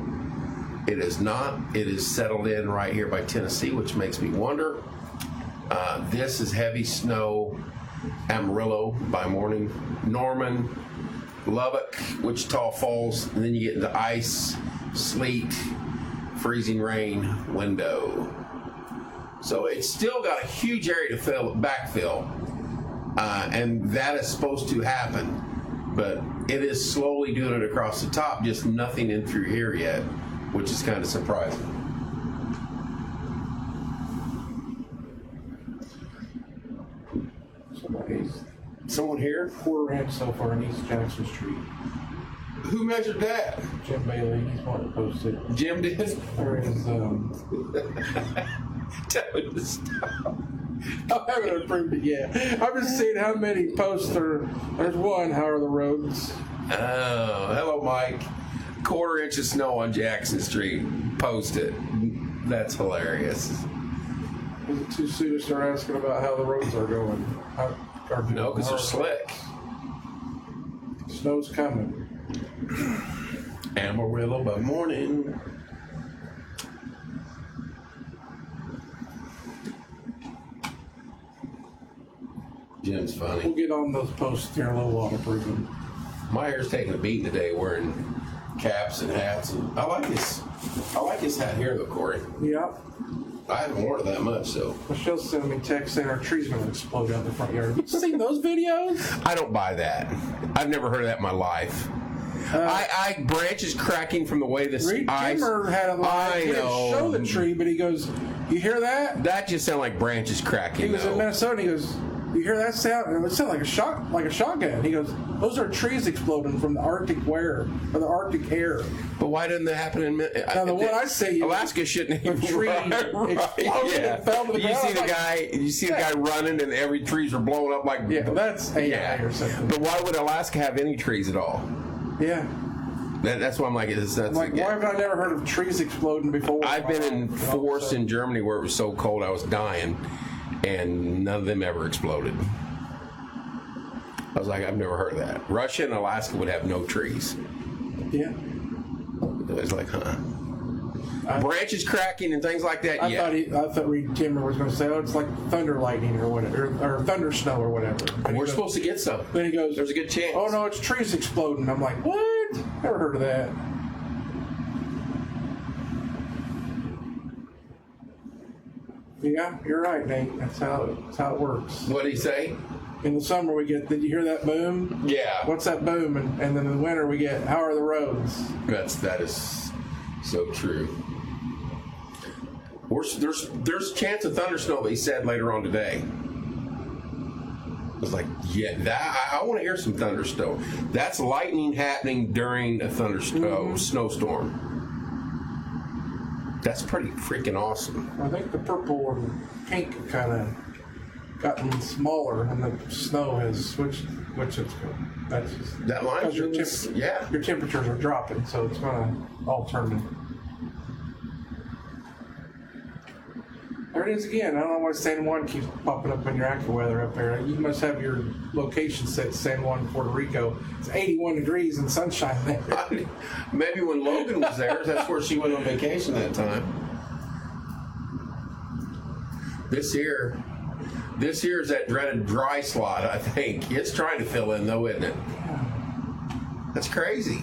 It is not. It is settled in right here by Tennessee, which makes me wonder. This is heavy snow, Amarillo by morning, Norman, Lubbock, Wichita Falls, and then you get into ice, sleet, freezing rain window. So it's still got a huge area to backfill, and that is supposed to happen. But it is slowly doing it across the top, just nothing in through here yet, which is kind of surprising. Someone here? Quarter inch so far on East Jackson Street. Who measured that? Jim Bailey, he's one that posted. Jim did? There is, Tell him to stop. I haven't approved it yet. I'm just seeing how many posts are. There's one, how are the roads? Oh, hello, Mike. Quarter inch of snow on Jackson Street. Post it. That's hilarious. Is it too soon to start asking about how the roads are going? No, because they're slick. Snow's coming. Amarillo by morning. Jim's We'll funny. get on those posts here in a little while to approve them. My hair's taking a beating today wearing caps and hats. And I like his hat here though, Corey. Yep. I haven't worn it that much, so. Michelle's sending me texts saying our tree's going to explode out the front yard. Have you seen those videos? I don't buy that. I've never heard of that in my life. Branches cracking from the way this Reed ice. Kimmer had a line. He didn't show the tree, but he goes, "You hear that?" That just sounded like branches cracking. He was in Minnesota. And he goes, "You hear that sound?" And it sounded like a shotgun. He goes, "Those are trees exploding from the Arctic the Arctic air." But why didn't that happen in Now the one I see, Alaska shouldn't a tree exploded and fell to the ground. You see the guy running, and every trees are blowing up like. Yeah, that's AI or something. But why would Alaska have any trees at all? Yeah. That's why I'm like, why have I never heard of trees exploding before? I've been in forests in Germany where it was so cold I was dying, and none of them ever exploded. I was like, I've never heard of that. Russia and Alaska would have no trees. Yeah. It was like, branches cracking and things like that. I thought Reed Kimmer was going to say, "Oh, it's like thunder lightning or whatever, or thunder snow or whatever." We're supposed to get some. Then he goes, "There's a good chance." "Oh no, it's trees exploding." I'm like, "What? Never heard of that." Yeah, you're right, Nate. That's how it works. What did he say? In the summer we get, "Did you hear that boom?" Yeah. What's that boom? And then in the winter we get, "How are the roads?" That is so true. There's a chance of thunderstorm, he said later on today. I was like, I want to hear some thunderstorm. That's lightning happening during a snowstorm. That's pretty freaking awesome. I think the purple and pink have kind of gotten smaller, and the snow has switched. Which it's good. That's just that line. Your temperatures are dropping, so it's going to all turn in. There it is again. I don't know why San Juan keeps popping up in your AccuWeather up there. You must have your location set San Juan, Puerto Rico. It's 81 degrees and sunshine there. Maybe when Logan was there, that's where she went on vacation that time. This year is that dreaded dry slot, I think. It's trying to fill in, though, isn't it? That's crazy.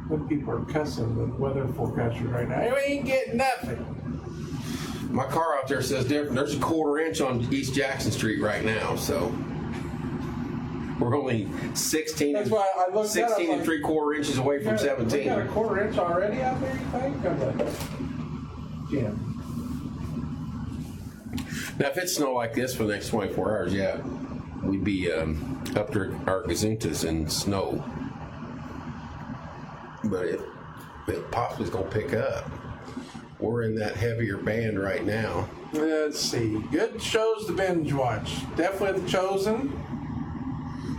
When people are cussing the weather forecasters right now, we ain't getting nothing. My car out there says different. There's a 1/4 inch on East Jackson Street right now, so we're only 16 That's why I looked 16 and 3/4 inches away from 17. We got a 1/4 inch already out there, you think? I'm like, yeah. Now, if it snowed like this for the next 24 hours, we'd be up to our gazuntas in snow. But it possibly is going to pick up. We're in that heavier band right now. Let's see. Good shows to binge watch. Definitely The Chosen.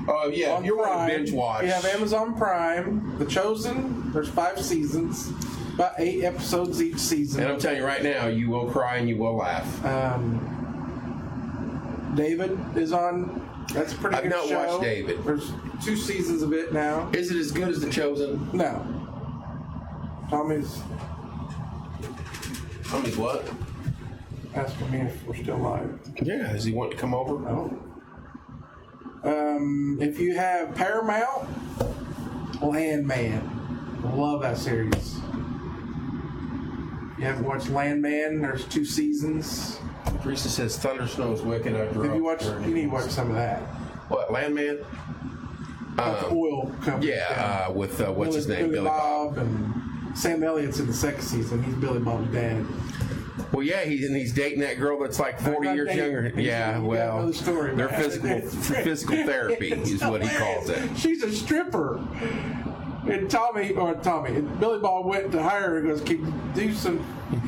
Oh, yeah. If you're on binge watch. You have Amazon Prime. The Chosen. There's 5 seasons. About 8 episodes each season. And I'm telling you right now, you will cry and you will laugh. David is on. That's a pretty good show. I've not watched David. There's 2 seasons of it now. Is it as good as The Chosen? No. Tommy's what? asking me if we're still live. Yeah, does he want to come over? No. If you have Paramount, Landman. Love that series. You haven't watched Landman? There's 2 seasons. Teresa says Thunder Snow's wicked. You need to watch some of that. What, Landman? The oil company. Yeah, with what's his name? Billy Bob. And Sam Elliott's in the 2nd season. He's Billy Bob's dad. Well, yeah, he's dating that girl that's like 40 years younger. Yeah, well, their physical therapy is what he calls it. She's a stripper. And Billy Bob went to hire her and goes, "Can you do some,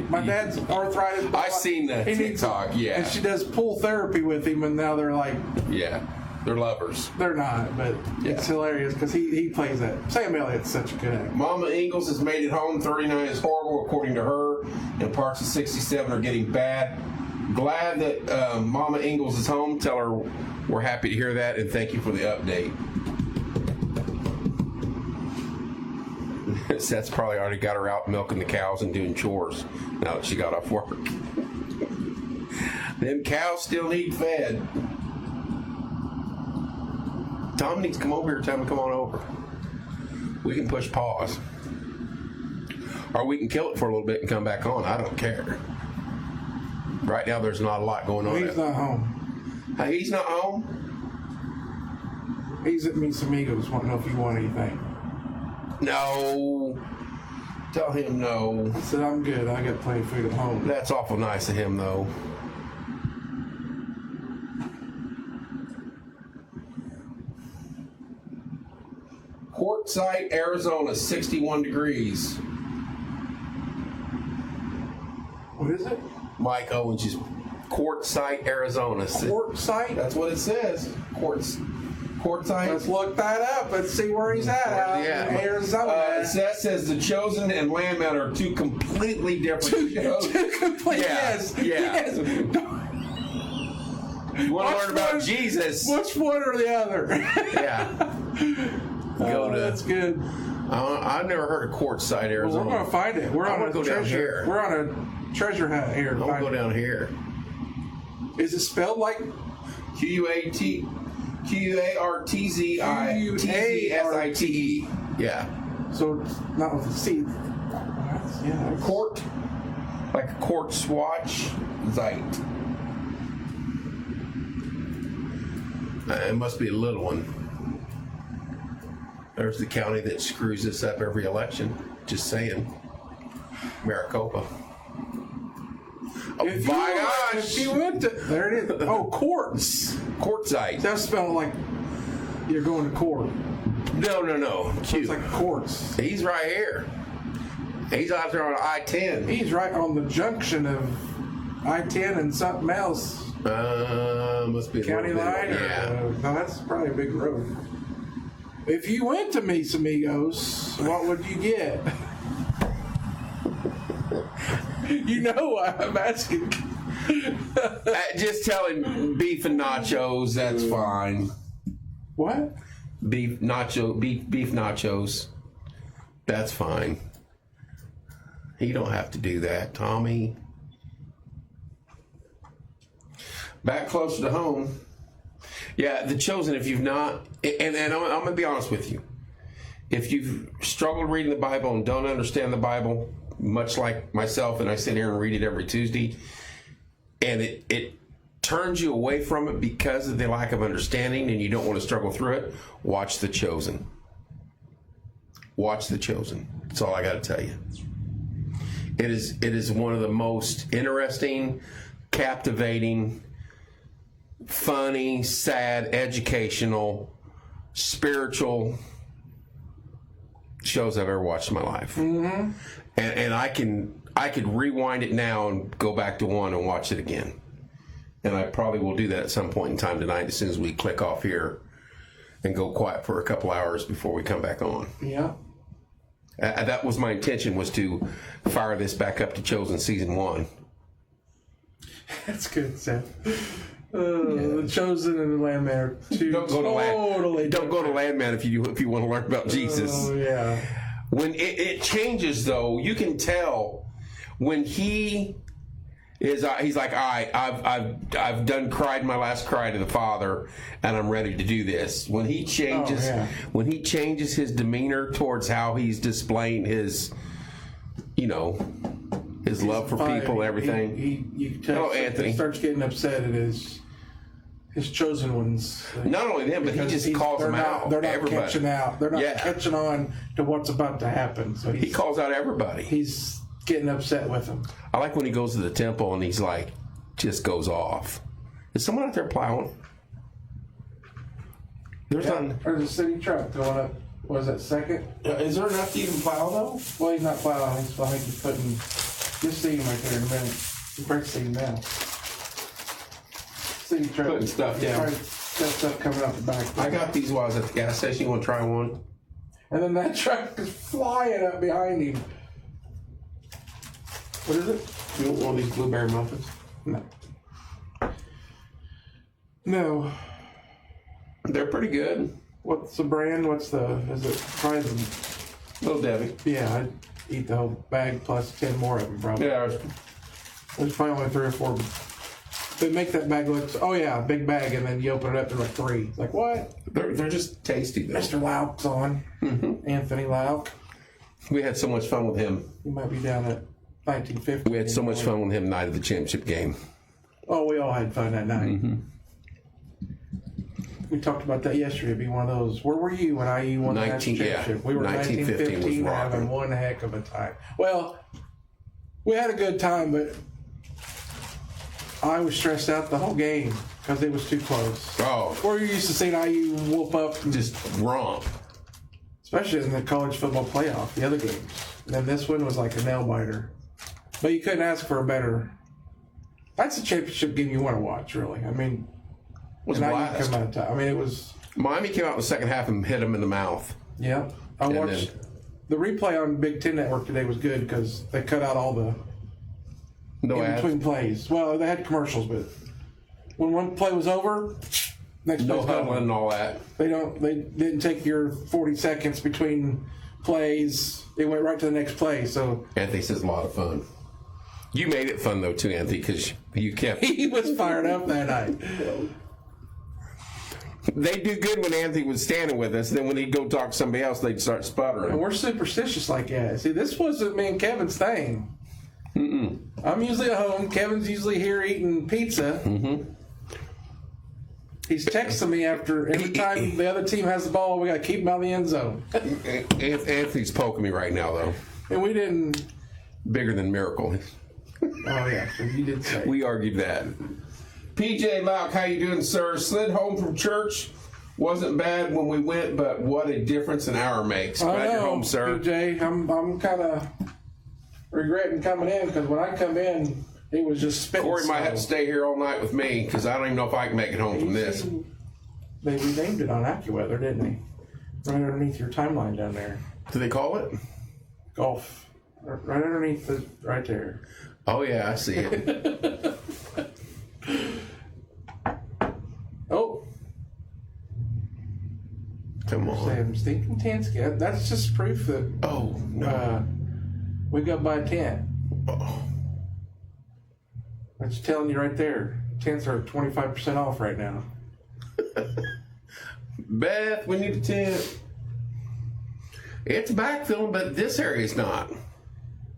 my dad's arthritis." I seen the TikTok, yeah. And she does pool therapy with him, and now they're like... Yeah, they're lovers. They're not, but it's hilarious because he plays that. Sam Elliott's such a good actor. Mama Ingalls has made it home. 39 is horrible, according to her, and parts of 67 are getting bad. Glad that Mama Ingalls is home. Tell her we're happy to hear that, and thank you for the update. Seth's probably already got her out milking the cows and doing chores now that she got off work. Them cows still need fed. Tom needs to come over here. Tell him to come on over. We can push pause. Or we can kill it for a little bit and come back on. I don't care. Right now, there's not a lot going on. He's not home. He's not home? He's at Mis Amigos. Want to know if you want anything. No. Tell him no. I said, I'm good. I got plenty of food at home. That's awful nice of him, though. Quartzsite, Arizona, 61 degrees. What is it? Mike Owens, just Quartzsite, Arizona. Quartzsite? That's what it says. Quartzsite. Let's look that up. Let's see where he's at out in Arizona. That says The Chosen and Landman are two completely different shows. Two complete, yes. Yes. You want to learn about Jesus? Which one or the other? Yeah. That's good. I've never heard of Quartzsite, Arizona. Well, we're going to find it. We're on a treasure. We're on a treasure hunt here. I'm going to go down here. Is it spelled like Quartzsite? Yeah. So it's not with a C. Yeah. Quart, like a quartz watch, Zeit. It must be a little one. There's the county that screws us up every election. Just saying. Maricopa. Oh If you went to there it is. Oh, quartz. Quartzite. That's spelled like you're going to court. No. It's like quartz. He's right here. He's out there on I-10. He's right on the junction of I-10 and something else. Must be a County little bit. line? Yeah. No, that's probably a big road. If you went to Mis Amigos, what would you get? You know why I'm asking. Just tell him beef and nachos. That's fine. What? Beef nachos. That's fine. He don't have to do that, Tommy. Back closer to home. Yeah, The Chosen, if you've not, and I'm going to be honest with you. If you've struggled reading the Bible and don't understand the Bible, much like myself, and I sit here and read it every Tuesday, and it turns you away from it because of the lack of understanding and you don't want to struggle through it, watch The Chosen. Watch The Chosen. That's all I got to tell you. It is one of the most interesting, captivating, funny, sad, educational, spiritual shows I've ever watched in my life. Mm-hmm. And I could rewind it now and go back to one and watch it again. And I probably will do that at some point in time tonight as soon as we click off here and go quiet for a couple hours before we come back on. Yeah. That was my intention, was to fire this back up to Chosen Season 1. That's good, Seth. The Chosen and the Landman are two Don't go to Landman if you want to learn about Jesus. Oh, yeah. When it changes, though, you can tell when he's like, all right, I've done cried my last cry to the Father, and I'm ready to do this. When he changes, when he changes his demeanor towards how he's displaying his, his love for people, everything. You can tell Anthony. He starts getting upset at his chosen ones. Not only them, but he just calls them out. They're not everybody. catching out. They're not catching on to what's about to happen. So he calls out everybody. He's getting upset with them. I like when he goes to the temple and he's like, just goes off. Is someone out there plowing? There's a city truck going up. What is that, second? Is there enough to even plow, though? Well, he's not plowing. I think he's putting... You'll see him right there in a minute. You probably see him now. City truck. Putting stuff down. Got stuff coming out the back. I got these while I was at the gas station. You want to try one? And then that truck is flying up behind him. What is it? You want one of these blueberry muffins? No. They're pretty good. What's the brand? Is it probably the... Little Debbie. Yeah, I'd eat the whole bag plus 10 more of them probably. Yeah. There's probably only 3 or 4. They make that bag look, a big bag, and then you open it up, there's like 3. It's like, what? They're just tasty, though. Mr. Lauk's on. Mm-hmm. Anthony Lauk. We had so much fun with him. He might be down at 1950. We had so much fun with him night of the championship game. Oh, we all had fun that night. Mm-hmm. We talked about that yesterday. It'd be one of those. Where were you when IU won the national championship? We were 1915 having one heck of a time. Well, we had a good time, but I was stressed out the whole game because it was too close. Oh. We're used to seeing IU whoop up. Just romp. Especially in the college football playoff, the other games. And this one was like a nail biter. But you couldn't ask for a better. That's a championship game you want to watch, really. I mean, It was a blast. I mean, it was. Miami came out in the second half and hit him in the mouth. Yeah. I watched. The replay on Big Ten Network today was good because they cut out all the in-between plays. Well, they had commercials, but when one play was over, next no play's huddling over. and all that. They didn't take your 40 seconds between plays. They went right to the next play. So Anthony says a lot of fun. You made it fun though too, Anthony, because you kept. he was fired up that night. They do good when Anthony was standing with us. Then when he'd go talk to somebody else, they'd start sputtering. And we're superstitious like that. See, this wasn't me and Kevin's thing. Mm-mm. I'm usually at home. Kevin's usually here eating pizza. Mm-hmm. He's texting me after every time the other team has the ball. We got to keep him out of the end zone. Anthony's poking me right now, though. And we didn't. Bigger than Miracle. Oh yeah, you did say. We argued that. PJ Lauk, how you doing, sir? Slid home from church. Wasn't bad when we went, but what a difference an hour makes. Glad you're home, sir. PJ, I'm kind of regretting coming in because when I come in, it was just spitting. Corey might have to stay here all night with me because I don't even know if I can make it home from this. They renamed it on AccuWeather, didn't they? Right underneath your timeline down there. Do they call it? Golf. Right underneath right there. Oh, yeah, I see it. Oh. Come on. Sam stinking tents. That's just proof that Oh, no. we got by a tent. Oh. That's telling you right there. Tents are 25% off right now. Beth, we need a tent. It's backfilling, but this area's not.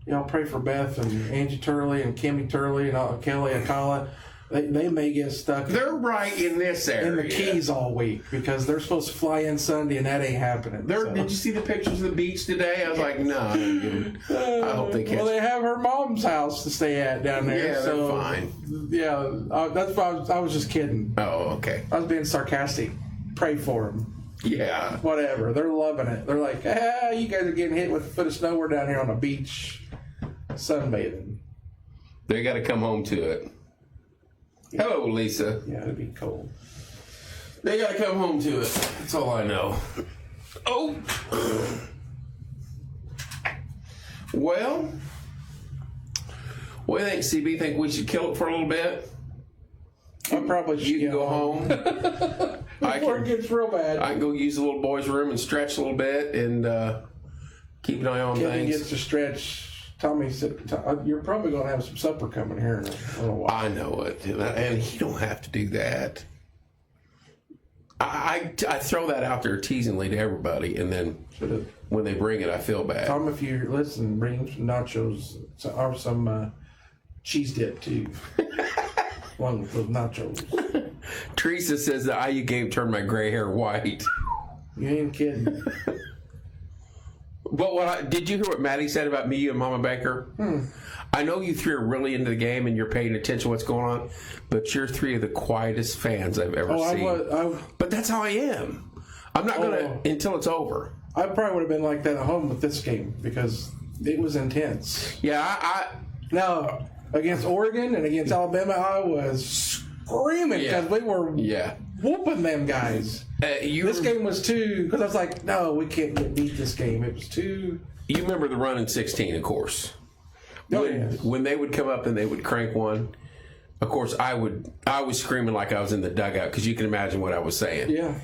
Y'all pray for Beth and Angie Turley and Kimmy Turley and Kelly Akala. They may get stuck They're right in this area. in the Keys all week because they're supposed to fly in Sunday and that ain't happening. Did you see the pictures of the beach today? I was like, no. I hope they catch. Well, they have her mom's house to stay at down there. Yeah, so, they're fine. Yeah, that's why I was just kidding. Oh, okay. I was being sarcastic. Pray for them. Yeah. Whatever. They're loving it. They're like, you guys are getting hit with a foot of snow. We're down here on the beach sunbathing. They got to come home to it. Hello, Lisa. Yeah, it'd be cold. They got to come home to it. That's all I know. Oh. Well, what do you think, CB? Think we should kill it for a little bit? I probably should You can go home. Before it gets real bad. I can go use the little boy's room and stretch a little bit and keep an eye on Kevin things. gets to stretch. Tommy said, you're probably going to have some supper coming here in a little while. I know it, and you don't have to do that. I throw that out there teasingly to everybody, and then when they bring it, I feel bad. Tom, if you listen, bring him some nachos or some cheese dip too. Along with those nachos. Teresa says the IU game turned my gray hair white. You ain't kidding. But did you hear what Maddie said about me and Mama Baker? I know you three are really into the game and you're paying attention to what's going on, but you're three of the quietest fans I've ever seen. But that's how I am. I'm not going to until it's over. I probably would have been like that at home with this game because it was intense. Yeah, Now, against Oregon and against Alabama, I was screaming because we were whooping them guys. This game was too, because I was like, no, we can't beat this game. It was too. You remember the run in 16, of course. When they would come up and they would crank one, of course, I was screaming like I was in the dugout because you can imagine what I was saying. Yeah.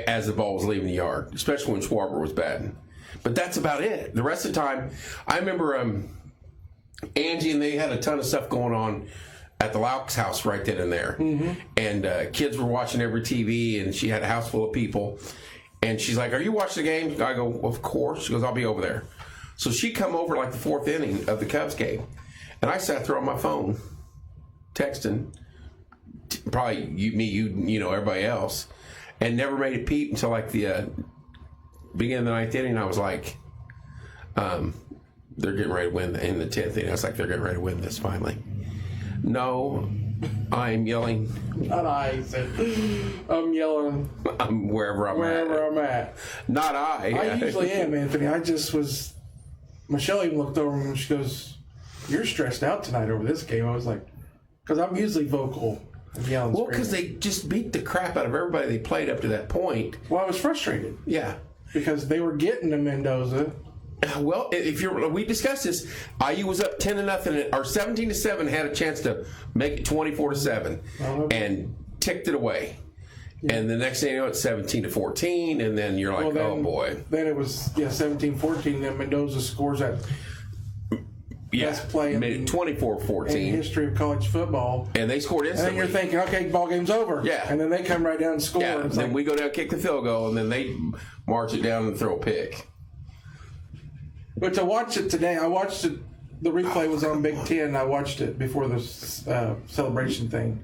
As the ball was leaving the yard, especially when Schwarber was batting. But that's about it. The rest of the time, I remember Angie and they had a ton of stuff going on at the Lauk's house right then and there. Mm-hmm. And kids were watching every TV, and she had a house full of people. And she's like, are you watching the game? I go, of course. She goes, I'll be over there. So she come over like the 4th inning of the Cubs game, and I sat there on my phone, texting, probably you know, everybody else, and never made a peep until like the beginning of the 9th inning. I was like, they're getting ready to win in the 10th inning. I was like, they're getting ready to win this finally. No, I'm yelling. Not I said, I'm yelling. I'm wherever I'm at. Not I. I usually am, Anthony. I just was. Michelle even looked over and she goes, "You're stressed out tonight over this game." I was like, because I'm usually vocal and yelling. Well, because they just beat the crap out of everybody they played up to that point. Well, I was frustrated. Yeah. Because they were getting to Mendoza. Well, we discussed this. IU was up 10-0 or 17-7, had a chance to make it 24-7, and ticked it away. Yeah. And the next thing you know, it's 17-14, and then you're like, oh boy. Then it was 17-14. Then Mendoza scores that best play made it 24-14 in the history of college football, and they scored instantly. And then you're thinking, okay, ball game's over. Yeah. And then they come right down and score. Yeah. And then we go down, kick the field goal, and then they march it down and throw a pick. But to watch it today, I watched it. The replay was on Big Ten. I watched it before the celebration thing.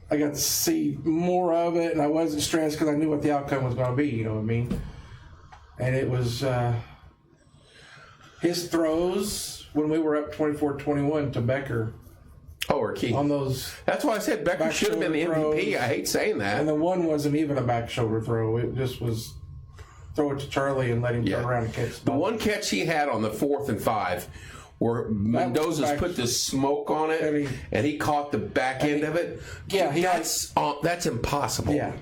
I got to see more of it, and I wasn't stressed because I knew what the outcome was going to be. You know what I mean? And it was his throws when we were up 24-21 to Becker. Oh, or key. On those. That's why I said Becker should have been the MVP. Throws. I hate saying that. And the one wasn't even a back shoulder throw. It just was throw it to Charlie and let him turn around and catch the ball. The one catch he had on the 4th and 5 where Mendoza's put the smoke on it and he caught the back end of it. Yeah, that's impossible. Yeah.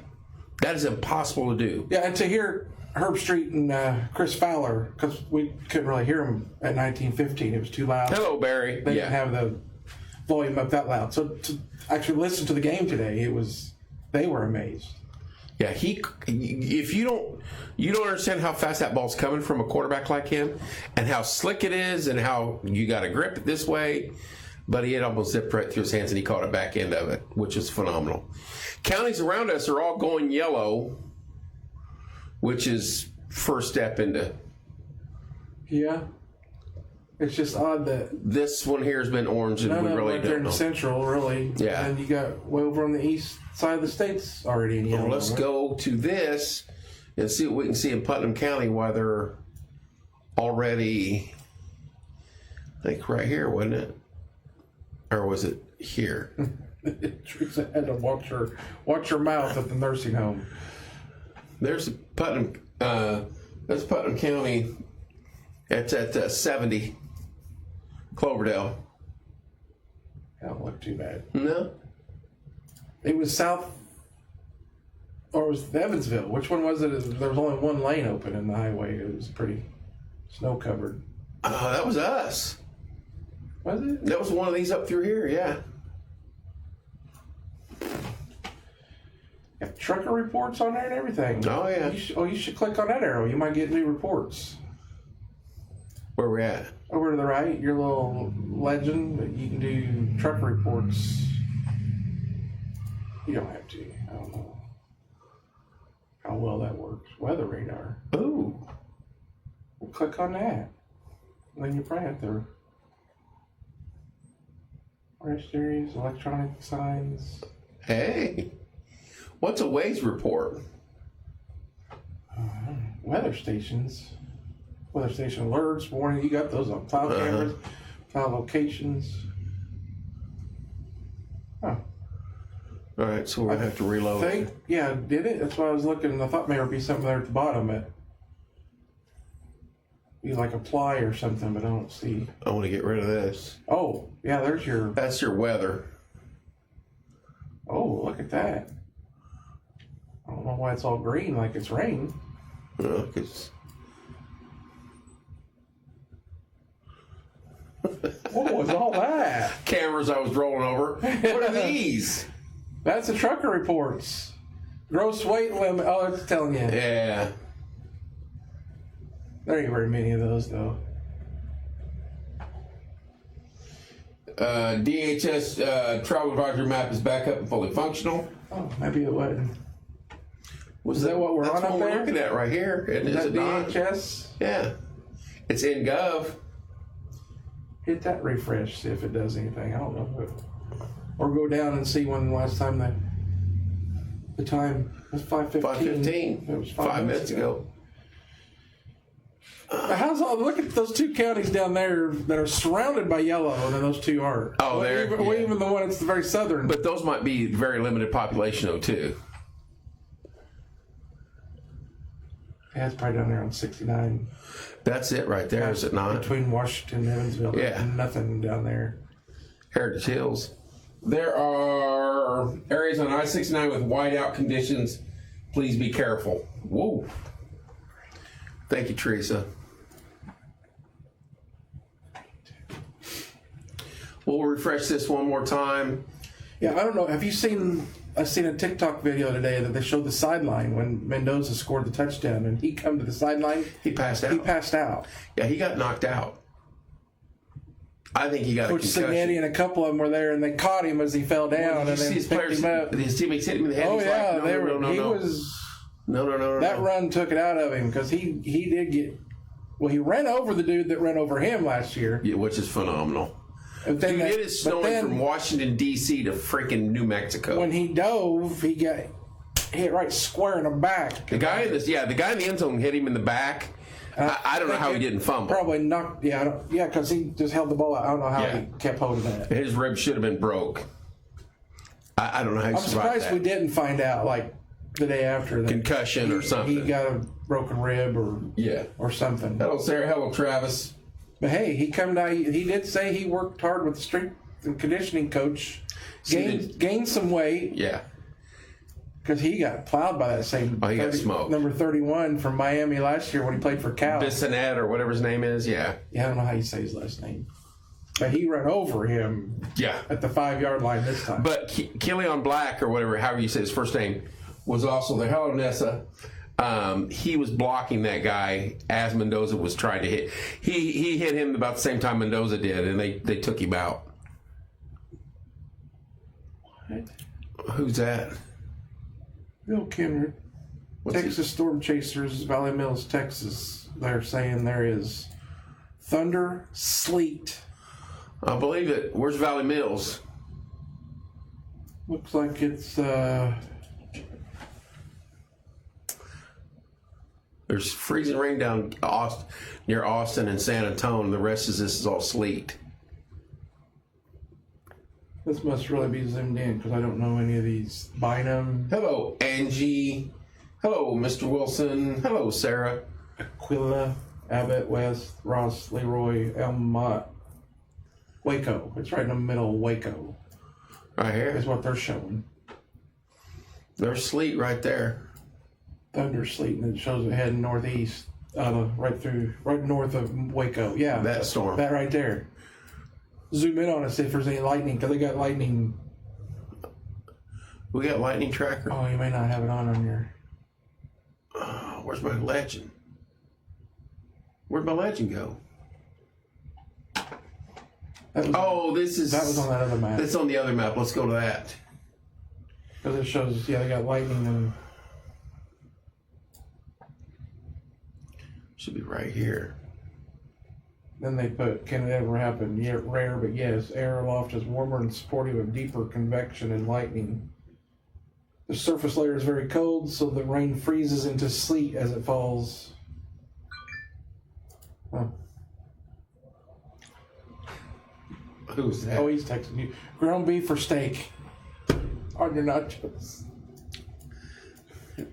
That is impossible to do. Yeah, and to hear Herb Street and Chris Fowler, because we couldn't really hear him at 1915. It was too loud. Hello, Barry. They didn't have the volume up that loud. So to actually listen to the game today, they were amazed. Yeah, if you don't understand how fast that ball's coming from a quarterback like him and how slick it is and how you got to grip it this way, but he had almost zipped right through his hands and he caught a back end of it, which is phenomenal. Counties around us are all going yellow, which is first step into. Yeah. It's just odd that this one here has been orange and we really don't know. In Central, really. Yeah. And you got way over on the east side of the state's already in yellow. Well, let's go to this and see what we can see in Putnam County, why they're already, I think right here, wasn't it? Or was it here? Teresa had to watch her mouth at the nursing home. There's Putnam. That's Putnam County. It's at 70. Cloverdale. That don't look too bad. No. It was south, or it was Evansville. Which one was it? There was only one lane open in the highway. It was pretty snow covered. Oh, that was us. Was it? That was one of these up through here, yeah. Got trucker reports on there and everything. Oh, yeah. You should click on that arrow. You might get new reports. Where we at? Over to the right, your little legend that you can do trucker reports. You don't have to. I don't know how well that works. Weather radar. Ooh. Well, click on that. Then you probably have to. Registries, electronic signs. Hey. What's a Waze report? Weather stations. Weather station alerts, warning. You got those on cloud cameras, cloud locations. Huh. All right, so we're going to have to reload. Did it? That's why I was looking. I thought maybe there'd be something there at the bottom. You like apply or something, but I don't see. I want to get rid of this. Oh, yeah, there's your. That's your weather. Oh, look at that. I don't know why it's all green like it's rain. Because. What was all that? Cameras I was rolling over. What are these? That's the trucker reports. Gross weight limit. Oh, it's telling you. Yeah. There ain't very many of those, though. DHS travel advisory map is back up and fully functional. Oh, maybe it wasn't. Was Is that what we're that's on what up we're there? looking at right here. And Is is that it not? DHS? Yeah. It's in Gov. Hit that refresh, see if it does anything. I don't know. Or go down and see when the last time the time was 5:15. 5:15. It was 5 minutes ago. How's all? Look at those two counties down there that are surrounded by yellow, and then those two aren't. Oh, there. Even the one that's the very southern. But those might be very limited population, though, too. Yeah, it's probably down there on 69. That's it right there, is it not? Between Washington and Evansville. Yeah. Nothing down there. Heritage Hills. There are areas on I-69 with whiteout conditions. Please be careful. Whoa. Thank you, Teresa. We'll refresh this one more time. Yeah, I don't know. Have you seen? I seen a TikTok video today that they showed the sideline when Mendoza scored the touchdown, and he come to the sideline. He passed out. He passed out. Yeah, he got knocked out. I think he got Coach a concussion. Signeti and a couple of them were there, and they caught him as he fell down, and Did you see then his picked players? him up. Did his teammates hit him in the head? Oh He's yeah, like, they were. no. He was. No. That run took it out of him because he did get. Well, he ran over the dude that ran over him last year. Yeah, which is phenomenal. But then Dude, it is snowing from Washington, D.C. to freaking New Mexico. when he dove, he got hit right square in the back. The guy in the end zone hit him in the back. I don't know how he didn't fumble. Probably knocked. Yeah, because he just held the ball out. I don't know how Yeah. he kept holding that. His ribs should have been broke. I don't know how he I'm survived surprised that. we didn't find out like the day after that. Concussion or something. He got a broken rib or something. Hello, Sarah. Hello, Travis. But hey, he come down. He did say he worked hard with the strength and conditioning coach, gained some weight. Yeah. Because he got plowed by that same Oh, he got smoked. number 31 from Miami last year when he played for Cal. Bissonette or whatever his name is. Yeah. Yeah, I don't know how you say his last name. But he ran over him Yeah. at the 5-yard line this time. But Killian Black or whatever, however you say his first name, was also there. Hello, Nessa. He was blocking that guy as Mendoza was trying to hit. He hit him about the same time Mendoza did, and they took him out. What? Who's that? Bill Kenner, What's Texas Storm Chasers, Valley Mills, Texas. They're saying there is thunder, sleet. I believe it. Where's Valley Mills? Looks like it's There's freezing rain down near Austin and San Antonio. The rest of this is all sleet. this must really be zoomed in because I don't know any of these. Bynum, Hello, Angie. Hello, Mr. Wilson. Hello, Sarah. Aquila, Abbott, West, Ross, Leroy, Elmont, Waco. It's right in the middle of Waco. Right here. Is what they're showing. There's sleet right there. Thunder, sleet, and it shows it heading northeast, right north of Waco. Yeah, That storm. that right there. Zoom in on it, see if there's any lightning, because they got lightning. We got lightning tracker. Oh, you may not have it on your. Where's my legend? Where'd my legend go? That was on that other map. That's on the other map. Let's go to that. Because it shows, they got lightning and. Should be right here. Then they put, can it ever happen? Yeah, rare, but yes. Air aloft is warmer and supportive of deeper convection and lightning. The surface layer is very cold, so the rain freezes into sleet as it falls. Huh. Who's that? Oh, he's texting you. Ground beef or steak on your nachos.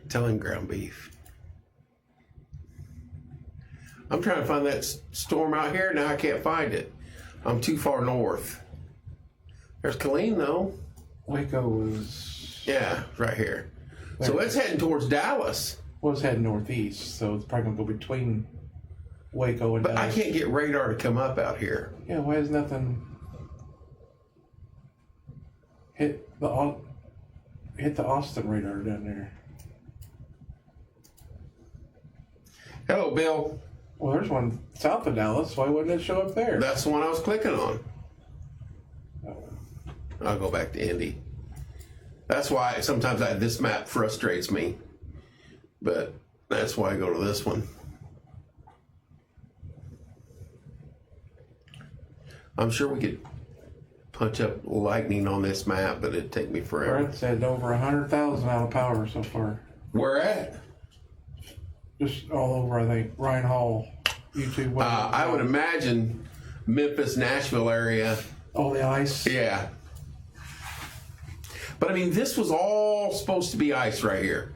Tell him ground beef. I'm trying to find that storm out here. Now I can't find it. I'm too far north. There's Colleen, though. Waco is Yeah, right here. So it's heading towards Dallas. heading northeast, so it's probably gonna go between Waco and But Dallas. I can't get radar to come up out here. Yeah, why is nothing hit the Austin radar down there? Hello, Bill. Well, there's one south of Dallas. Why wouldn't it show up there? That's the one I was clicking on. Oh. I'll go back to Indy. That's why sometimes this map frustrates me. But that's why I go to this one. I'm sure we could punch up lightning on this map, but it'd take me forever. Brett said over 100,000 out of power so far. Where at? Just all over, I think. Ryan Hall, YouTube. I would imagine Memphis, Nashville area. All the ice. Yeah. But I mean, this was all supposed to be ice right here.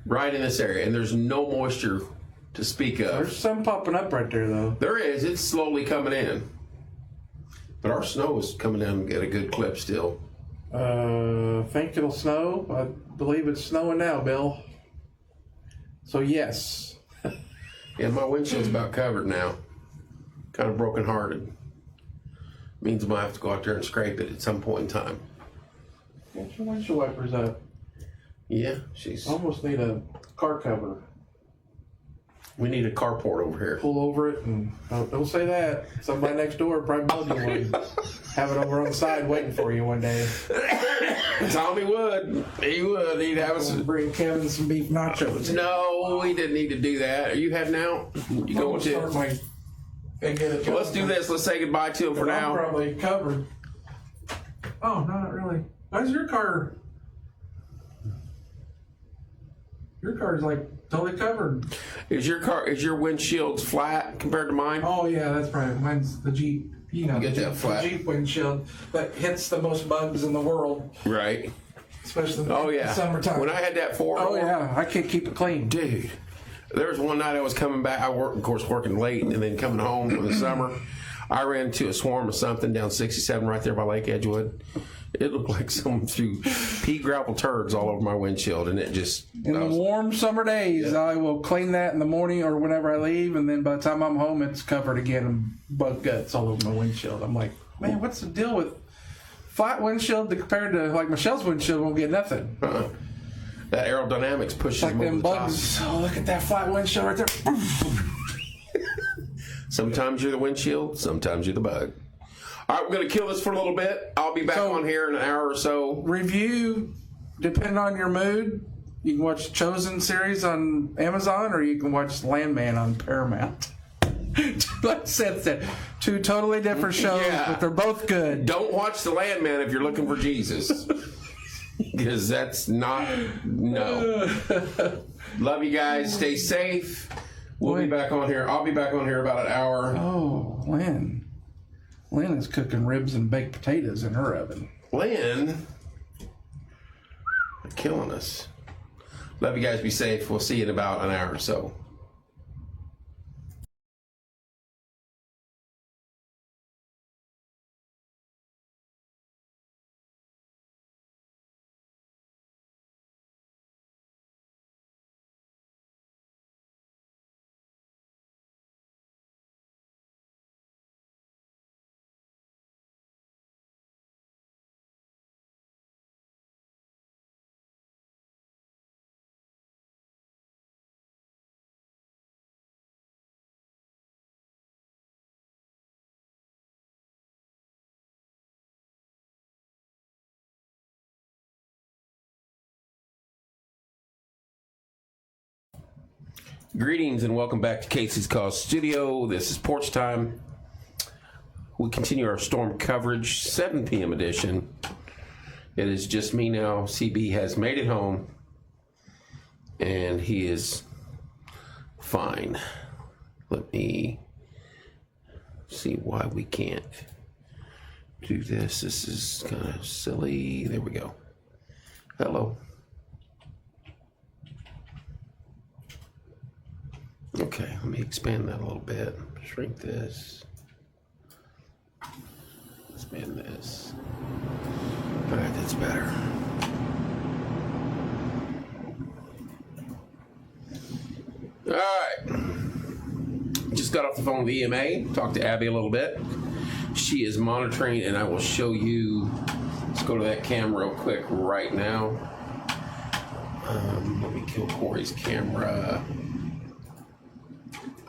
Right in this area. And there's no moisture to speak of. There's some popping up right there, though. There is. It's slowly coming in. But our snow is coming down at a good clip still. Think it'll snow. I believe it's snowing now, Bill. So, yes. Yeah, my windshield's about covered now. Kind of brokenhearted. Means I might have to go out there and scrape it at some point in time. Get your windshield wipers up. Yeah, she's... Almost need a car cover. We need a carport over here. Pull over it and don't say that. Somebody next door probably build you one. Have it over on the side waiting for you one day. Tommy would. He would. He'd have us. Bring Kevin some beef nachos. No, we didn't need to do that. Are you heading out? You going to? Well, let's do this. Let's say goodbye to him for now. I'm probably covered. Oh, no, not really. Why's your car? Your car's like totally covered. Is your windshield flat compared to mine? Oh yeah, that's right. Mine's the Jeep. You know, Get that flat. The Jeep windshield that hits the most bugs in the world. Right. Especially in yeah. summertime. When I had that 4-door. Oh yeah, I can't keep it clean. Dude, there was one night I was coming back. I worked, of course, working late and then coming home in the summer. I ran into a swarm of something down 67 right there by Lake Edgewood. It looked like someone threw pea gravel turds all over my windshield, and it just... In the warm summer days, yeah. I will clean that in the morning or whenever I leave, and then by the time I'm home, it's covered again in bug guts all over my windshield. I'm like, man, what's the deal with flat windshield compared to, like, Michelle's windshield won't get nothing. That aerodynamics pushes them over them the bugs. Top. Oh, look at that flat windshield right there. Sometimes you're the windshield, sometimes you're the bug. All right, we're going to kill this for a little bit. I'll be back on here in an hour or so. Review, depending on your mood. You can watch Chosen series on Amazon, or you can watch Landman on Paramount. Like Seth said, two totally different shows, but they're both good. Don't watch The Landman if you're looking for Jesus. Because that's not, no. Love you guys. Stay safe. We'll be back on here. I'll be back on here about an hour. Oh, Lynn. Lynn is cooking ribs and baked potatoes in her oven. Lynn? Killing us. Love you guys. Be safe. We'll see you in about an hour or so. Greetings and welcome back to Casey's Cause Studio. This is Porch Time. We continue our storm coverage, 7 p.m. edition. It is just me now. CB has made it home, and he is fine. Let me see why we can't do this. This is kind of silly. There we go. Hello. Okay, let me expand that a little bit. Shrink this. Expand this. All right, that's better. All right. Just got off the phone with EMA. Talked to Abby a little bit. She is monitoring, and I will show you. Let's go to that camera real quick right now. Let me kill Corey's camera.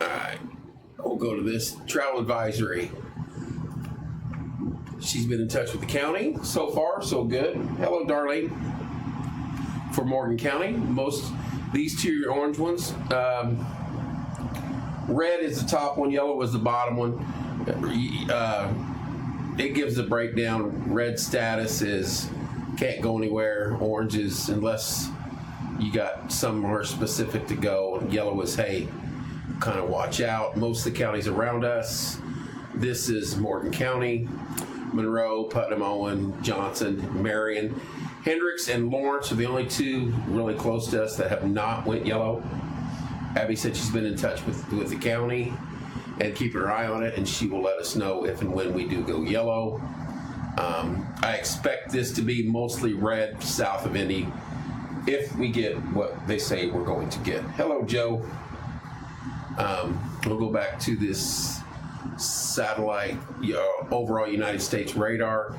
Alright, we'll go to this travel advisory. She's been in touch with the county. So far, so good. Hello, darling. for Morgan County. These two are orange ones. Red is the top one, yellow is the bottom one. It gives a breakdown. Red status is can't go anywhere. Orange is unless you got somewhere specific to go. And yellow is, hey, kind of watch out. Most of the counties around us. This is Morgan County, Monroe, Putnam, Owen, Johnson, Marion. Hendricks and Lawrence are the only two really close to us that have not went yellow. Abby said she's been in touch with the county and keeping her eye on it, and she will let us know if and when we do go yellow. I expect this to be mostly red south of Indy if we get what they say we're going to get. Hello, Joe. We'll go back to this satellite overall United States radar.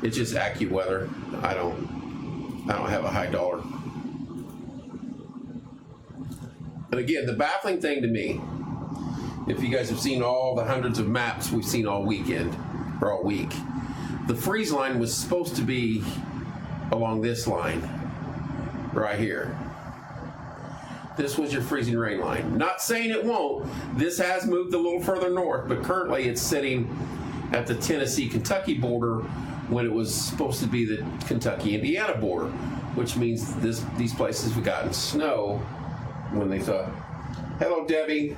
It's just AccuWeather. I don't have a high dollar. And again, the baffling thing to me, if you guys have seen all the hundreds of maps we've seen all weekend or all week, the freeze line was supposed to be along this line right here. This was your freezing rain line. Not saying it won't. This has moved a little further north, but currently it's sitting at the Tennessee-Kentucky border when it was supposed to be the Kentucky-Indiana border, which means these places have gotten snow when they thought. Hello, Debbie.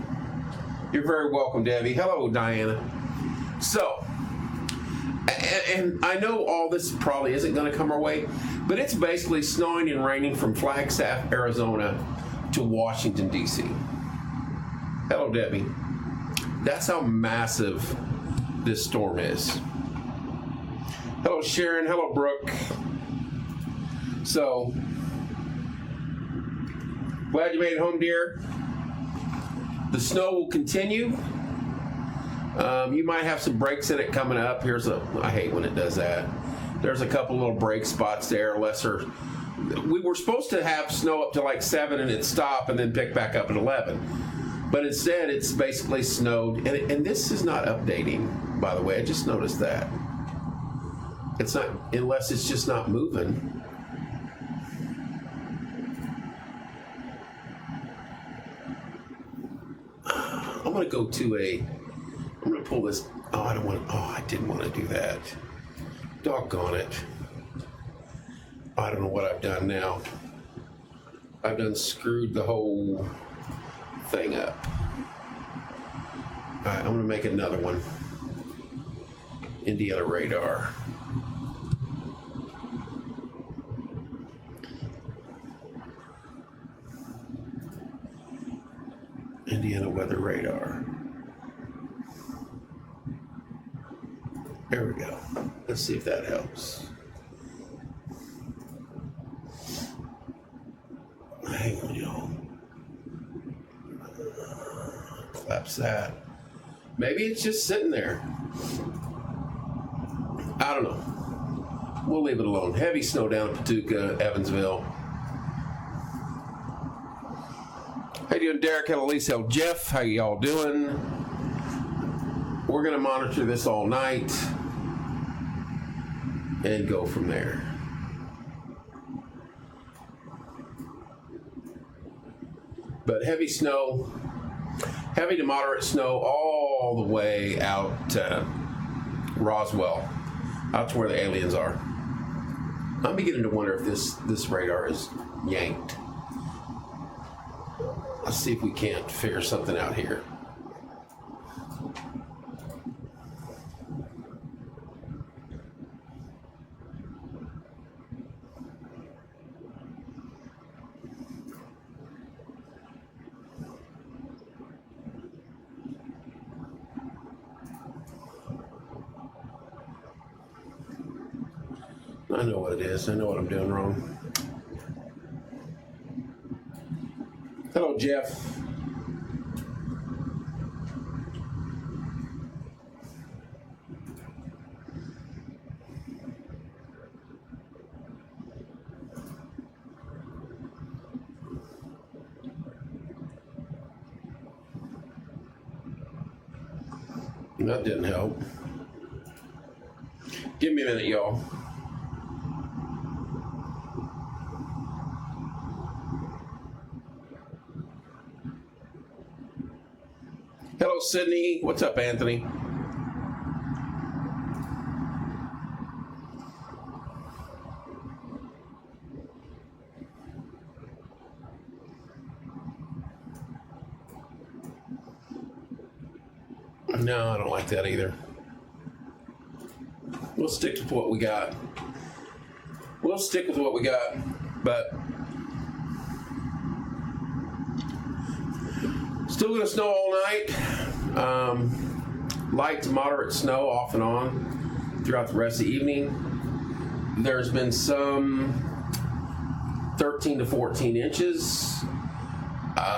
You're very welcome, Debbie. Hello, Diana. So, and I know all this probably isn't going to come our way, but it's basically snowing and raining from Flagstaff, Arizona to Washington, D.C. Hello, Debbie. That's how massive this storm is. Hello, Sharon. Hello, Brooke. So, glad you made it home, dear. The snow will continue. You might have some breaks in it coming up. I hate when it does that. There's a couple little break spots there, lesser. We were supposed to have snow up to like 7 and it stopped and then pick back up at 11. But instead, it's basically snowed. And this is not updating, by the way. I just noticed that. It's not, unless it's just not moving. I'm going to go to I'm going to pull this. I didn't want to do that. Doggone it. I don't know what I've done now. I've done screwed the whole thing up. All right, I'm going to make another one. Indiana radar. Indiana weather radar. There we go. Let's see if that helps. Hang on, y'all. Collapse that. Maybe it's just sitting there. I don't know. We'll leave it alone. Heavy snow down at Paducah, Evansville. How you doing, Derek? Hello, Lisa. Hello, Jeff. How y'all doing? We're going to monitor this all night and go from there. But heavy snow, heavy to moderate snow all the way out to Roswell, out to where the aliens are. I'm beginning to wonder if this radar is yanked. Let's see if we can't figure something out here. I know what it is. I know what I'm doing wrong. Hello, Jeff. That didn't help. Give me a minute, y'all. Hello, Sydney. What's up, Anthony? No, I don't like that either. We'll stick with what we got. But still going to snow all night. Light to moderate snow off and on throughout the rest of the evening. There's been some 13 to 14 inches.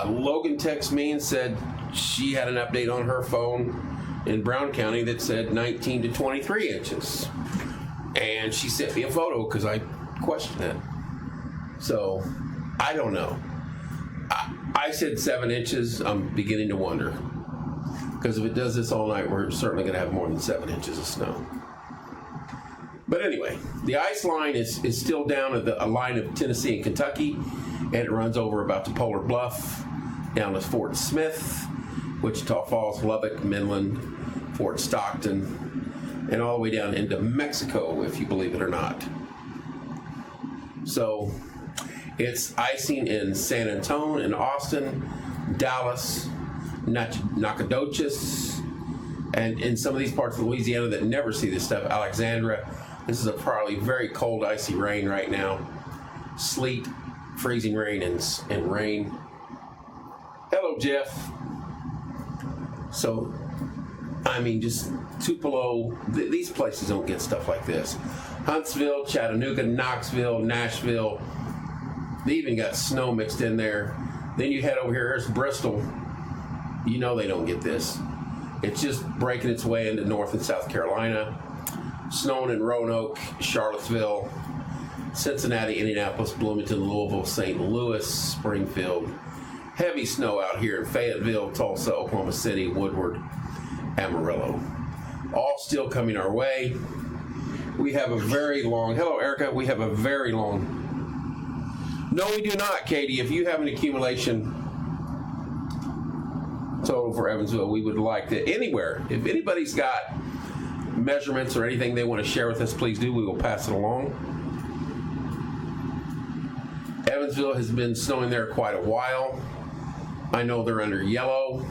Logan texted me and said she had an update on her phone in Brown County that said 19 to 23 inches. And she sent me a photo because I questioned it. So, I don't know. I said 7 inches. I'm beginning to wonder. Because if it does this all night, we're certainly going to have more than 7 inches of snow. But anyway, the ice line is still down at a line of Tennessee and Kentucky. And it runs over about to Polar Bluff, down to Fort Smith, Wichita Falls, Lubbock, Midland, Fort Stockton, and all the way down into Mexico, if you believe it or not. So it's icing in San Antonio and Austin, Dallas, Nacogdoches, and in some of these parts of Louisiana that never see this stuff, Alexandria. This is a probably very cold, icy rain right now. Sleet, freezing rain, and rain. Hello, Jeff. So, I mean, just Tupelo, these places don't get stuff like this. Huntsville, Chattanooga, Knoxville, Nashville, they even got snow mixed in there. Then you head over here, here's Bristol. You know they don't get this. It's just breaking its way into North and South Carolina. Snowing in Roanoke, Charlottesville, Cincinnati, Indianapolis, Bloomington, Louisville, St. Louis, Springfield. Heavy snow out here in Fayetteville, Tulsa, Oklahoma City, Woodward, Amarillo. All still coming our way. We have a very long, hello Erica, we have a very long, no we do not, Katie. If you have an accumulation total for Evansville, we would like to, anywhere, if anybody's got measurements or anything they want to share with us, please do. We will pass it along. Evansville has been snowing there quite a while. I know they're under yellow,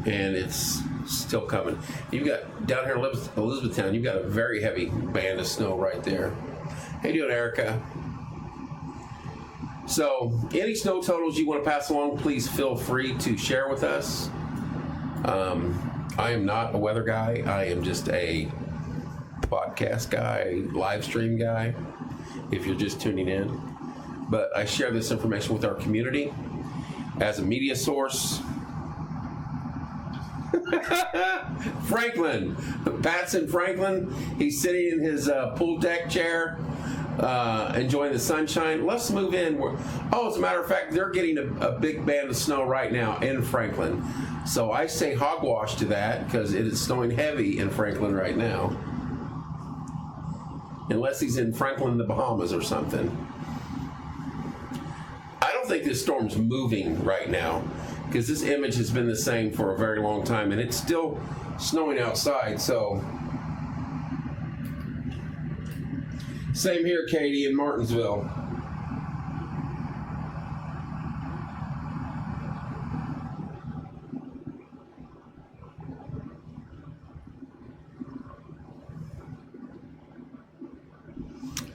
and it's still coming. You've got down here in Elizabethtown, you've got a very heavy band of snow right there. How you doing, Erica? So, any snow totals you want to pass along, please feel free to share with us. I am not a weather guy. I am just a podcast guy, live stream guy, if you're just tuning in. But I share this information with our community as a media source. Franklin, Pat's in Franklin. He's sitting in his pool deck chair, enjoying the sunshine. Let's move in. As a matter of fact, they're getting a big band of snow right now in Franklin. So I say hogwash to that because it is snowing heavy in Franklin right now. Unless he's in Franklin, the Bahamas or something. I don't think this storm's moving right now because this image has been the same for a very long time and it's still snowing outside. So same here, Katie, in Martinsville.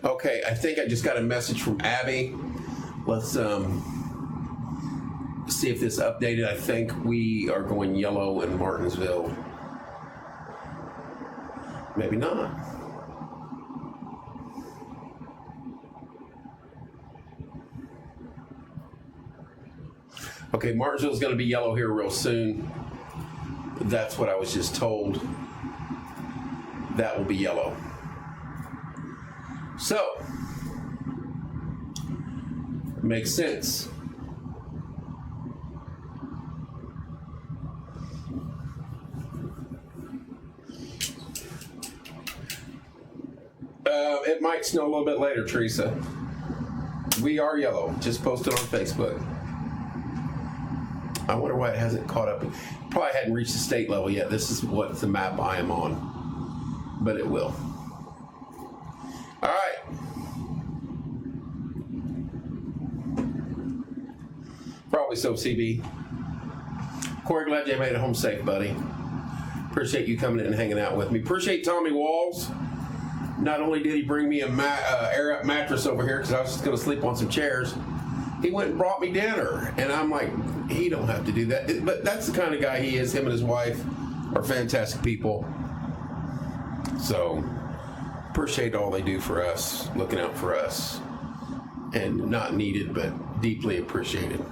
Okay, I think I just got a message from Abby. Let's see if this updated. I think we are going yellow in Martinsville. Maybe not. Okay, Martinsville's going to be yellow here real soon. That's what I was just told. That will be yellow. So, makes sense. It might snow a little bit later, Teresa. We are yellow. Just posted on Facebook. I wonder why it hasn't caught up. Probably hadn't reached the state level yet. This is what the map I am on, but it will. All right. Probably so, CB. Corey, glad you made it home safe, buddy. Appreciate you coming in and hanging out with me. Appreciate Tommy Walls. Not only did he bring me a air-up mattress over here because I was just going to sleep on some chairs, he went and brought me dinner. And I'm like, he don't have to do that. But that's the kind of guy he is. Him and his wife are fantastic people. So appreciate all they do for us, looking out for us. And not needed, but deeply appreciated.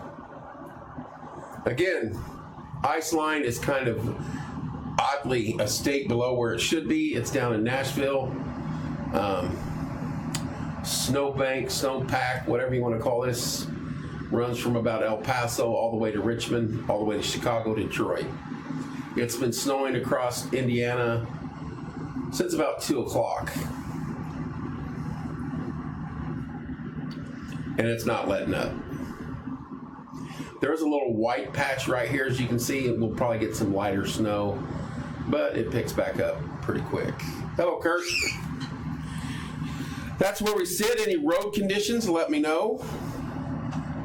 Again, ice line is kind of oddly a state below where it should be. It's down in Nashville. Snowbank, snowpack, whatever you want to call this, runs from about El Paso all the way to Richmond, all the way to Chicago, Detroit. It's been snowing across Indiana since about 2 o'clock. And it's not letting up. There's a little white patch right here, as you can see. We'll probably get some lighter snow, but it picks back up pretty quick. Hello, Kurt. That's where we sit. Any road conditions, let me know.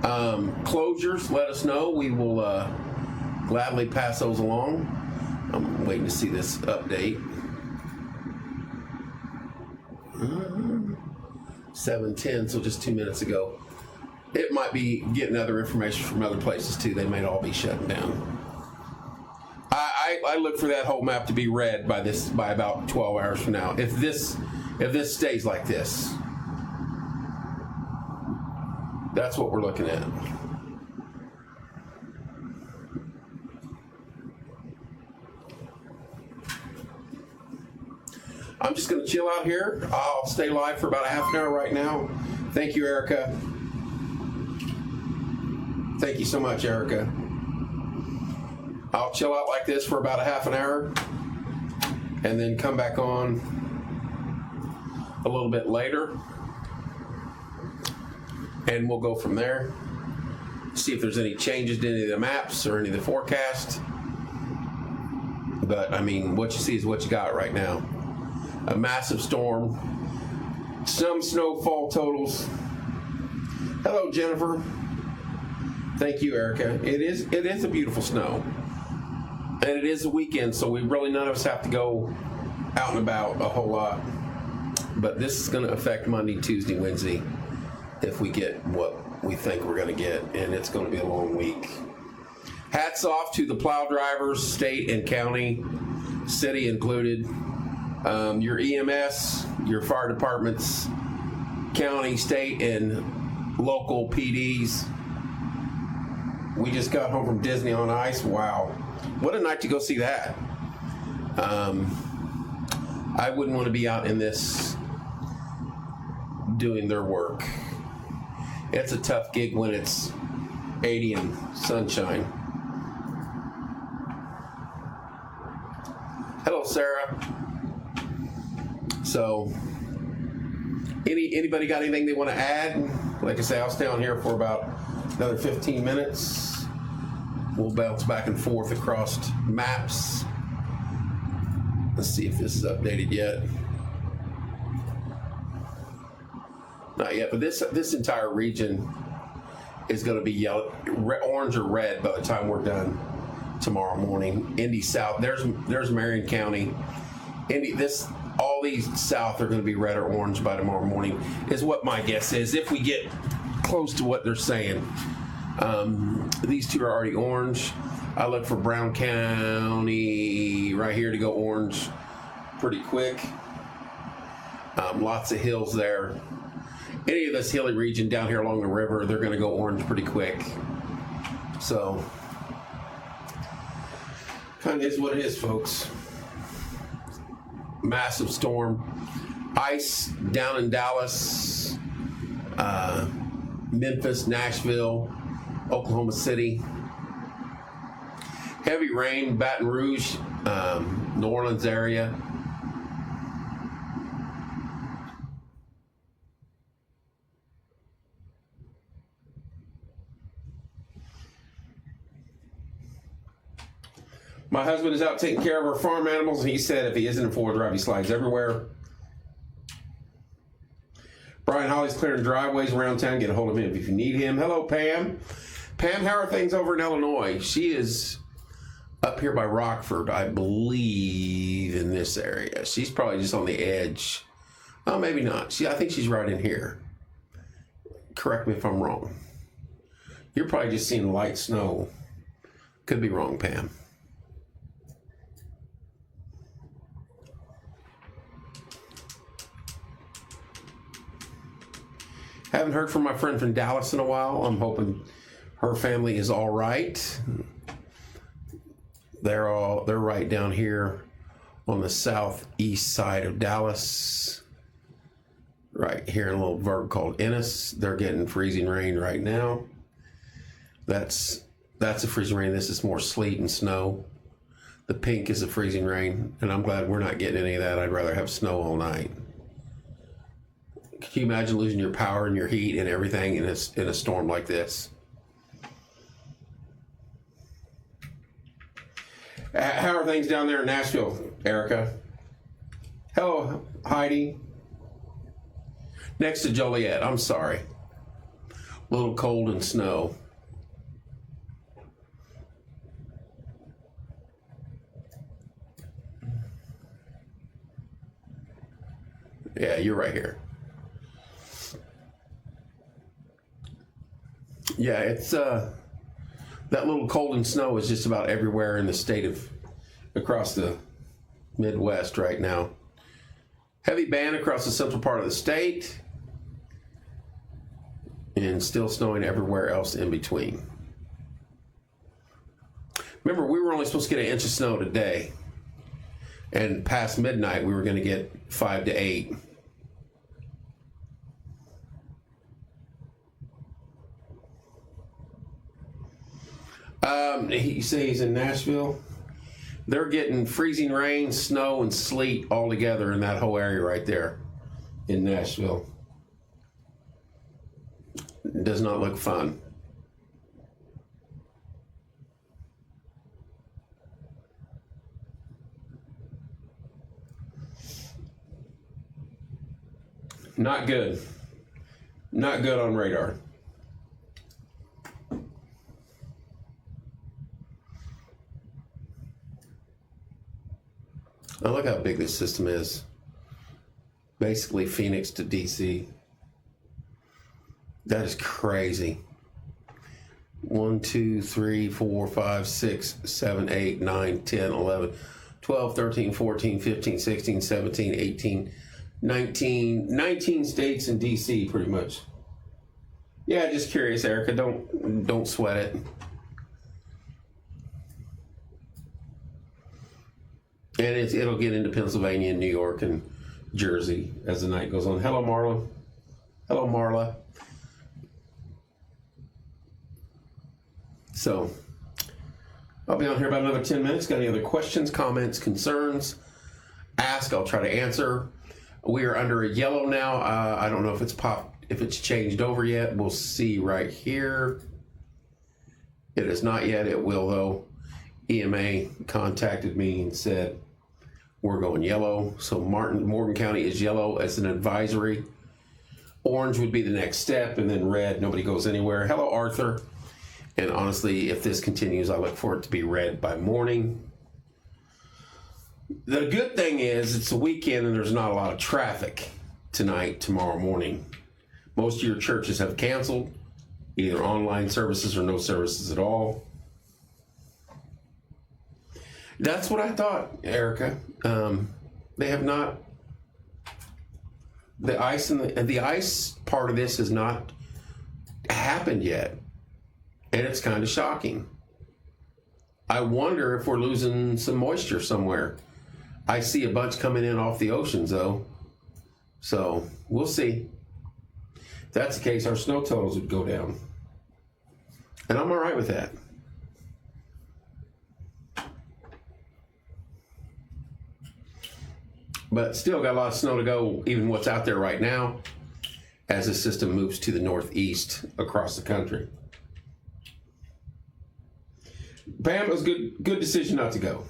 Closures, let us know. We will gladly pass those along. I'm waiting to see this update. 7:10, so just 2 minutes ago. It might be getting other information from other places too. They might all be shutting down. I look for that whole map to be red by about 12 hours from now. If this stays like this, that's what we're looking at. I'm just going to chill out here. I'll stay live for about a half an hour right now. Thank you, Erica. Thank you so much, Erica. I'll chill out like this for about a half an hour and then come back on a little bit later and we'll go from there. See if there's any changes to any of the maps or any of the forecast. But I mean, what you see is what you got right now. A massive storm, some snowfall totals. Hello, Jennifer. Thank you, Erica. It is a beautiful snow. And it is a weekend, so we really none of us have to go out and about a whole lot. But this is going to affect Monday, Tuesday, Wednesday if we get what we think we're going to get, and it's going to be a long week. Hats off to the plow drivers, state and county, city included. Your EMS, your fire departments, county, state, and local PDs. We just got home from Disney on Ice. Wow. What a night to go see that. I wouldn't want to be out in this doing their work. It's a tough gig when it's 80 and sunshine. Hello, Sarah. So, anybody got anything they want to add? Like I say, I'll stay on here for about another 15 minutes. We'll bounce back and forth across maps. Let's see if this is updated yet. Not yet, but this entire region is going to be yellow, orange or red by the time we're done tomorrow morning. Indy South, there's Marion County. All these south are going to be red or orange by tomorrow morning, is what my guess is, if we get close to what they're saying. These two are already orange. I look for Brown County right here to go orange pretty quick. Lots of hills there. Any of this hilly region down here along the river, they're going to go orange pretty quick. So, kind of is what it is, folks. Massive storm. Ice down in Dallas, Memphis, Nashville, Oklahoma City. Heavy rain, Baton Rouge, New Orleans area. My husband is out taking care of our farm animals, and he said if he isn't in four-wheel drive, he slides everywhere. Brian Holly's clearing driveways around town. Get a hold of him if you need him. Hello, Pam. Pam, how are things over in Illinois? She is up here by Rockford, I believe, in this area. She's probably just on the edge. Oh, maybe not. I think she's right in here. Correct me if I'm wrong. You're probably just seeing light snow. Could be wrong, Pam. Haven't heard from my friend from Dallas in a while. I'm hoping her family is all right. They're right down here on the southeast side of Dallas. Right here in a little burg called Ennis. They're getting freezing rain right now. That's a freezing rain. This is more sleet and snow. The pink is a freezing rain, and I'm glad we're not getting any of that. I'd rather have snow all night. Can you imagine losing your power and your heat and everything in a storm like this? How are things down there in Nashville, Erica? Hello, Heidi. Next to Joliet, I'm sorry. A little cold and snow. Yeah, you're right here. Yeah, it's that little cold and snow is just about everywhere in the state across the Midwest right now. Heavy ban across the central part of the state, and still snowing everywhere else in between. Remember, we were only supposed to get an inch of snow today, and past midnight we were going to get 5 to 8. He says he's in Nashville. They're getting freezing rain, snow, and sleet all together in that whole area right there in Nashville. It does not look fun. Not good. Not good on radar. Now look how big this system is. Basically Phoenix to DC. That is crazy. 1, 2, 3, 4, 5, 6, 7, 8, 9, 10, 11, 12, 13, 14, 15, 16, 17, 18, 19 states and DC pretty much. Yeah, just curious, Erica. Don't sweat it. And it'll get into Pennsylvania and New York and Jersey as the night goes on. Hello, Marla. Hello, Marla. So, I'll be on here about another 10 minutes. Got any other questions, comments, concerns? Ask. I'll try to answer. We are under a yellow now. I don't know if it's changed over yet. We'll see right here. It is not yet. It will, though. EMA contacted me and said we're going yellow. So Morgan County is yellow as an advisory. Orange would be the next step, and then red, nobody goes anywhere. Hello, Arthur. And honestly, if this continues, I look for it to be red by morning. The good thing is it's a weekend and there's not a lot of traffic tonight, tomorrow morning. Most of your churches have canceled, either online services or no services at all. That's what I thought, Erica. They have not. The ice and the ice part of this has not happened yet, and it's kind of shocking. I wonder if we're losing some moisture somewhere. I see a bunch coming in off the oceans, though, so we'll see. If that's the case, our snow totals would go down, and I'm all right with that. But still got a lot of snow to go, even what's out there right now, as the system moves to the northeast across the country. Pam, it was good decision not to go.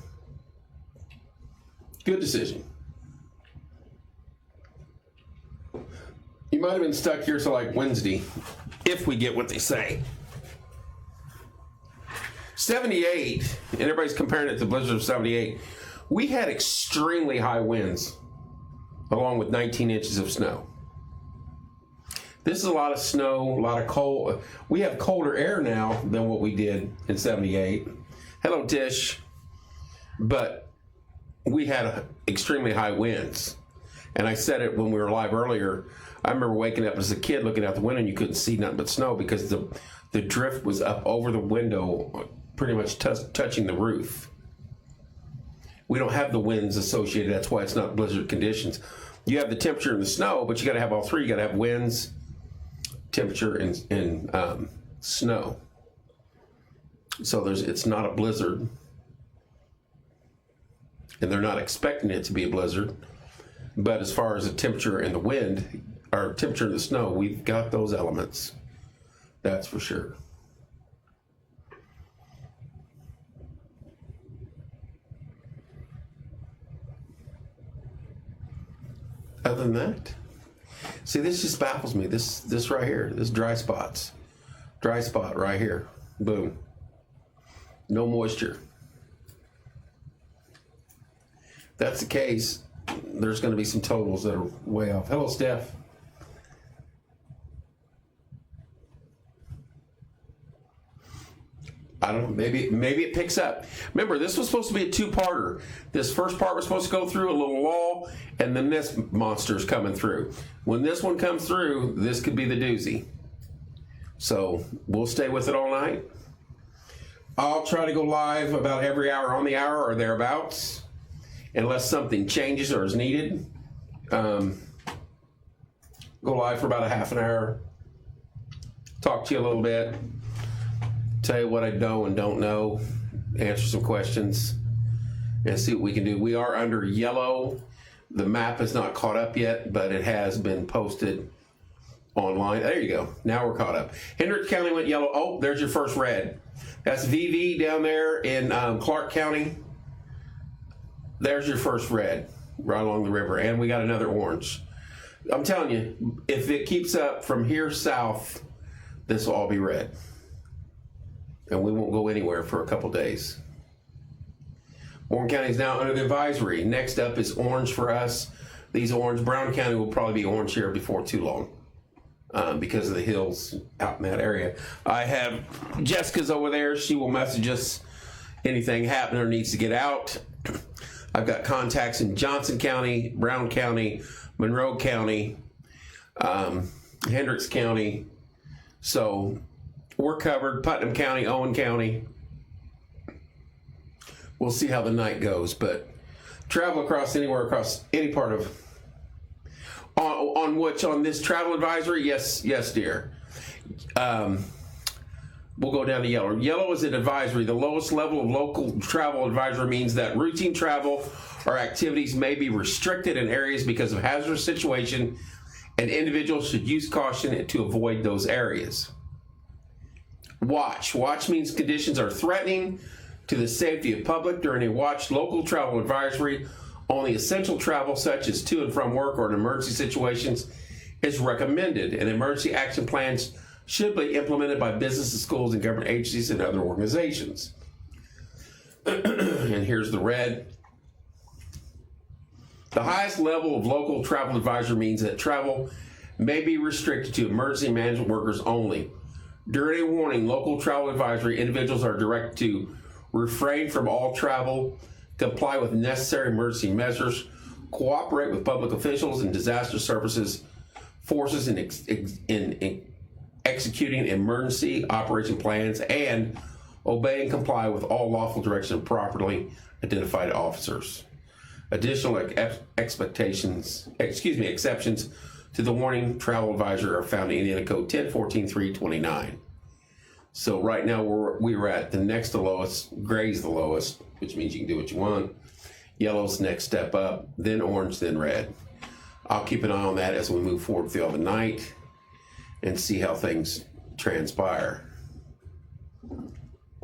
Good decision. You might have been stuck here till like Wednesday, if we get what they say. 78, and everybody's comparing it to blizzard of 78. We had extremely high winds, along with 19 inches of snow. This is a lot of snow, a lot of cold. We have colder air now than what we did in 78. Hello, Tish. But we had extremely high winds. And I said it when we were live earlier. I remember waking up as a kid looking out the window and you couldn't see nothing but snow because the drift was up over the window, pretty much touching the roof. We don't have the winds associated. That's why it's not blizzard conditions. You have the temperature and the snow, but you got to have all three. You got to have winds, temperature, and snow. So it's not a blizzard, and they're not expecting it to be a blizzard. But as far as the temperature and the wind, or temperature and the snow, we've got those elements. That's for sure. Other than that, see, this just baffles me. This right here, this dry spot right here, boom, no moisture. If that's the case, there's going to be some totals that are way off. Hello, Steph. I don't know, maybe it picks up. Remember, this was supposed to be a two-parter. This first part was supposed to go through a little lull, and then this monster's coming through. When this one comes through, this could be the doozy. So we'll stay with it all night. I'll try to go live about every hour on the hour or thereabouts, unless something changes or is needed. Go live for about a half an hour. Talk to you a little bit. Tell you what I know and don't know, answer some questions, and see what we can do. We are under yellow. The map is not caught up yet, but it has been posted online. There you go. Now we're caught up. Hendricks County went yellow. Oh, there's your first red. That's VV down there in Clark County. There's your first red right along the river, and we got another orange. I'm telling you, if it keeps up from here south, this will all be red. And we won't go anywhere for a couple days. Warren County is now under the advisory. Next up is orange for us. These orange. Brown County will probably be orange here before too long because of the hills out in that area. I have Jessica's over there. She will message us anything happening or needs to get out. I've got contacts in Johnson County, Brown County, Monroe County, Hendricks County. So we're covered. Putnam County, Owen County. We'll see how the night goes, but travel across anywhere, across any part of, on this travel advisory, yes, dear. We'll go down to yellow. Yellow is an advisory. The lowest level of local travel advisory means that routine travel or activities may be restricted in areas because of hazardous situation, and individuals should use caution to avoid those areas. Watch. Watch means conditions are threatening to the safety of public. During a watch local travel advisory, only essential travel such as to and from work or in emergency situations is recommended, and emergency action plans should be implemented by businesses, schools, and government agencies and other organizations. And here's the red. The highest level of local travel advisory means that travel may be restricted to emergency management workers only. During a warning, local travel advisory, individuals are directed to refrain from all travel, comply with necessary emergency measures, cooperate with public officials and disaster services forces in executing emergency operation plans, and obey and comply with all lawful direction of properly identified officers. Additional exceptions to the warning travel advisory are found in Indiana Code 1014-329. So right now we're at the next to lowest. Gray's the lowest, which means you can do what you want. Yellow's next step up, then orange, then red. I'll keep an eye on that as we move forward throughout the night and see how things transpire.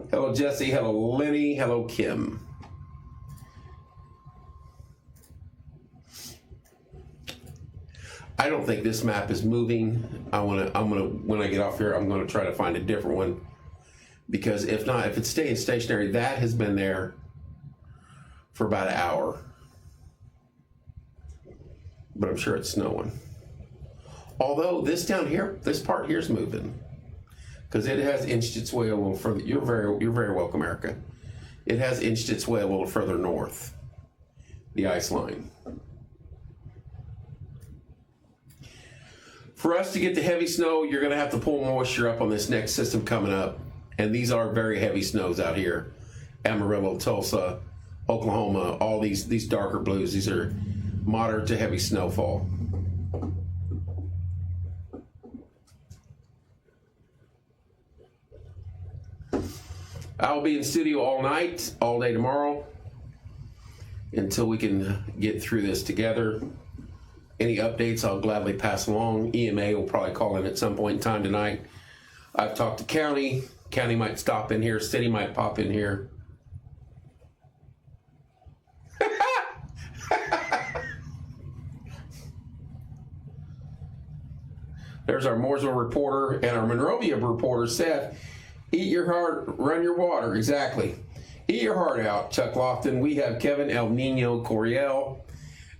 Hello, Jesse. Hello, Lenny. Hello, Kim. I don't think this map is moving. I'm gonna, when I get off here, I'm gonna try to find a different one. Because if not, if it's staying stationary, that has been there for about an hour. But I'm sure it's snowing. Although this down here, this part here is moving. Because it has inched its way a little further. You're very welcome, Erica. It has inched its way a little further north. The ice line. For us to get the heavy snow, you're going to have to pull moisture up on this next system coming up. And these are very heavy snows out here. Amarillo, Tulsa, Oklahoma, all these darker blues. These are moderate to heavy snowfall. I'll be in studio all night, all day tomorrow, until we can get through this together. Any updates, I'll gladly pass along. EMA will probably call in at some point in time tonight. I've talked to county. County might stop in here. City might pop in here. There's our Mooresville reporter and our Monrovia reporter, Seth. Eat your heart, run your water. Exactly. Eat your heart out, Chuck Lofton. We have Kevin El Nino Coriel.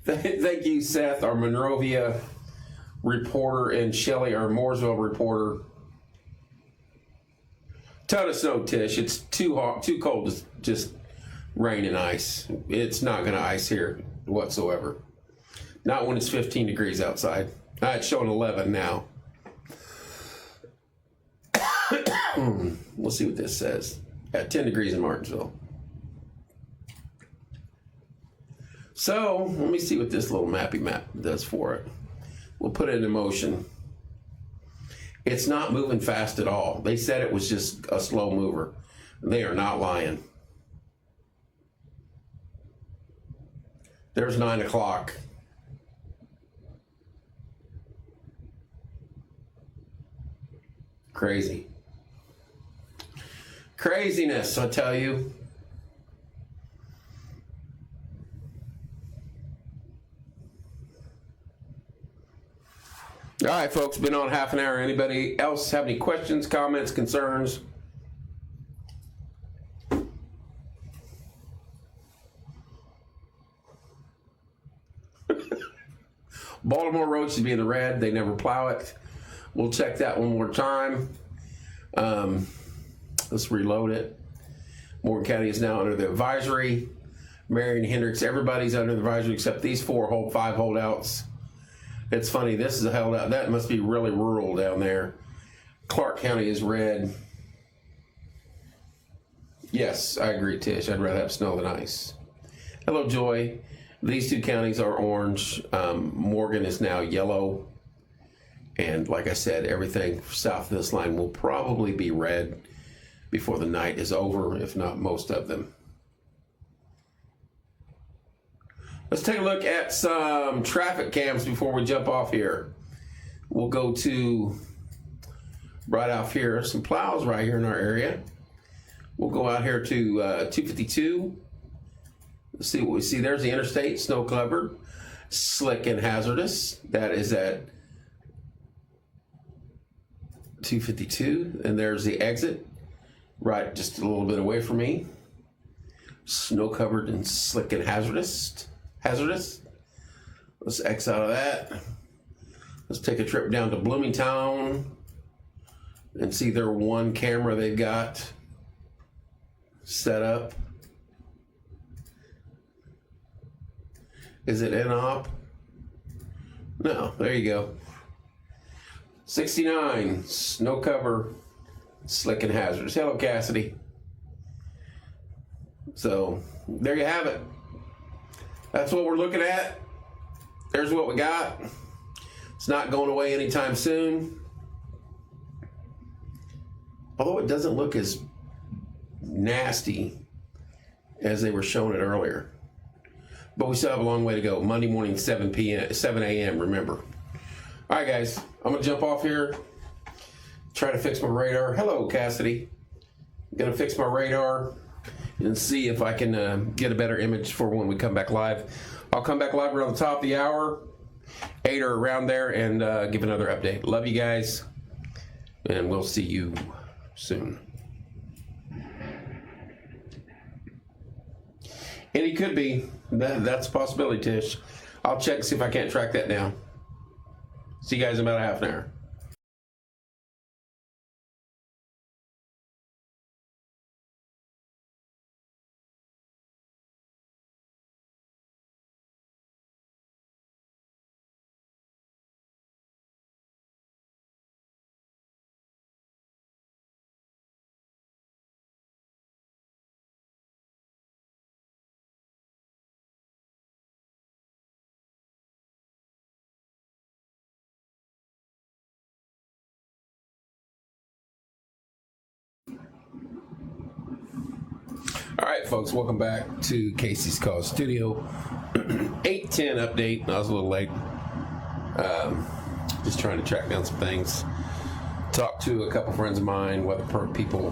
Thank you, Seth, our Monrovia reporter, and Shelly, our Mooresville reporter. Ton of snow, Tish. It's too hot, too cold to just rain and ice. It's not going to ice here whatsoever. Not when it's 15 degrees outside. It's showing 11 now. We'll see what this says. At 10 degrees in Martinsville. So, let me see what this little mappy map does for it. We'll put it in motion. It's not moving fast at all. They said it was just a slow mover. They are not lying. There's 9 o'clock. Crazy. Craziness, I tell you. All right, folks, been on half an hour. Anybody else have any questions, comments, concerns? Baltimore Road should be in the red. They never plow it. We'll check that one more time. Let's reload it. Morgan County is now under the advisory. Marion, Hendricks, everybody's under the advisory except these 5 holdouts. It's funny, this is a holdout. That must be really rural down there. Clark County is red. Yes, I agree, Tish. I'd rather have snow than ice. Hello, Joy. These 2 counties are orange. Morgan is now yellow. And like I said, everything south of this line will probably be red before the night is over, if not most of them. Let's take a look at some traffic cams before we jump off here. We'll go to right off here, some plows right here in our area. We'll go out here to 252. Let's see what we see. There's the interstate, snow covered, slick and hazardous. That is at 252. And there's the exit, right just a little bit away from me. Snow covered and slick and hazardous. Let's X out of that. Let's take a trip down to Bloomingtown and see their one camera they've got set up. Is it in-op? No, there you go. 69, snow cover, slick and hazardous. Hello, Cassidy. So, there you have it. That's what we're looking at. There's what we got. It's not going away anytime soon. Although it doesn't look as nasty as they were showing it earlier. But we still have a long way to go. Monday morning, 7 a.m., remember. All right, guys. I'm going to jump off here. Try to fix my radar. Hello, Cassidy. Gonna fix my radar and see if I can get a better image for when we come back live. I'll come back live around the top of the hour, 8 or around there, and give another update. Love you guys, and we'll see you soon. And he could be. That's a possibility, Tish. I'll check and see if I can't track that down. See you guys in about a half an hour. All right, folks, welcome back to Casey's Cause Studio. 8:10 update. I was a little late. Just trying to track down some things. Talked to a couple friends of mine, weather perk people.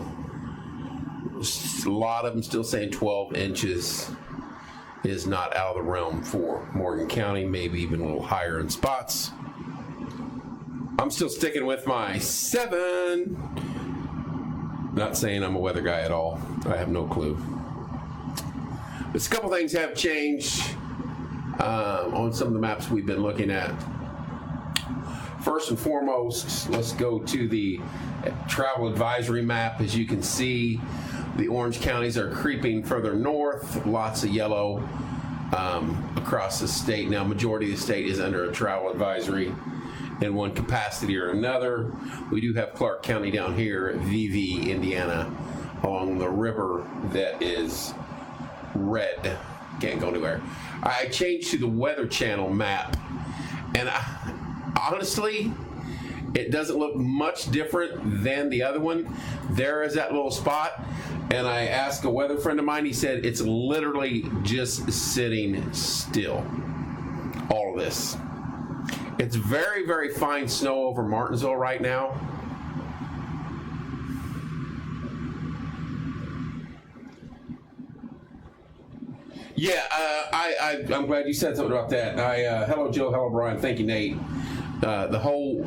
A lot of them still saying 12 inches is not out of the realm for Morgan County, maybe even a little higher in spots. I'm still sticking with my 7. Not saying I'm a weather guy at all. I have no clue. But a couple things have changed on some of the maps we've been looking at. First and foremost, let's go to the travel advisory map. As you can see, the orange counties are creeping further north. Lots of yellow across the state. Now, majority of the state is under a travel advisory in one capacity or another. We do have Clark County down here, VV, Indiana, along the river that is red. Can't go anywhere. I changed to the Weather Channel map, and honestly, it doesn't look much different than the other one. There is that little spot, and I asked a weather friend of mine, he said it's literally just sitting still. All of this. It's very, very fine snow over Martinsville right now. Yeah, I'm glad you said something about that. Hello, Joe. Hello, Brian. Thank you, Nate. The whole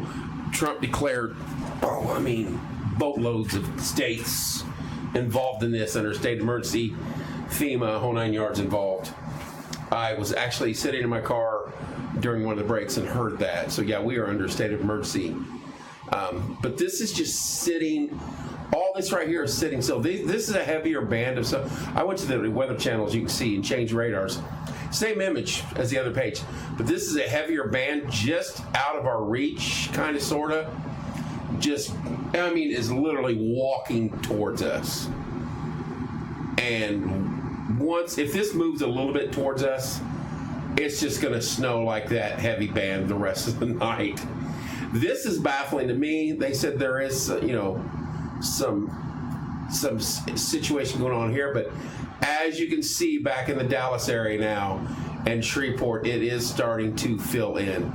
Trump declared, boatloads of states involved in this under state of emergency, FEMA, whole 9 yards involved. I was actually sitting in my car during one of the breaks and heard that. So yeah, we are under a state of emergency. But this is just sitting. All this right here is sitting. So this is a heavier band of stuff. I went to the weather channels, you can see, and change radars. Same image as the other page. But this is a heavier band just out of our reach, kind of, sort of. Is literally walking towards us. And if this moves a little bit towards us, it's just going to snow like that heavy band the rest of the night. This is baffling to me. They said there is, some situation going on here, but as you can see back in the Dallas area now and Shreveport, it is starting to fill in.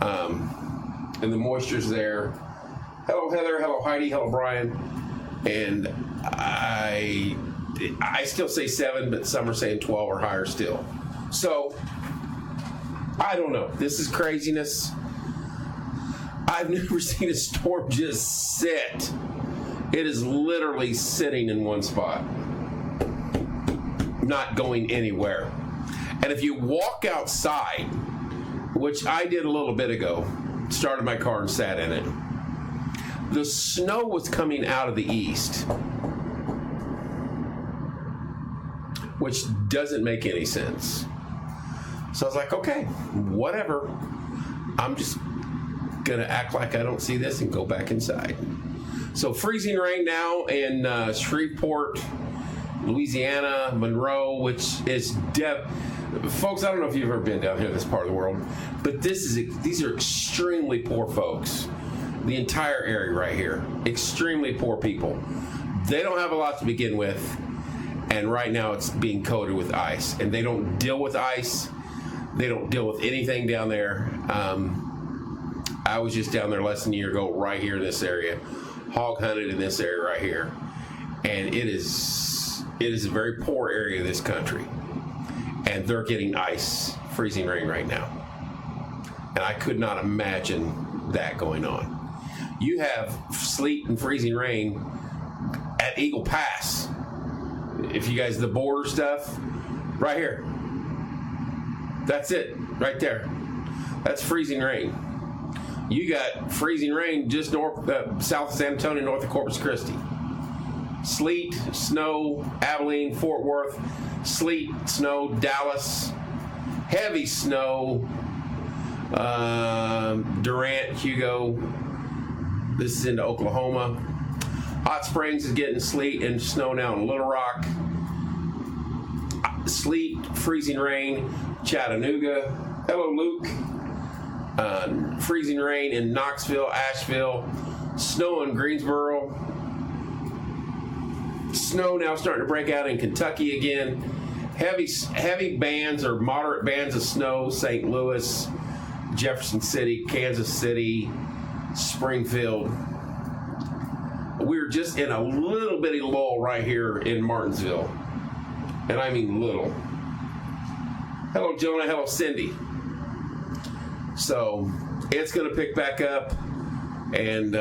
And the moisture's there. Hello, Heather. Hello, Heidi. Hello, Brian. And I still say 7, but some are saying 12 or higher still. So, I don't know. This is craziness. I've never seen a storm just sit. It is literally sitting in one spot, not going anywhere. And if you walk outside, which I did a little bit ago, started my car and sat in it, the snow was coming out of the east, which doesn't make any sense. So I was like, okay, whatever. I'm just going to act like I don't see this and go back inside. So freezing rain now in Shreveport, Louisiana, Monroe, which is folks, I don't know if you've ever been down here, this part of the world, but these are extremely poor folks. The entire area right here, extremely poor people. They don't have a lot to begin with, and right now it's being coated with ice, and they don't deal with ice. They don't deal with anything down there. I was just down there less than a year ago, right here in this area, hog hunted in this area right here, and it is a very poor area of this country, and they're getting ice, freezing rain right now, and I could not imagine that going on. You have sleet and freezing rain at Eagle Pass. If you guys, the border stuff, right here. That's it, right there. That's freezing rain. You got freezing rain just south of San Antonio, north of Corpus Christi. Sleet, snow, Abilene, Fort Worth. Sleet, snow, Dallas. Heavy snow, Durant, Hugo. This is into Oklahoma. Hot Springs is getting sleet and snow now in Little Rock. Sleet, freezing rain, Chattanooga. Hello, Luke. Freezing rain in Knoxville, Asheville. Snow in Greensboro. Snow now starting to break out in Kentucky again. Heavy bands or moderate bands of snow, St. Louis, Jefferson City, Kansas City, Springfield. We're just in a little bitty lull right here in Martinsville. And I mean little. Hello, Jonah. Hello, Cindy. So it's going to pick back up. And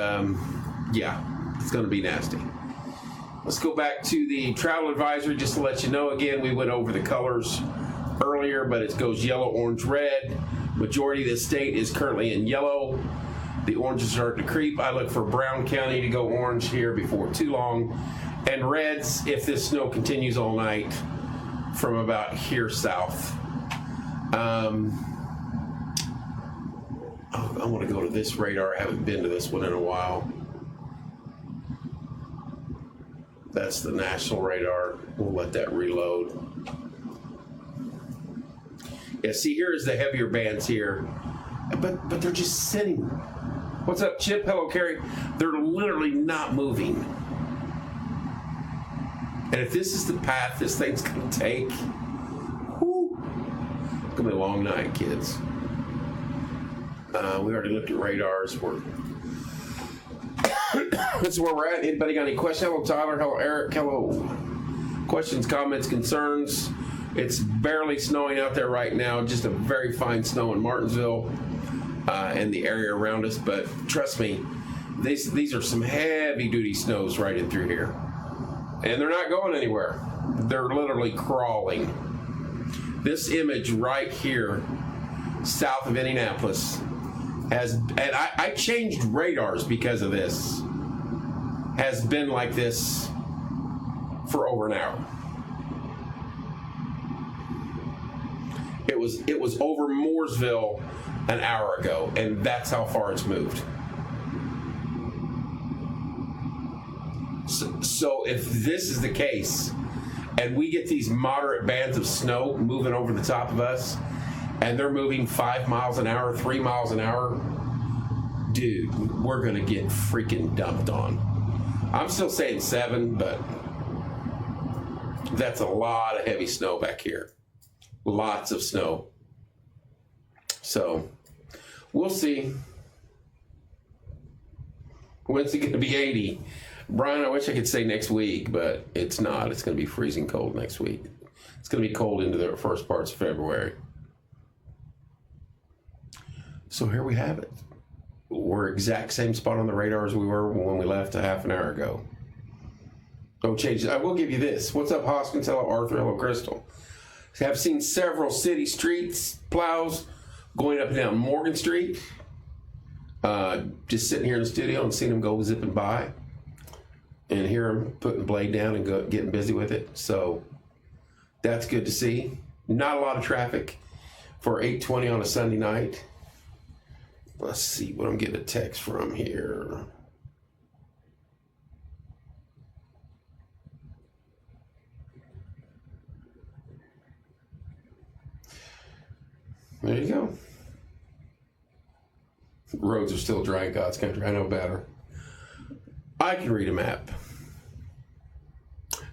yeah, it's going to be nasty. Let's go back to the travel advisory just to let you know again. We went over the colors earlier, but it goes yellow, orange, red. Majority of the state is currently in yellow. The oranges start to creep. I look for Brown County to go orange here before too long. And reds if this snow continues all night from about here south. I want to go to this radar. I haven't been to this one in a while. That's the national radar. We'll let that reload. Yeah, see, here is the heavier bands here. But they're just sitting. What's up, Chip? Hello, Carrie. They're literally not moving. And if this is the path this thing's going to take, whew, it's going to be a long night, kids. We already looked at radars. This is where we're at. Anybody got any questions? Hello, Tyler. Hello, Eric. Hello. Questions, comments, concerns. It's barely snowing out there right now. Just a very fine snow in Martinsville and the area around us. But trust me, these are some heavy-duty snows right in through here. And they're not going anywhere. They're literally crawling. This image right here, south of Indianapolis, and I changed radars because of this, has been like this for over an hour. It was over Mooresville an hour ago, and that's how far it's moved. So if this is the case, and we get these moderate bands of snow moving over the top of us, and they're moving 5 miles an hour, 3 miles an hour, dude, we're going to get freaking dumped on. I'm still saying 7, but that's a lot of heavy snow back here. Lots of snow. So we'll see. When's it going to be 80? Brian, I wish I could say next week, but it's not. It's going to be freezing cold next week. It's going to be cold into the first parts of February. So here we have it. We're exact same spot on the radar as we were when we left a half an hour ago. Don't change it. I will give you this. What's up, Hoskins? Hello, Arthur. Hello, Crystal. I've seen several city streets plows going up and down Morgan Street. Just sitting here in the studio and seeing them go zipping by. And hear them putting the blade down and getting busy with it. So that's good to see. Not a lot of traffic for 8:20 on a Sunday night. Let's see what I'm getting a text from here. There you go. Roads are still dry in God's country. I know better. I can read a map.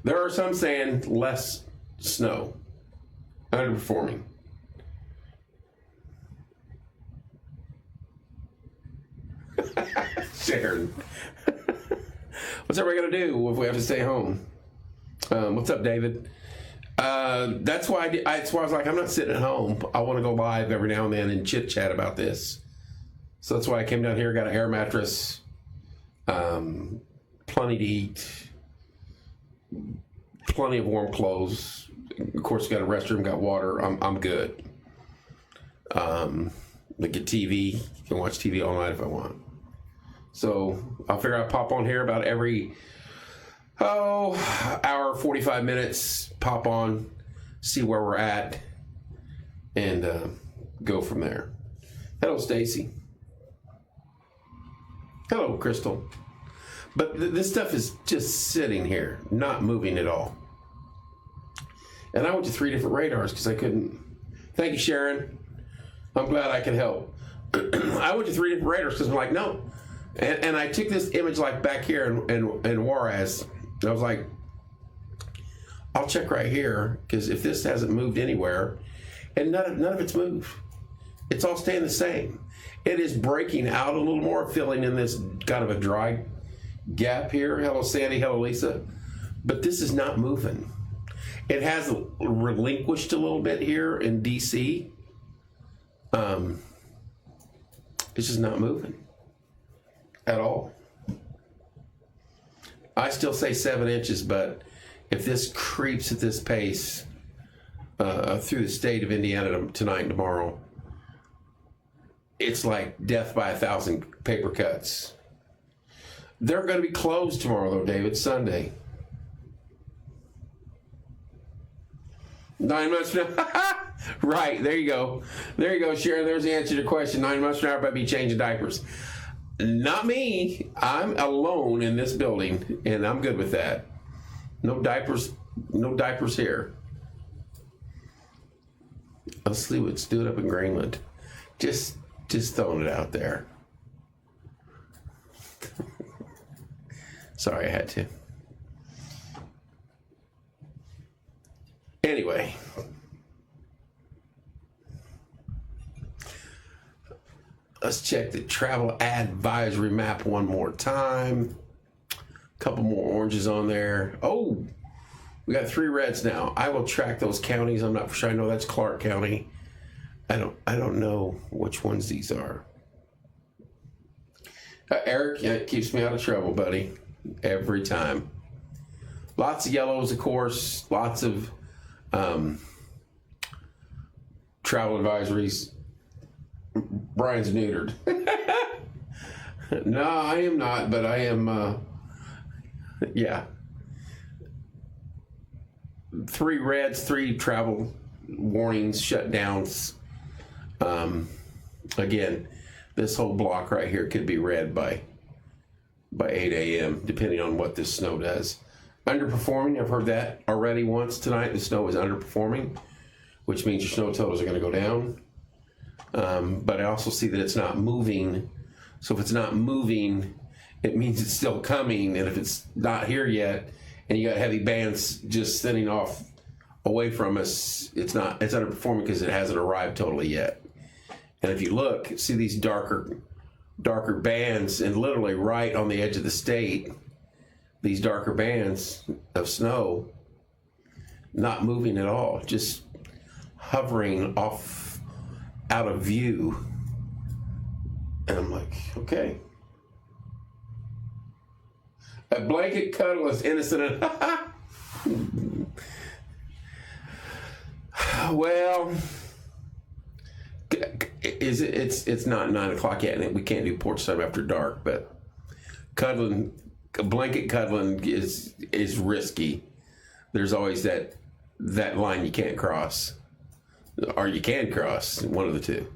There are some saying less snow. Underperforming. Sharon. What's everybody gonna do if we have to stay home? What's up, David? That's why that's why I was like, I'm not sitting at home. I want to go live every now and then and chit chat about this. So that's why I came down here, got an air mattress, plenty to eat, plenty of warm clothes. Of course, got a restroom, got water. I'm good. Look at TV. You can watch TV all night if I want. So I'll figure out pop on here about every hour, 45 minutes. Pop on, see where we're at, and go from there. Hello, Stacy. Hello, Crystal. But this stuff is just sitting here, not moving at all. And I went to 3 different radars because I couldn't. Thank you, Sharon. I'm glad I could help. I went to 3 different radars because I'm like, no. And I took this image like back here in Juarez. And I was like, I'll check right here because if this hasn't moved anywhere, and none of it's moved. It's all staying the same. It is breaking out a little more, filling in this kind of a dry gap here. Hello, Sandy. Hello, Lisa. But this is not moving. It has relinquished a little bit here in DC. It's just not moving at all. I still say 7 inches, but if this creeps at this pace through the state of Indiana tonight and tomorrow, it's like death by 1,000 paper cuts. They're going to be closed tomorrow, though, David. Sunday. 9 months from now. Right, there you go. There you go, Sharon. There's the answer to your question. 9 months from now, I'll be changing diapers. Not me. I'm alone in this building, and I'm good with that. No diapers. No diapers here. Let's see what's doing up in Greenland. Just throwing it out there. Sorry, I had to. Anyway. Let's check the travel advisory map one more time. A couple more oranges on there. Oh, we got 3 reds now. I will track those counties. I'm not for sure. I know that's Clark County. I don't know which ones these are. Eric, yeah, it keeps me out of trouble, buddy. Every time. Lots of yellows, of course. Lots of travel advisories. Brian's neutered. No, I am not, but I am, yeah. 3 reds, 3 travel warnings, shutdowns. Again, this whole block right here could be red by 8 a.m., depending on what this snow does. Underperforming, I've heard that already once tonight. The snow is underperforming, which means your snow totals are going to go down. But I also see that it's not moving. So if it's not moving, it means it's still coming. And if it's not here yet, and you got heavy bands just sitting off away from us, it's underperforming because it hasn't arrived totally yet. And if you look, see these darker bands, and literally right on the edge of the state, these darker bands of snow, not moving at all, just hovering off out of view. And I'm like, okay. A blanket cuddle is innocent. Well, it's not 9 o'clock yet, and we can't do porch time after dark, but blanket cuddling is risky. There's always that line you can't cross. Or you can cross, one of the two.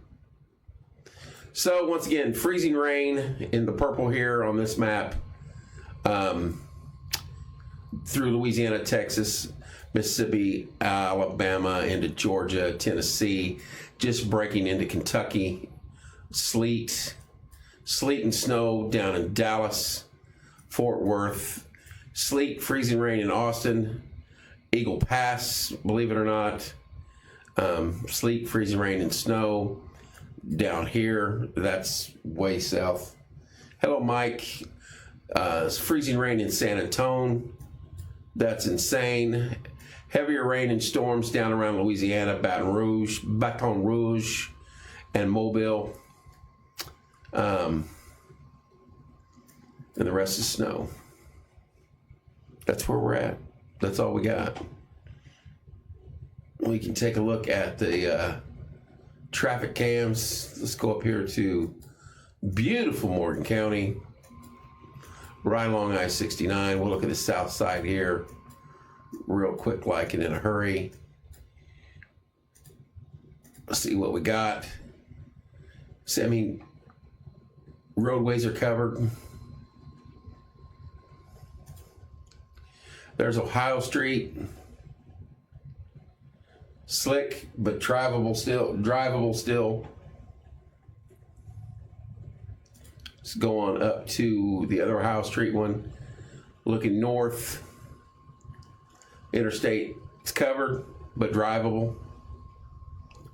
So once again, freezing rain in the purple here on this map, through Louisiana, Texas, Mississippi, Alabama, into Georgia, Tennessee, just breaking into Kentucky. Sleet and snow down in Dallas, Fort Worth. Sleet, freezing rain in Austin, Eagle Pass, believe it or not. Sleet, freezing rain, and snow down here. That's way south. Hello, Mike. It's freezing rain in San Antonio. That's insane. Heavier rain and storms down around Louisiana, Baton Rouge, and Mobile. And the rest is snow. That's where we're at. That's all we got. We can take a look at the traffic cams. Let's go up here to beautiful Morgan County, right along I-69. We'll look at the south side here real quick, like, and in a hurry. Let's see what we got. See, I mean, roadways are covered. There's Ohio Street. Slick, but drivable still. Let's go on up to the other Ohio Street one. Looking north. Interstate, it's covered, but drivable.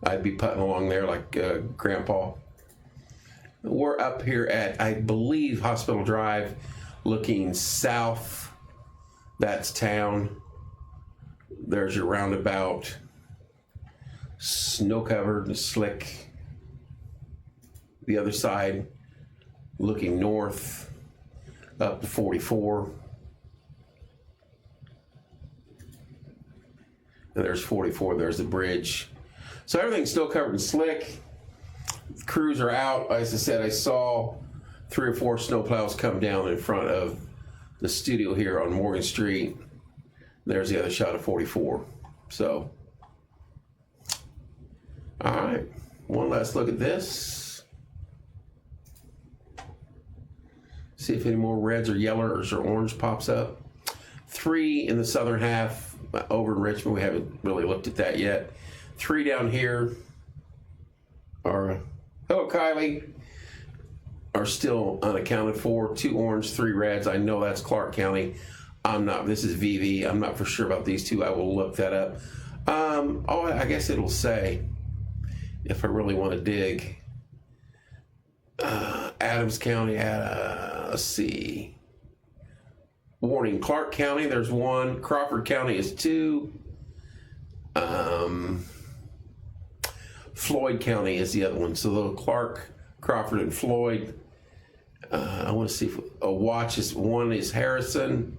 I'd be putting along there like Grandpa. We're up here at, I believe, Hospital Drive, looking south. That's town. There's your roundabout. Snow covered and slick. The other side, looking north, up to 44. And there's 44, there's the bridge. So everything's still covered in slick. Crews are out. As I said, I saw 3 or 4 snowplows come down in front of the studio here on Morgan Street. There's the other shot of 44. So, all right, one last look at this. See if any more reds or yellows or orange pops up. 3 in the southern half. Over in Richmond, we haven't really looked at that yet. 3 down here are, hello Kylie, are still unaccounted for. 2 orange, 3 reds. I know that's Clark County. This is VV. I'm not for sure about these 2. I will look that up. I guess it'll say, if I really want to dig, Adams County, let's see. Warning, Clark County, there's 1. Crawford County is 2. Floyd County is the other one. So the Clark, Crawford, and Floyd. I want to see if a watch is, 1 is Harrison.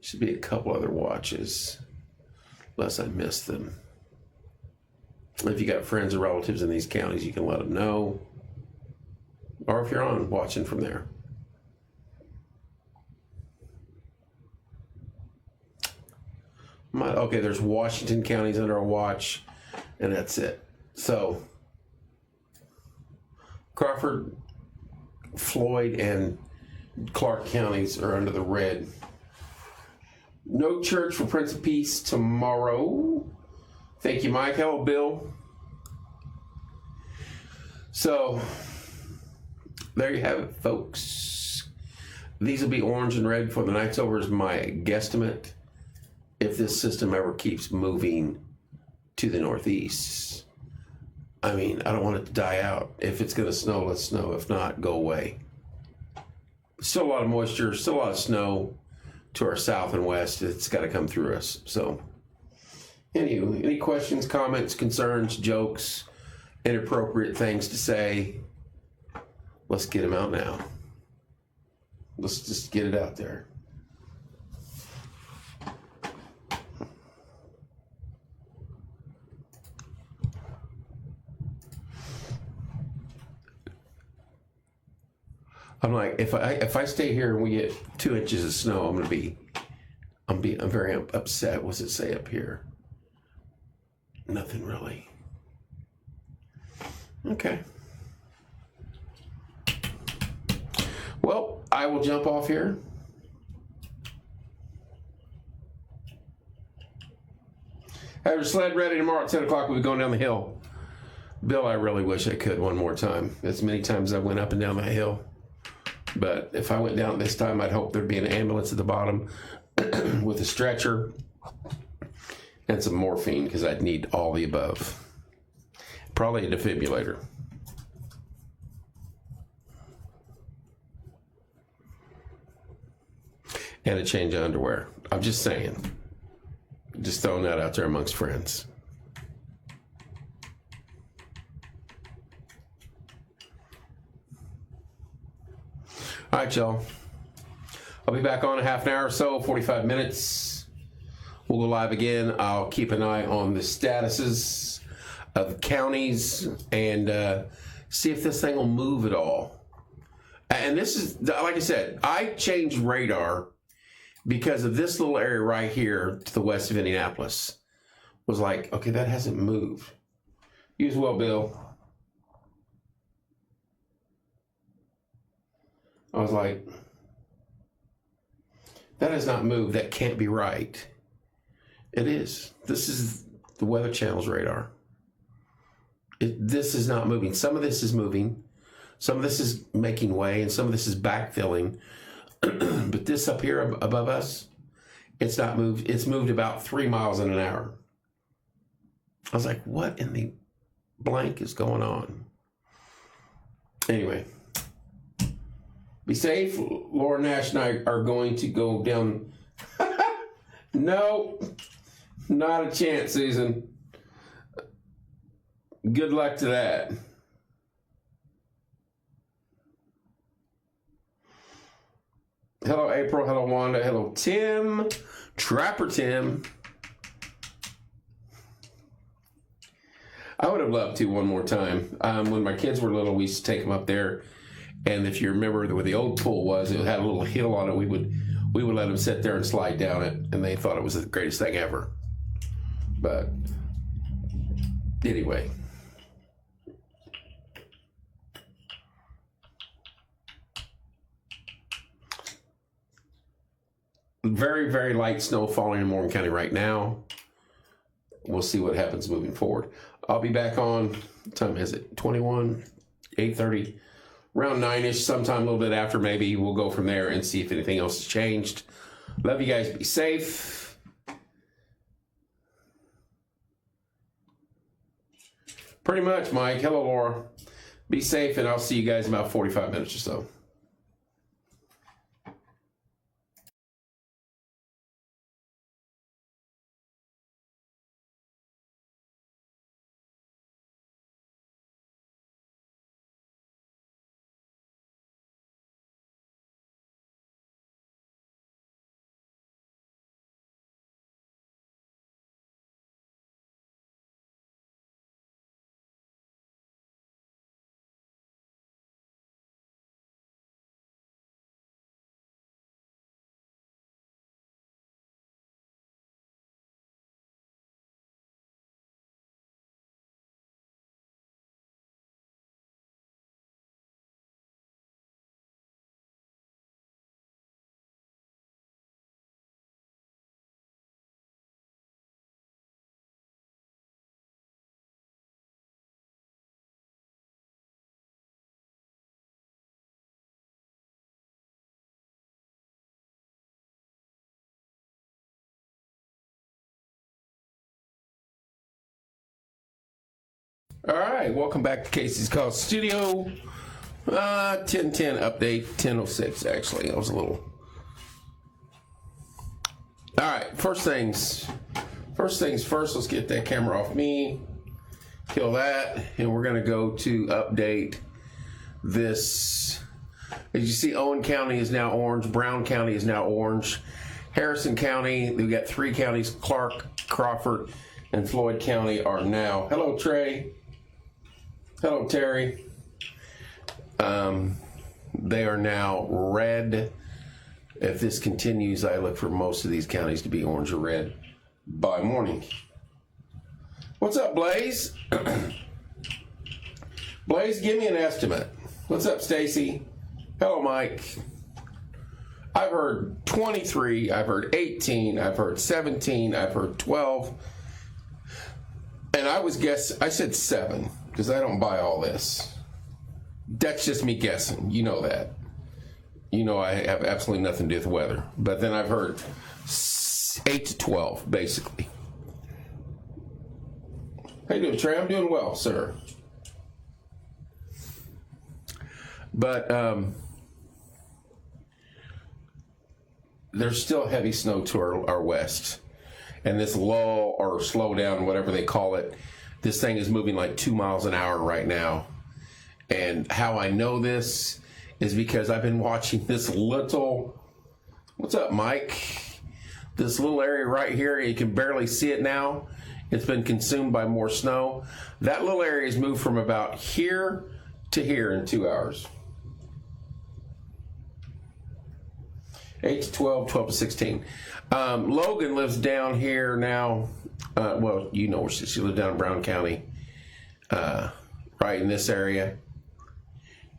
Should be a couple other watches, unless I missed them. If you got friends or relatives in these counties, you can let them know. Or if you're on watching from there. Okay, there's Washington counties under a watch, and that's it. So, Crawford, Floyd, and Clark counties are under the red. No church for Prince of Peace tomorrow. Thank you, Mike. Hello, Bill. So, there you have it, folks. These will be orange and red before the night's over, is my guesstimate. If this system ever keeps moving to the northeast. I mean, I don't want it to die out. If it's going to snow, let's snow. If not, go away. Still a lot of moisture, still a lot of snow to our south and west. It's got to come through us. So, anyway, any questions, comments, concerns, jokes, inappropriate things to say? Let's get them out now. Let's just get it out there. I'm like, if I stay here and we get 2 inches of snow, I'm very upset. What's it say up here? Nothing really. Okay. Well, I will jump off here. Have your sled ready tomorrow at 10 o'clock. We'll be going down the hill. Bill, I really wish I could one more time. As many times I went up and down that hill. But if I went down this time, I'd hope there'd be an ambulance at the bottom with a stretcher and some morphine, because I'd need all the above. Probably a defibrillator. and a change of underwear. I'm just saying. Just throwing that out there amongst friends. All right, y'all. I'll be back on a half an hour or so, 45 minutes. We'll go live again. I'll keep an eye on the statuses of counties and see if this thing will move at all. And this is, like I said, I changed radar because of this little area right here to the west of Indianapolis. Was like, okay, that hasn't moved. You as well, Bill. I was like, that has not moved. That can't be right. It is. This is the Weather Channel's radar. This is not moving. Some of this is moving. Some of this is making way, and some of this is backfilling. But this up here above us, it's not moved. It's moved about 3 miles in an hour. I was like, what in the blank is going on? Anyway, be safe. Laura Nash and I are going to go down. No, not a chance, Susan. Good luck to that. Hello, April. Hello, Wanda. Hello, Tim. Trapper Tim. I would have loved to one more time. When my kids were little, we used to take them up there. And if you remember where the old pool was, it had a little hill on it. We would let them sit there and slide down it. And they thought it was the greatest thing ever. But anyway. Very, very light snow falling in Morgan County right now. We'll see what happens moving forward. I'll be back on, what time is it? 21, 8:30, around 9-ish, sometime a little bit after maybe. We'll go from there and see if anything else has changed. Love you guys. Be safe. Pretty much, Mike. Hello, Laura. Be safe, and I'll see you guys in about 45 minutes or so. All right, welcome back to Casey's Call Studio. 10:10 update, 10:06 actually. I was a little. All right, first things first. Let's get that camera off me. Kill that, and we're gonna go to update this. As you see, Owen County is now orange. Brown County is now orange. Harrison County, we've got 3 counties. Clark, Crawford, and Floyd County are now. Hello, Trey. Hello, Terry. They are now red. If this continues, I look for most of these counties to be orange or red by morning. What's up, Blaze? Blaze, give me an estimate. What's up, Stacy? Hello, Mike. I've heard 23, I've heard 18, I've heard 17, I've heard 12. And I said 7, because I don't buy all this. That's just me guessing. You know that. You know I have absolutely nothing to do with the weather. But then I've heard 8 to 12, basically. How you doing, Trey? I'm doing well, sir. But there's still heavy snow to our west. And this lull or slow down, whatever they call it, this thing is moving like 2 miles an hour right now. And how I know this is because I've been watching this little, what's up, Mike? This little area right here, you can barely see it now. It's been consumed by more snow. That little area has moved from about here to here in 2 hours. 8 to 12, 12 to 16. Logan lives down here now. Well, you know where she lives down in Brown County, right in this area.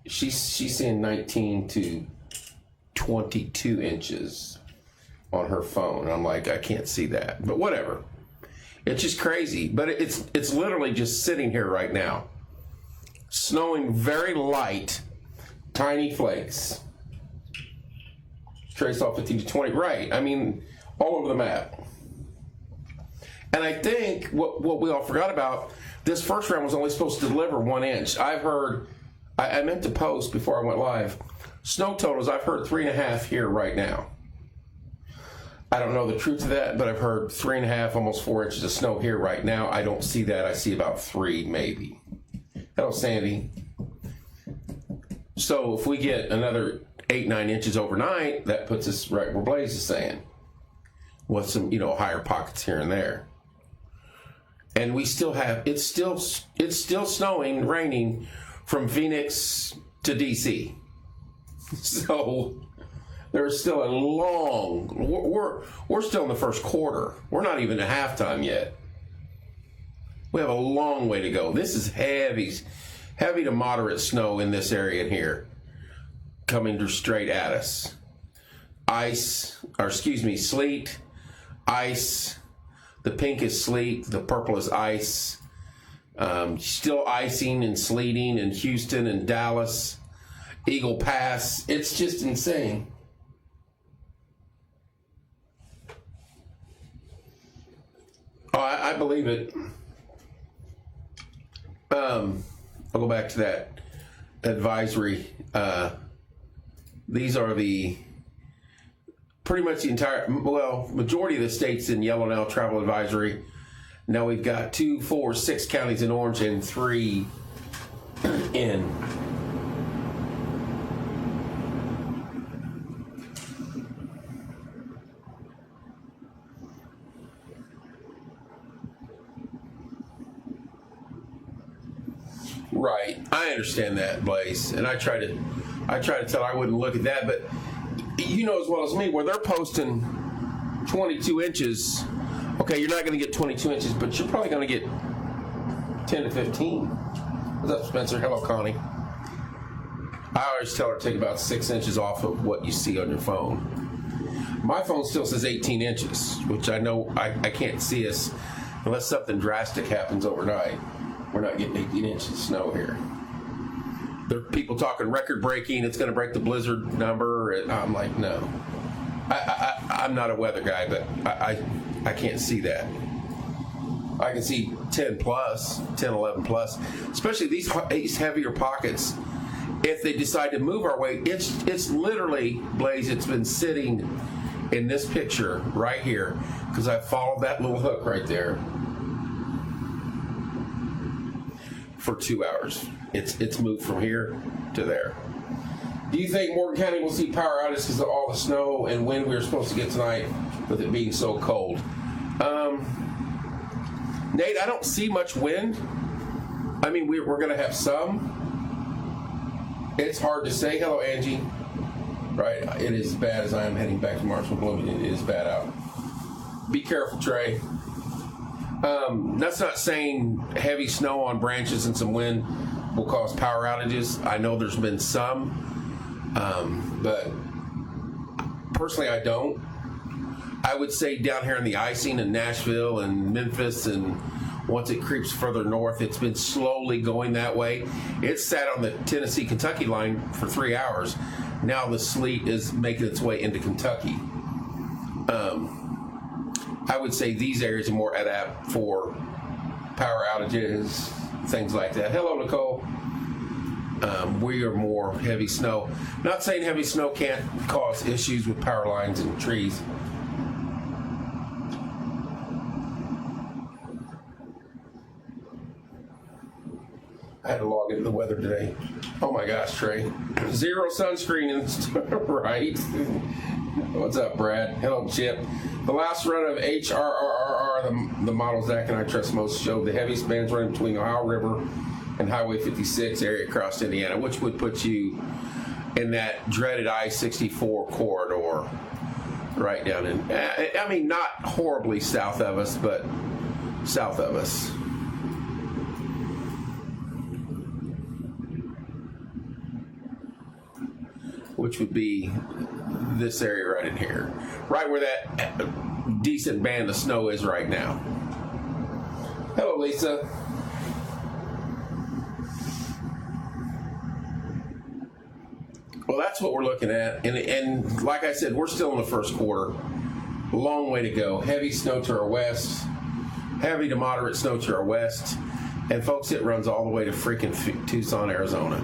She's seeing 19 to 22 inches on her phone. I'm like, I can't see that, but whatever. It's just crazy. But it's literally just sitting here right now, snowing very light, tiny flakes. Trace off 15 to 20, right? I mean, all over the map. And I think what we all forgot about, this first round was only supposed to deliver 1 inch. I've heard, I meant to post before I went live, snow totals, I've heard 3.5 here right now. I don't know the truth of that, but I've heard 3.5, almost 4 inches of snow here right now. I don't see that. I see about 3, maybe. Hello, Sandy. So if we get another 8, 9 inches overnight, that puts us right where Blaze is saying, with some, higher pockets here and there. And we still have, it's still snowing, raining from Phoenix to DC. So there's still a we're still in the first quarter. We're not even at halftime yet. We have a long way to go. This is heavy to moderate snow in this area here, coming straight at us. Sleet, ice. The pink is sleet, the purple is ice. Still icing and sleeting in Houston and Dallas, Eagle Pass. It's just insane. Oh, I believe it. I'll go back to that advisory. These are pretty much the majority of the states in yellow now, travel advisory. Now we've got 2, 4, 6 counties in orange and 3 in. Right, I understand that, Blaze, and I try to tell her I wouldn't look at that, but you know as well as me, where they're posting 22 inches, okay, you're not going to get 22 inches, but you're probably going to get 10 to 15. What's up, Spencer? Hello, Connie. I always tell her to take about 6 inches off of what you see on your phone. My phone still says 18 inches, which I know I can't see us unless something drastic happens overnight. We're not getting 18 inches of snow here. There are people talking record breaking, it's going to break the blizzard number, and I'm like, no. I'm not a weather guy, but I can't see that. I can see 10 plus, 10, 11 plus, especially these heavier pockets. If they decide to move our way, it's literally, Blaze, it's been sitting in this picture right here because I followed that little hook right there for 2 hours. It's moved from here to there. Do you think Morgan County will see power outages because of all the snow and wind we were supposed to get tonight with it being so cold? Nate, I don't see much wind. I mean, we're going to have some. It's hard to say. Hello, Angie. Right, it is as bad as I am heading back to Marshall Bloomington. It is bad out. Be careful, Trey. That's not saying heavy snow on branches and some wind will cause power outages. I know there's been some, but personally I don't. I would say down here in the icing in Nashville and Memphis, and once it creeps further north, it's been slowly going that way. It sat on the Tennessee-Kentucky line for 3 hours. Now the sleet is making its way into Kentucky. I would say these areas are more adept for power outages, things like that. Hello, Nicole. We are more heavy snow. Not saying heavy snow can't cause issues with power lines and trees. I had to log into the weather today. Oh my gosh, Trey. 0 sunscreen and right. What's up, Brad? Hello, Chip. The last run of HRRR, the model Zach and I trust most, showed the heavy spans running between the Ohio River and Highway 56 area across Indiana, which would put you in that dreaded I-64 corridor right down in, I mean, not horribly south of us, but south of us. Which would be this area right in here. Right where that decent band of snow is right now. Hello, Lisa. Well, that's what we're looking at. And like I said, we're still in the first quarter. A long way to go. Heavy snow to our west. Heavy to moderate snow to our west. And folks, it runs all the way to freaking Tucson, Arizona.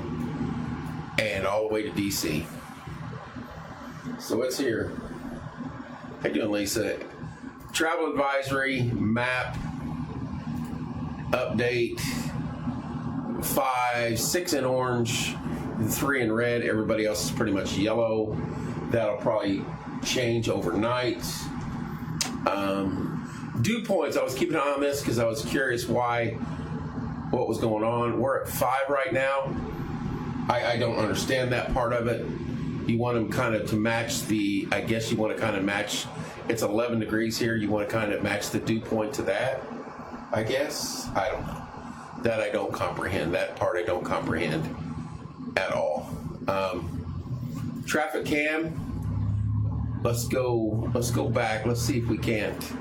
And all the way to DC. So it's here. How you doing, Lisa? Travel advisory, map, update, 5, 6 in orange, 3 in red. Everybody else is pretty much yellow. That'll probably change overnight. Dew points, I was keeping an eye on this because I was curious what was going on. We're at 5 right now. I don't understand that part of it. You want them kind of to match I guess you want to kind of match, it's 11 degrees here. You want to kind of match the dew point to that, I guess. I don't know. That I don't comprehend. That part I don't comprehend at all. Traffic cam. Let's go back. Let's see if we can't.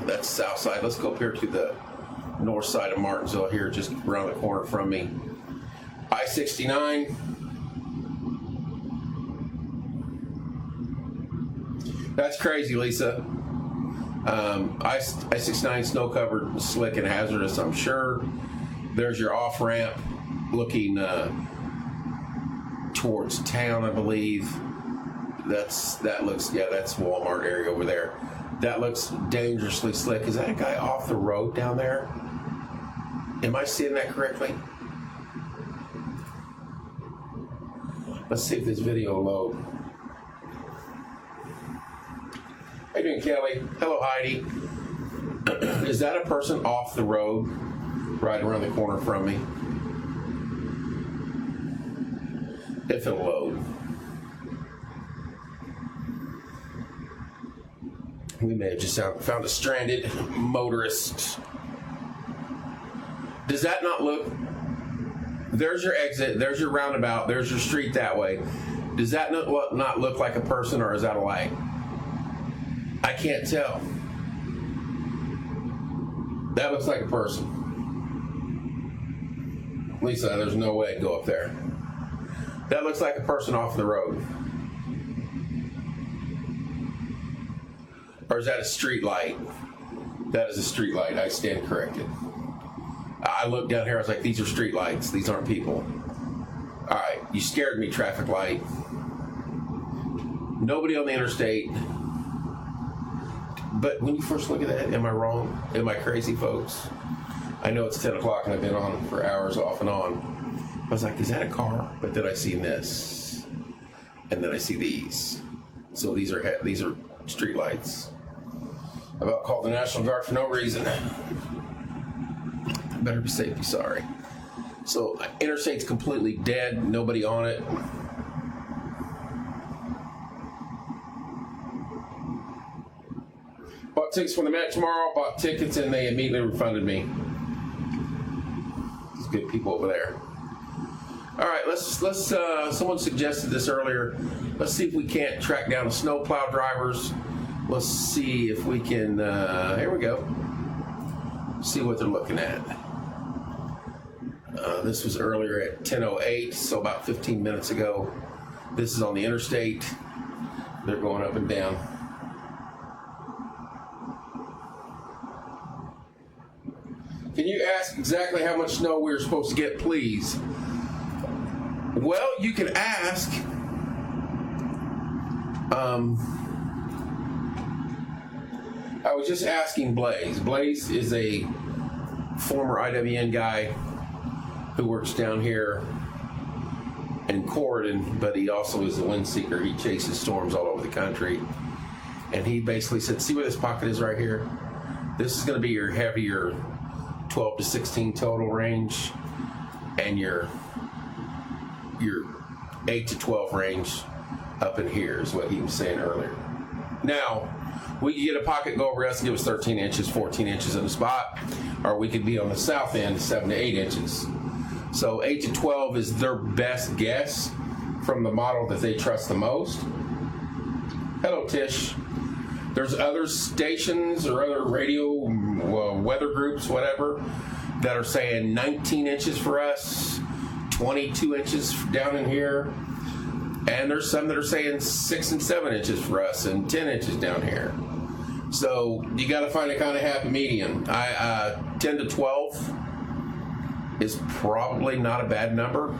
That's south side. Let's go up here to the north side of Martinsville here, just around the corner from me. I-69. That's crazy, Lisa. I-69 snow covered, slick and hazardous, I'm sure. There's your off ramp looking towards town, I believe. That's Walmart area over there. That looks dangerously slick. Is that a guy off the road down there? Am I seeing that correctly? Let's see if this video will load. How you doing, Kelly? Hello, Heidi. Is that a person off the road right around the corner from me? If it'll load. We may have just found a stranded motorist. Does that not look... There's your exit, there's your roundabout, there's your street that way. Does that not look like a person, or is that a light? I can't tell. That looks like a person. Lisa, there's no way I'd go up there. That looks like a person off the road. Or is that a street light? That is a street light. I stand corrected. I looked down here. I was like, these are street lights. These aren't people. All right. You scared me, traffic light. Nobody on the interstate. But when you first look at that, am I wrong? Am I crazy, folks? I know it's 10 o'clock and I've been on for hours off and on. I was like, is that a car? But then I see this. And then I see these. So these are street lights. I about called the National Guard for no reason. Better be safe, be sorry. So interstate's completely dead. Nobody on it. Bought tickets for the match tomorrow. Bought tickets and they immediately refunded me. There's good people over there. All right, let's. Someone suggested this earlier. Let's see if we can't track down the snowplow drivers. Let's see if we can. Here we go. See what they're looking at. This was earlier at 10:08, so about 15 minutes ago. This is on the interstate. They're going up and down. Can you ask exactly how much snow we're supposed to get, please. Well, you can ask. I was just asking Blaze. Blaze is a former IWN guy who works down here in Corridon, but he also is a wind seeker. He chases storms all over the country. And he basically said, see where this pocket is right here? This is going to be your heavier 12 to 16 total range, and your 8 to 12 range up in here is what he was saying earlier. Now, we could get a pocket go over us and give us 13 inches, 14 inches in the spot, or we could be on the south end, 7 to 8 inches. So 8 to 12 is their best guess from the model that they trust the most. Hello, Tish. There's other stations or other radio weather groups, whatever, that are saying 19 inches for us, 22 inches down in here. And there's some that are saying 6 and 7 inches for us and 10 inches down here. So you got to find a kind of happy medium. 10 to 12 is probably not a bad number.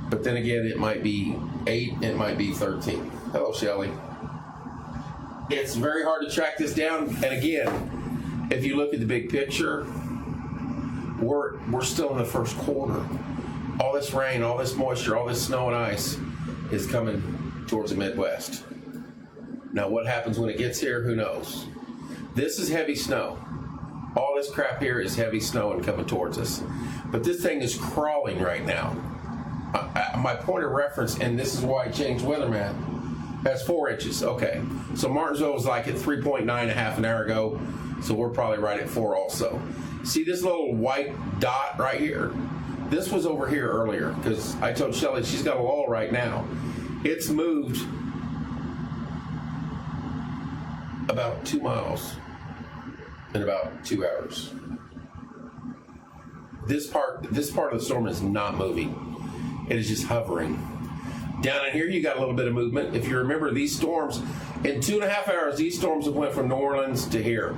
But then again, it might be 8, it might be 13. Hello, Shelly. It's very hard to track this down. And again, if you look at the big picture, we're still in the first quarter. All this rain, all this moisture, all this snow and ice is coming towards the Midwest. Now, what happens when it gets here, who knows? This is heavy snow. All this crap here is heavy snow and coming towards us. But this thing is crawling right now. My point of reference, and this is why I changed weatherman, has 4 inches. Okay. So Martinsville was like at 3.9 a half an hour ago. So we're probably right at 4 also. See this little white dot right here? This was over here earlier because I told Shelly she's got a lull right now. It's moved about 2 miles in about 2 hours. This part of the storm is not moving. It is just hovering. Down in here, you got a little bit of movement. If you remember, these storms, in 2.5 hours, these storms have went from New Orleans to here,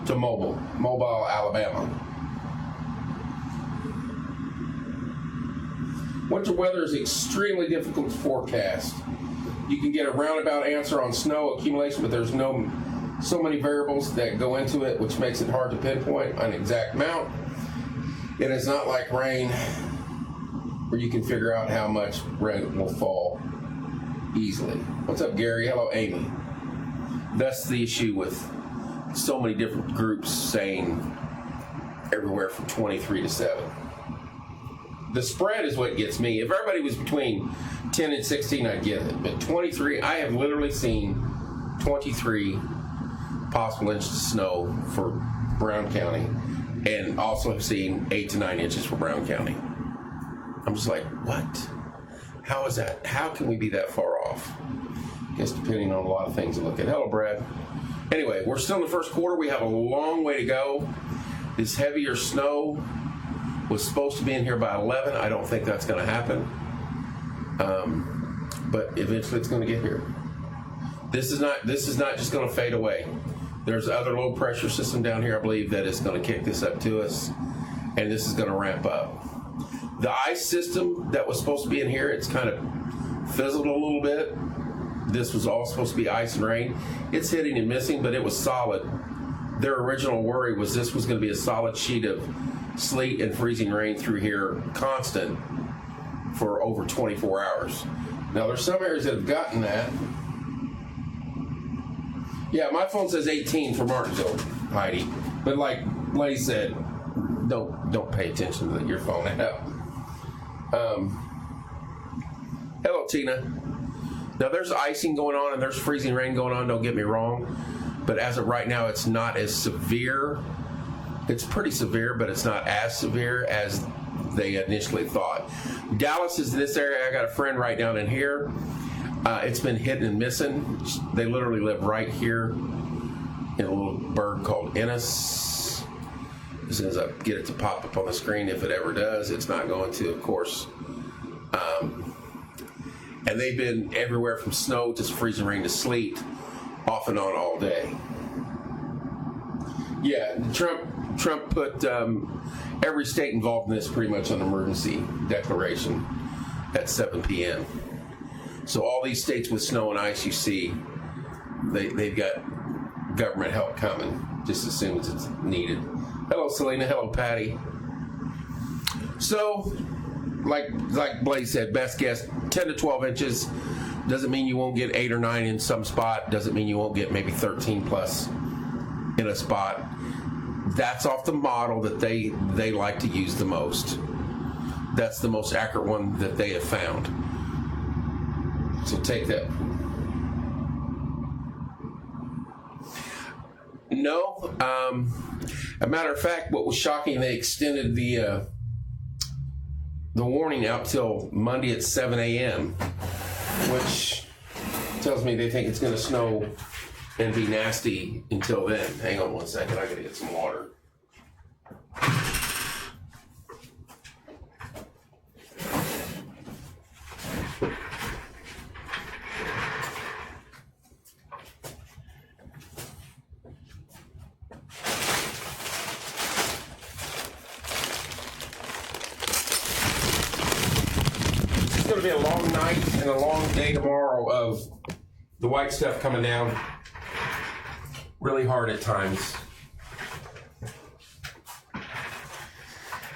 to Mobile, Alabama. Winter weather is extremely difficult to forecast. You can get a roundabout answer on snow accumulation, but there's so many variables that go into it, which makes it hard to pinpoint an exact amount. It is not like rain, where you can figure out how much rain will fall easily. What's up, Gary? Hello, Amy. That's the issue with so many different groups saying everywhere from 23 to 7. The spread is what gets me. If everybody was between 10 and 16, I'd get it. But 23, I have literally seen 23 possible inches of snow for Brown County, and also have seen 8 to 9 inches for Brown County. I'm just like, what? How is that? How can we be that far off? I guess depending on a lot of things to look at. Hello, Brad. Anyway, we're still in the first quarter. We have a long way to go. This heavier snow was supposed to be in here by 11. I don't think that's going to happen. But eventually it's going to get here. This is not just going to fade away. There's other low pressure system down here, I believe, that is going to kick this up to us, and this is going to ramp up. The ice system that was supposed to be in here, it's kind of fizzled a little bit. This was all supposed to be ice and rain. It's hitting and missing, but it was solid. Their original worry was this was going to be a solid sheet of sleet and freezing rain through here, constant, for over 24 hours. Now, there's some areas that have gotten that. Yeah, my phone says 18 for Martinsville, Heidi. But like Blaze said, don't pay attention to your phone app. Hello, Tina. Now, there's icing going on and there's freezing rain going on, don't get me wrong. But as of right now, it's not as severe. It's pretty severe, but it's not as severe as they initially thought. Dallas is in this area. I got a friend right down in here. It's been hit and missing. They literally live right here in a little burg called Ennis. As soon as I get it to pop up on the screen, if it ever does, it's not going to, of course. And they've been everywhere from snow to freezing rain to sleet, off and on all day. Yeah, Trump Trump put every state involved in this pretty much on emergency declaration at 7 p.m. So all these states with snow and ice, you see, they've got government help coming just as soon as it's needed. Hello, Selena. Hello, Patty. So, like Blaze said, best guess 10 to 12 inches. Doesn't mean you won't get 8 or 9 in some spot. Doesn't mean you won't get maybe 13 plus in a spot. That's off the model that they like to use the most. That's the most accurate one that they have found. So take that. No. A matter of fact, what was shocking, they extended the warning out till Monday at 7 a.m., which tells me they think it's going to snow and be nasty until then. Hang on one second. I got to get some water. It's going to be a long night and a long day tomorrow of the white stuff coming down really hard at times.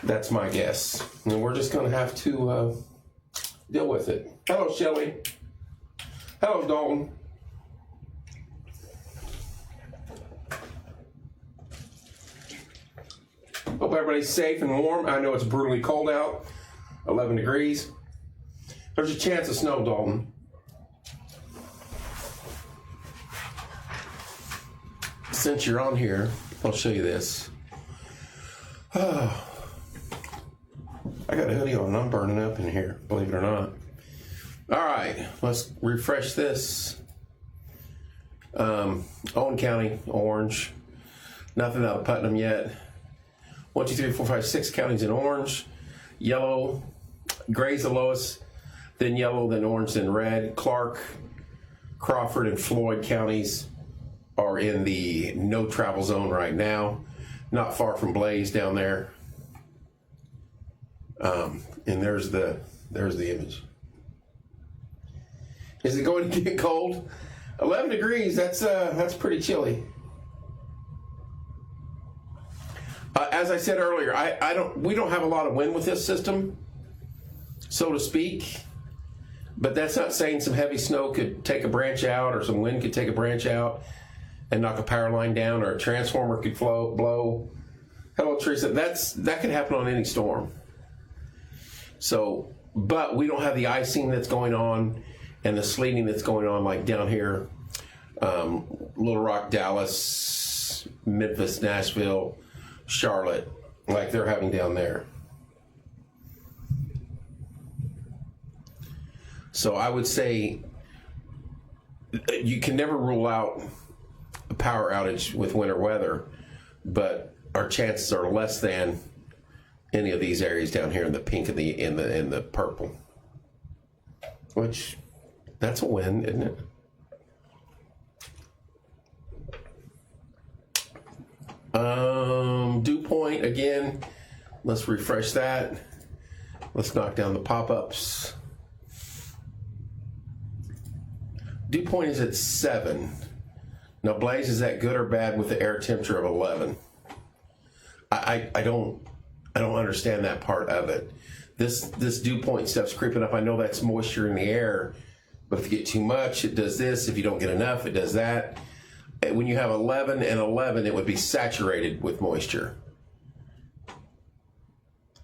That's my guess. And we're just going to have to deal with it. Hello, Shelley. Hello, Dalton. Hope everybody's safe and warm. I know it's brutally cold out, 11 degrees. There's a chance of snow, Dalton. Since you're on here, I'll show you this. Oh, I got a hoodie on and I'm burning up in here, believe it or not. All right, let's refresh this. Owen County, orange. Nothing out of Putnam yet. 1, 2, 3, 4, 5, 6 counties in orange. Yellow, gray's the lowest, then yellow, then orange, then red. Clark, Crawford, and Floyd counties are in the no travel zone right now, not far from Blaze down there. And there's the image. Is it going to get cold? 11 degrees. That's pretty chilly. As I said earlier, we don't have a lot of wind with this system, so to speak. But that's not saying some heavy snow could take a branch out, or some wind could take a branch out and knock a power line down, or a transformer could blow. Hello, Teresa. That could happen on any storm. So, but we don't have the icing that's going on and the sleeting that's going on, like down here, Little Rock, Dallas, Memphis, Nashville, Charlotte, like they're having down there. So I would say you can never rule out a power outage with winter weather, but our chances are less than any of these areas down here in the pink and the purple. Which, that's a win, isn't it? Dew point again. Let's refresh that. Let's knock down the pop-ups. Dew point is at 7. Now, Blaze, is that good or bad with the air temperature of 11? I don't understand that part of it. This dew point stuff's creeping up. I know that's moisture in the air, but if you get too much, it does this. If you don't get enough, it does that. When you have 11 and 11, it would be saturated with moisture.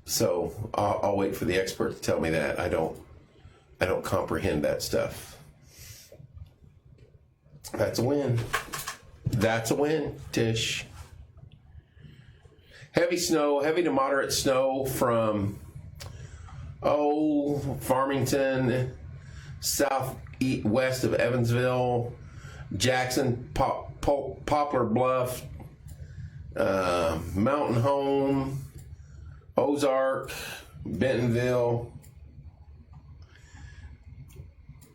So I'll wait for the expert to tell me that. I don't comprehend that stuff. That's a win. That's a win, Tish. Heavy snow, heavy to moderate snow from Farmington, southwest of Evansville, Jackson, Poplar Bluff, Mountain Home, Ozark, Bentonville.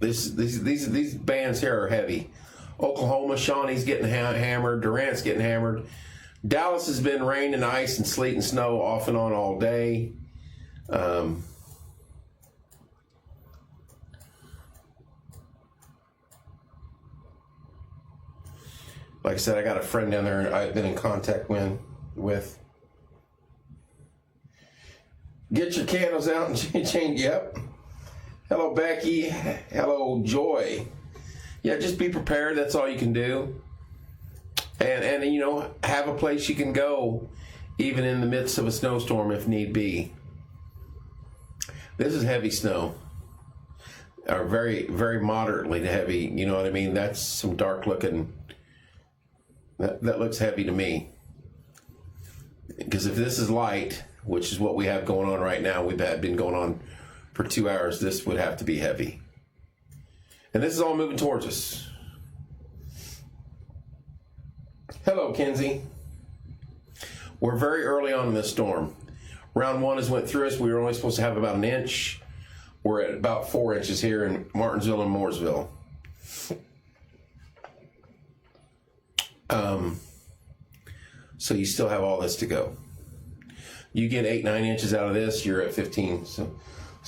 These bands here are heavy. Oklahoma, Shawnee's getting hammered. Durant's getting hammered. Dallas has been rain and ice and sleet and snow off and on all day. Like I said, I got a friend down there I've been in contact with. Get your candles out and change. Yep. Hello, Becky. Hello, Joy. Yeah, just be prepared. That's all you can do. And you know, have a place you can go, even in the midst of a snowstorm if need be. This is heavy snow. Or very, very moderately heavy. You know what I mean? That's some dark looking. That looks heavy to me. Because if this is light, which is what we have going on right now, we've been going on for 2 hours, this would have to be heavy. And this is all moving towards us. Hello, Kenzie. We're very early on in this storm. Round 1 has went through us. We were only supposed to have about an inch. We're at about 4 inches here in Martinsville and Mooresville. So you still have all this to go. You get 8-9 inches out of this, you're at 15. So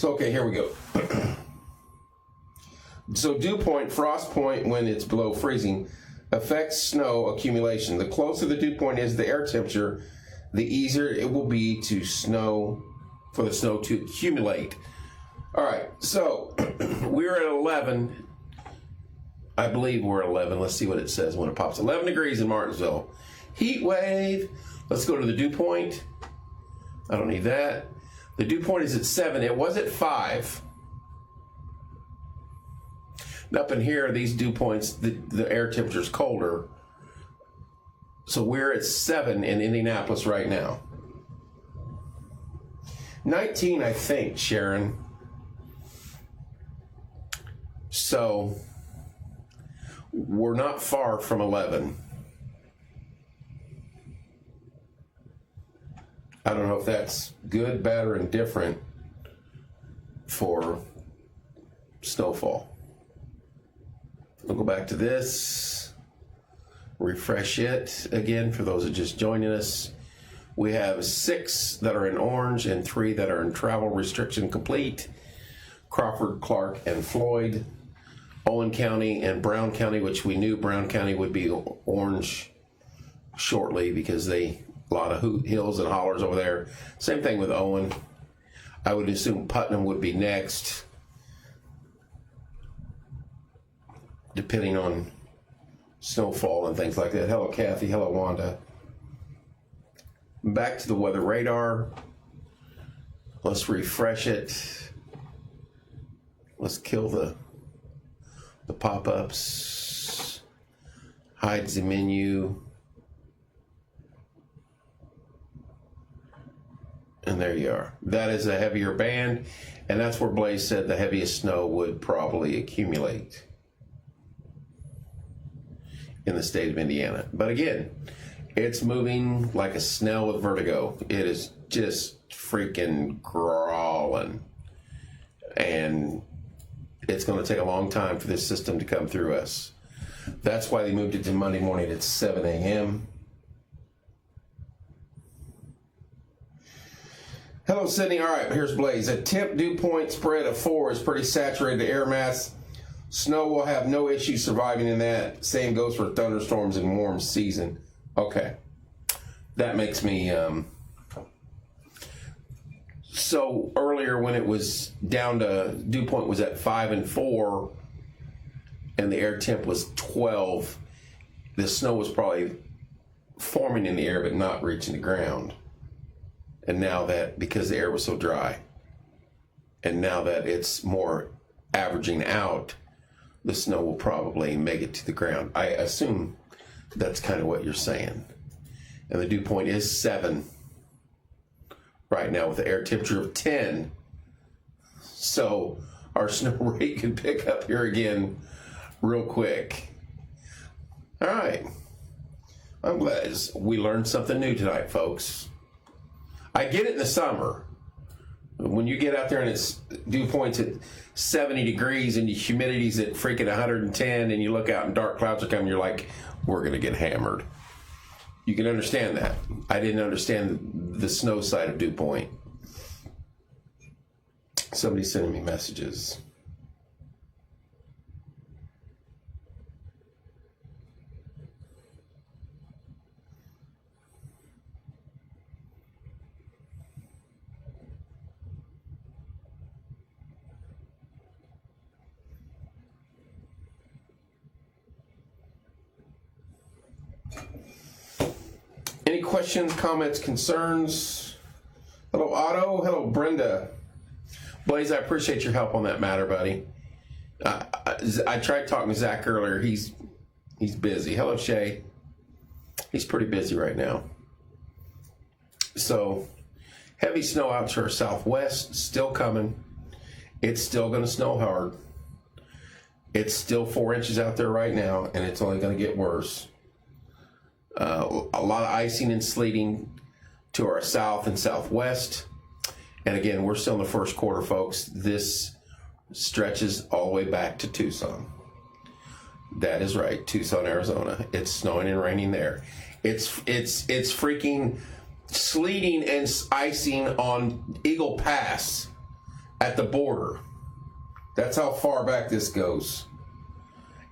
okay, here we go. So dew point, frost point when it's below freezing, affects snow accumulation. The closer the dew point is to the air temperature, the easier it will be for the snow to accumulate. All right, so we're at 11. I believe we're at 11. Let's see what it says when it pops. 11 degrees in Martinsville. Heat wave. Let's go to the dew point. I don't need that. The dew point is at 7. It was at 5. And up in here, these dew points, the air temperature is colder. So we're at 7 in Indianapolis right now. 19, I think, Sharon. So we're not far from 11. I don't know if that's good, bad, or indifferent for snowfall. We'll go back to this, refresh it again for those that are just joining us. We have 6 that are in orange and 3 that are in travel restriction complete. Crawford, Clark, and Floyd. Owen County and Brown County, which we knew Brown County would be orange shortly because a lot of hills and hollers over there. Same thing with Owen. I would assume Putnam would be next, depending on snowfall and things like that. Hello, Kathy. Hello, Wanda. Back to the weather radar. Let's refresh it. Let's kill the pop-ups. Hide the menu. And there you are. That is a heavier band, and that's where Blaze said the heaviest snow would probably accumulate in the state of Indiana. But again, it's moving like a snail with vertigo. It is just freaking crawling. And it's going to take a long time for this system to come through us. That's why they moved it to Monday morning at 7 a.m. Hello, Sydney. All right, here's Blaze. A temp dew point spread of 4 is pretty saturated air mass. Snow will have no issue surviving in that. Same goes for thunderstorms in warm season. Okay. That makes me... So earlier when it was down to... Dew point was at 5 and 4, and the air temp was 12, the snow was probably forming in the air but not reaching the ground. And now that, because the air was so dry, and now that it's more averaging out, the snow will probably make it to the ground. I assume that's kind of what you're saying. And the dew point is 7 right now with the air temperature of 10. So our snow rate can pick up here again real quick. All right. I'm glad we learned something new tonight, folks. I get it in the summer. When you get out there and it's dew points at 70 degrees and the humidity's at freaking 110 and you look out and dark clouds are coming, you're like, we're going to get hammered. You can understand that. I didn't understand the snow side of dew point. Somebody's sending me messages. Any questions, comments, concerns? Hello, Otto. Hello, Brenda. Blaze, I appreciate your help on that matter, buddy. I tried talking to Zach earlier. He's busy. Hello, Shay. He's pretty busy right now. So, heavy snow out to our southwest, still coming. It's still going to snow hard. It's still 4 inches out there right now, and it's only going to get worse. A lot of icing and sleeting to our south and southwest. And again, we're still in the first quarter, folks. This stretches all the way back to Tucson. That is right, Tucson, Arizona. It's snowing and raining there. It's freaking sleeting and icing on Eagle Pass at the border. That's how far back this goes.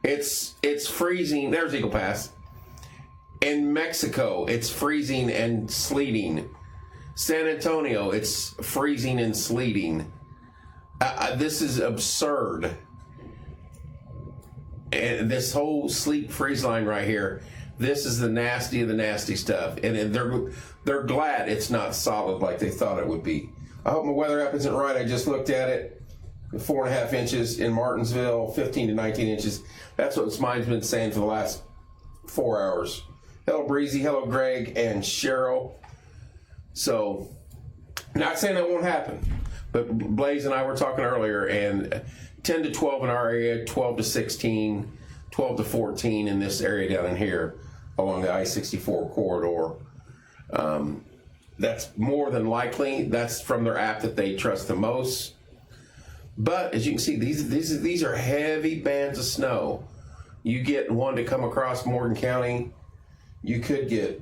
It's freezing. There's Eagle Pass. In Mexico, it's freezing and sleeting. San Antonio, it's freezing and sleeting. This is absurd. And this whole sleet freeze line right here, this is the nasty of the nasty stuff. And they're glad it's not solid like they thought it would be. I hope my weather app isn't right. I just looked at it. 4.5 inches in Martinsville, 15 to 19 inches. That's what mine's been saying for the last 4 hours. Hello, Breezy. Hello, Greg and Cheryl. So, not saying that won't happen, but Blaze and I were talking earlier, and 10 to 12 in our area, 12 to 16, 12 to 14 in this area down in here along the I-64 corridor. That's more than likely. That's from their app that they trust the most. But as you can see, these are heavy bands of snow. You get one to come across Morgan County, you could get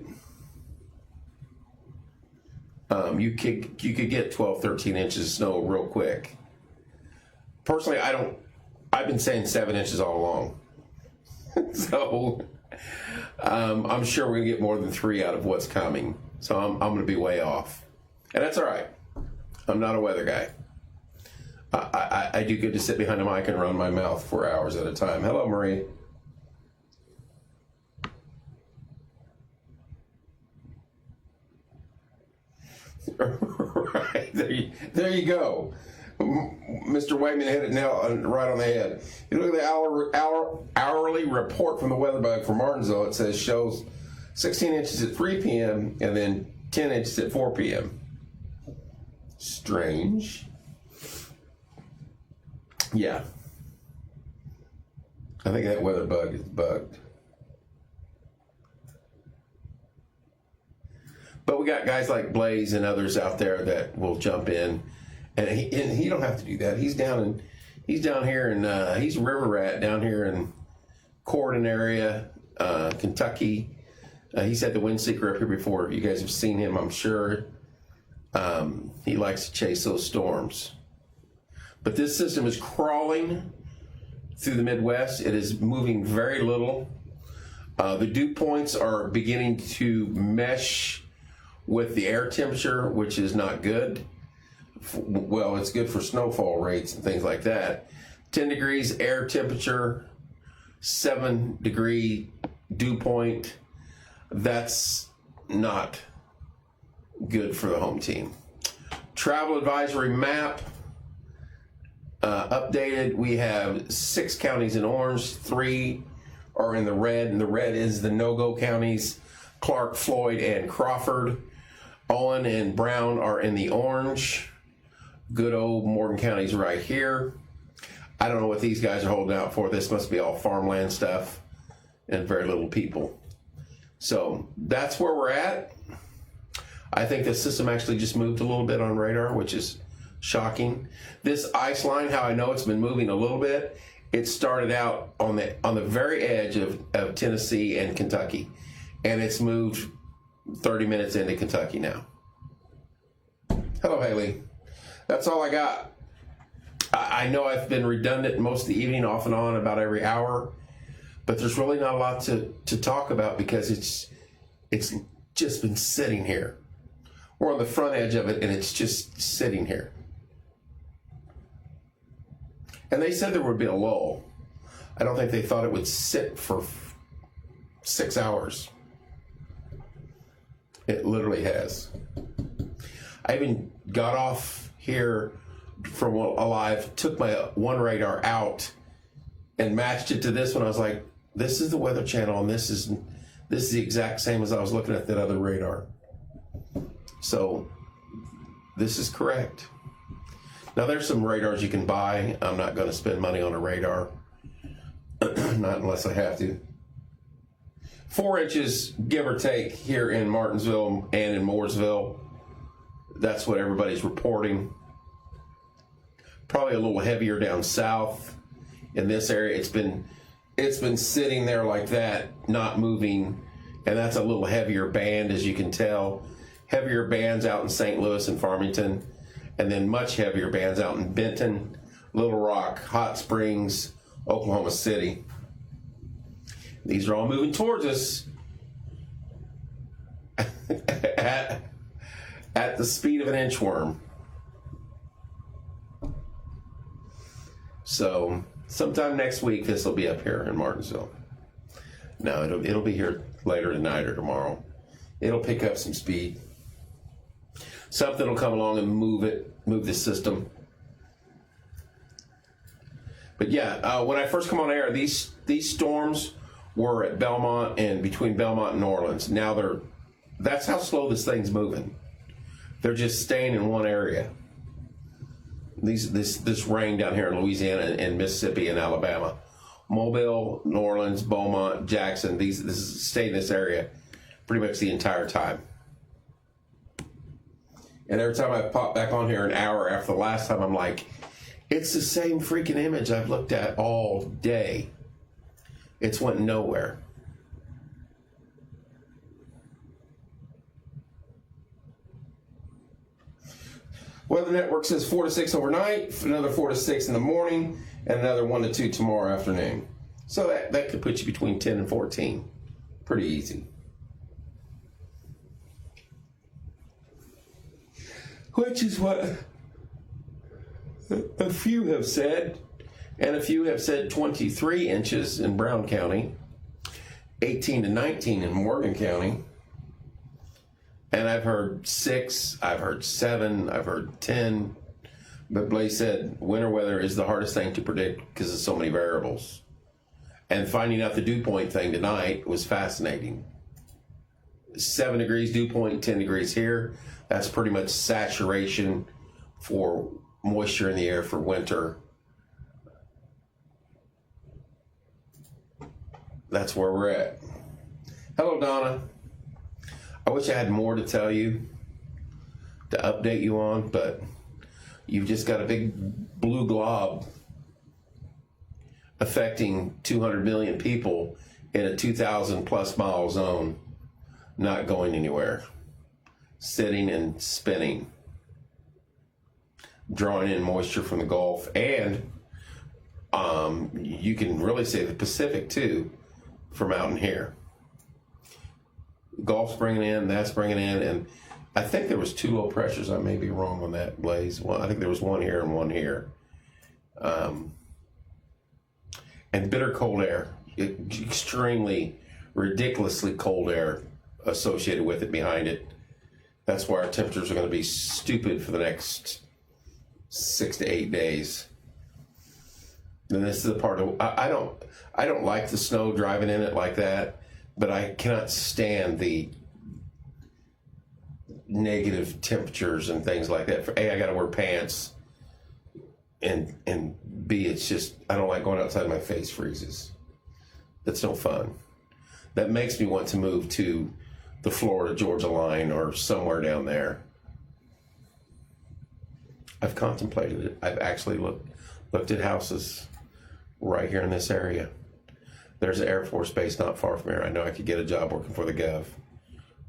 you could get 12, 13 inches of snow real quick. Personally, I've been saying 7 inches all along. So I'm sure we're gonna get more than 3 out of what's coming. So I'm gonna be way off. And that's all right. I'm not a weather guy. I do good to sit behind a mic and run my mouth for hours at a time. Hello, Marie. Right, there you go. Mr. Wayman hit it now right on the head. You look at the hourly report from the weather bug for Martinsville. It says shows 16 inches at 3 p.m. and then 10 inches at 4 p.m. Strange. Yeah. I think that weather bug is bugged. But we got guys like Blaze and others out there that will jump in, and he don't have to do that. He's down here and he's river rat down here in Corydon area, Kentucky. He's had the wind seeker up here before. You guys have seen him, I'm sure. He likes to chase those storms. But this system is crawling through the Midwest. It is moving very little. The dew points are beginning to mesh with the air temperature, which is not good. Well, it's good for snowfall rates and things like that. 10 degrees air temperature, 7 degree dew point. That's not good for the home team. Travel advisory map updated. We have 6 counties in orange, 3 are in the red, and the red is the no-go counties, Clark, Floyd, and Crawford. Owen and Brown are in the orange. Good old Morgan County's right here. I don't know what these guys are holding out for. This must be all farmland stuff and very little people. So that's where we're at. I think the system actually just moved a little bit on radar, which is shocking. This ice line, how I know it's been moving a little bit, it started out on the very edge of Tennessee and Kentucky, and it's moved 30 minutes into Kentucky now. Hello, Haley. That's all I got. I know I've been redundant most of the evening, off and on, about every hour, but there's really not a lot to talk about because it's just been sitting here. We're on the front edge of it, and it's just sitting here. And they said there would be a lull. I don't think they thought it would sit for 6 hours. It literally has. I even got off here from Alive, took my one radar out and matched it to this one. I was like, this is the Weather Channel, and this is the exact same as I was looking at that other radar. So this is correct. Now there's some radars you can buy. I'm not going to spend money on a radar. Not unless I have to. 4 inches, give or take, here in Martinsville and in Mooresville. That's what everybody's reporting. Probably a little heavier down south in this area. It's been sitting there like that, not moving, and that's a little heavier band, as you can tell. Heavier bands out in St. Louis and Farmington, and then much heavier bands out in Benton, Little Rock, Hot Springs, Oklahoma City. These are all moving towards us at the speed of an inchworm. So sometime next week, this will be up here in Martinsville. No, it'll be here later tonight or tomorrow. It'll pick up some speed. Something will come along and move the system. But yeah, when I first come on air, these storms were at Belmont and between Belmont and New Orleans. Now that's how slow this thing's moving. They're just staying in one area. This rain down here in Louisiana and Mississippi and Alabama, Mobile, New Orleans, Beaumont, Jackson. This is stay in this area pretty much the entire time. And every time I pop back on here an hour after the last time, I'm like, it's the same freaking image I've looked at all day. It's went nowhere. Weather Network says 4 to 6 overnight, another 4 to 6 in the morning, and another 1 to 2 tomorrow afternoon. So that could put you between 10 and 14. Pretty easy. Which is what a few have said, and a few have said 23 inches in Brown County, 18 to 19 in Morgan County. And I've heard 6, I've heard 7, I've heard 10. But Blaze said winter weather is the hardest thing to predict because of so many variables. And finding out the dew point thing tonight was fascinating. 7 degrees dew point, 10 degrees here. That's pretty much saturation for moisture in the air for winter. That's where we're at. Hello, Donna. I wish I had more to tell you, to update you on, but you've just got a big blue glob affecting 200 million people in a 2,000 plus mile zone, not going anywhere, sitting and spinning, drawing in moisture from the Gulf, and you can really say the Pacific too, from out in here. Gulf's bringing in, that's bringing in, and I think there was 2 low pressures. I may be wrong on that, Blaze. Well, I think there was one here and one here. And bitter cold air, extremely, ridiculously cold air associated with it behind it. That's why our temperatures are going to be stupid for the next 6 to 8 days. And this is the part of I don't like the snow driving in it like that. But I cannot stand the negative temperatures and things like that. For A, I got to wear pants, and B, it's just I don't like going outside. My face freezes. That's no fun. That makes me want to move to the Florida-Georgia line or somewhere down there. I've contemplated it. I've actually looked at houses right here in this area. There's an Air Force base not far from here. I know I could get a job working for the Gov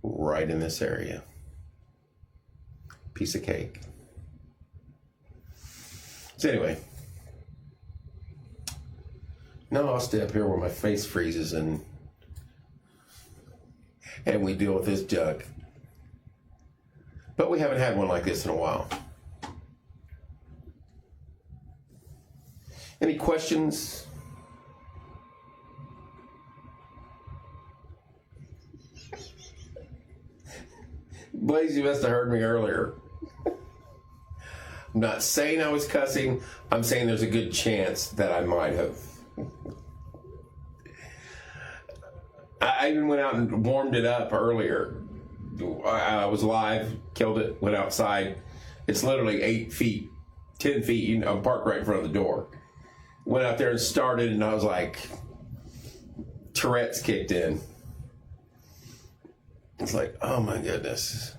right in this area. Piece of cake. So anyway, now I'll stay up here where my face freezes and we deal with this junk. But we haven't had one like this in a while. Any questions? Blaze, you must have heard me earlier. I'm not saying I was cussing. I'm saying there's a good chance that I might have. I even went out and warmed it up earlier. I was live, killed it, went outside. It's literally 8 feet, 10 feet. I'm parked right in front of the door. Went out there and started, and I was like, Tourette's kicked in. It's like, oh my goodness.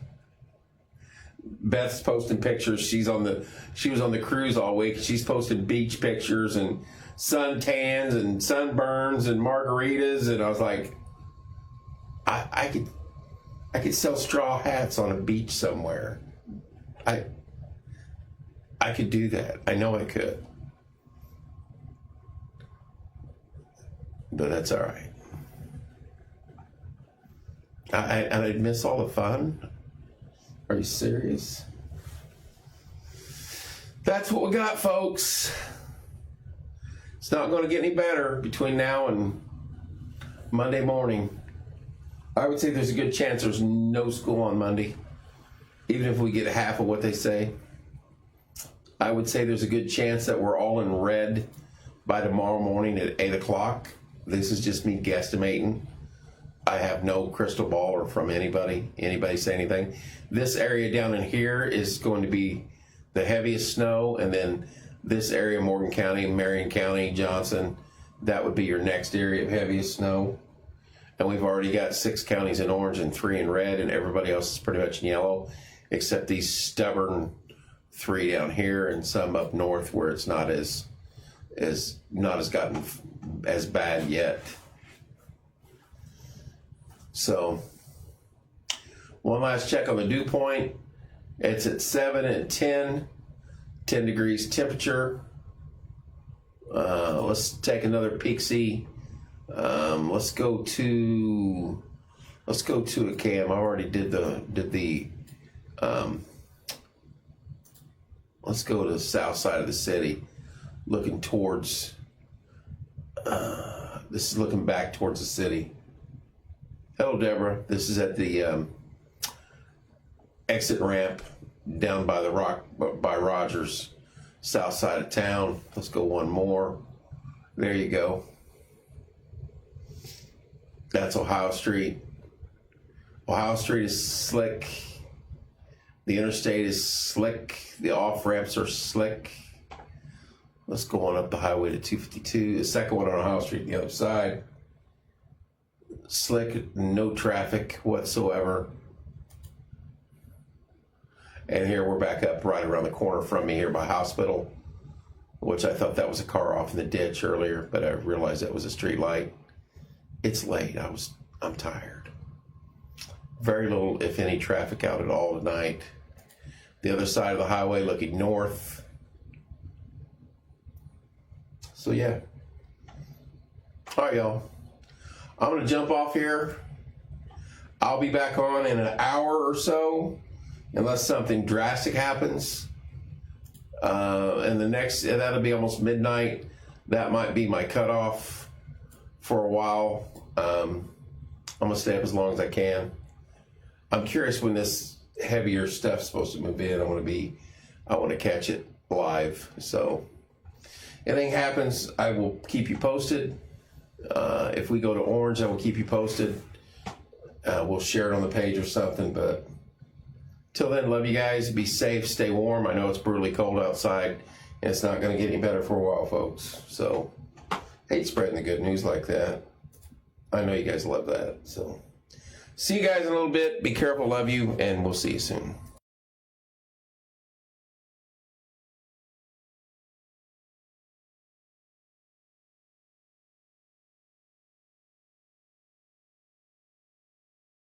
Beth's posting pictures. She was on the cruise all week. She's posting beach pictures and sun tans and sunburns and margaritas, and I was like, I could sell straw hats on a beach somewhere. I could do that. I know I could. But that's all right. I'd miss all the fun. Are you serious? That's what we got, folks. It's not going to get any better between now and Monday morning. I would say there's a good chance there's no school on Monday, even if we get half of what they say. I would say there's a good chance that we're all in red by tomorrow morning at 8 o'clock. This is just me guesstimating. I have no crystal ball or from anybody say anything. This area down in here is going to be the heaviest snow, and then this area, Morgan County, Marion County, Johnson, that would be your next area of heaviest snow. And we've already got 6 counties in orange and 3 in red, and everybody else is pretty much in yellow, except these stubborn 3 down here and some up north where it's not as gotten as bad yet. So, one last check on the dew point. It's at 7 and 10 degrees temperature. Let's take another peek. See. Let's go to a cam. I already did the. Let's go to the south side of the city, looking towards. This is looking back towards the city. Hello, Deborah. This is at the exit ramp down by by Rogers, south side of town. Let's go one more. There you go. That's Ohio Street. Ohio Street is slick. The interstate is slick. The off-ramps are slick. Let's go on up the highway to 252. The second one on Ohio Street, the other side. Slick, no traffic whatsoever. And here we're back up right around the corner from me here by Hospital, which I thought that was a car off in the ditch earlier, but I realized that was a street light. It's late. I'm tired. Very little, if any, traffic out at all tonight. The other side of the highway looking north. So yeah. All right, y'all. I'm going to jump off here. I'll be back on in an hour or so, unless something drastic happens. And that'll be almost midnight. That might be my cutoff for a while. I'm going to stay up as long as I can. I'm curious when this heavier stuff's supposed to move in. I want to catch it live. So, anything happens, I will keep you posted. If we go to orange, I will keep you posted. We'll share it on the page or something. But till then, love you guys. Be safe. Stay warm. I know it's brutally cold outside, and it's not going to get any better for a while, folks. So, hate spreading the good news like that. I know you guys love that. So, see you guys in a little bit. Be careful. Love you, and we'll see you soon.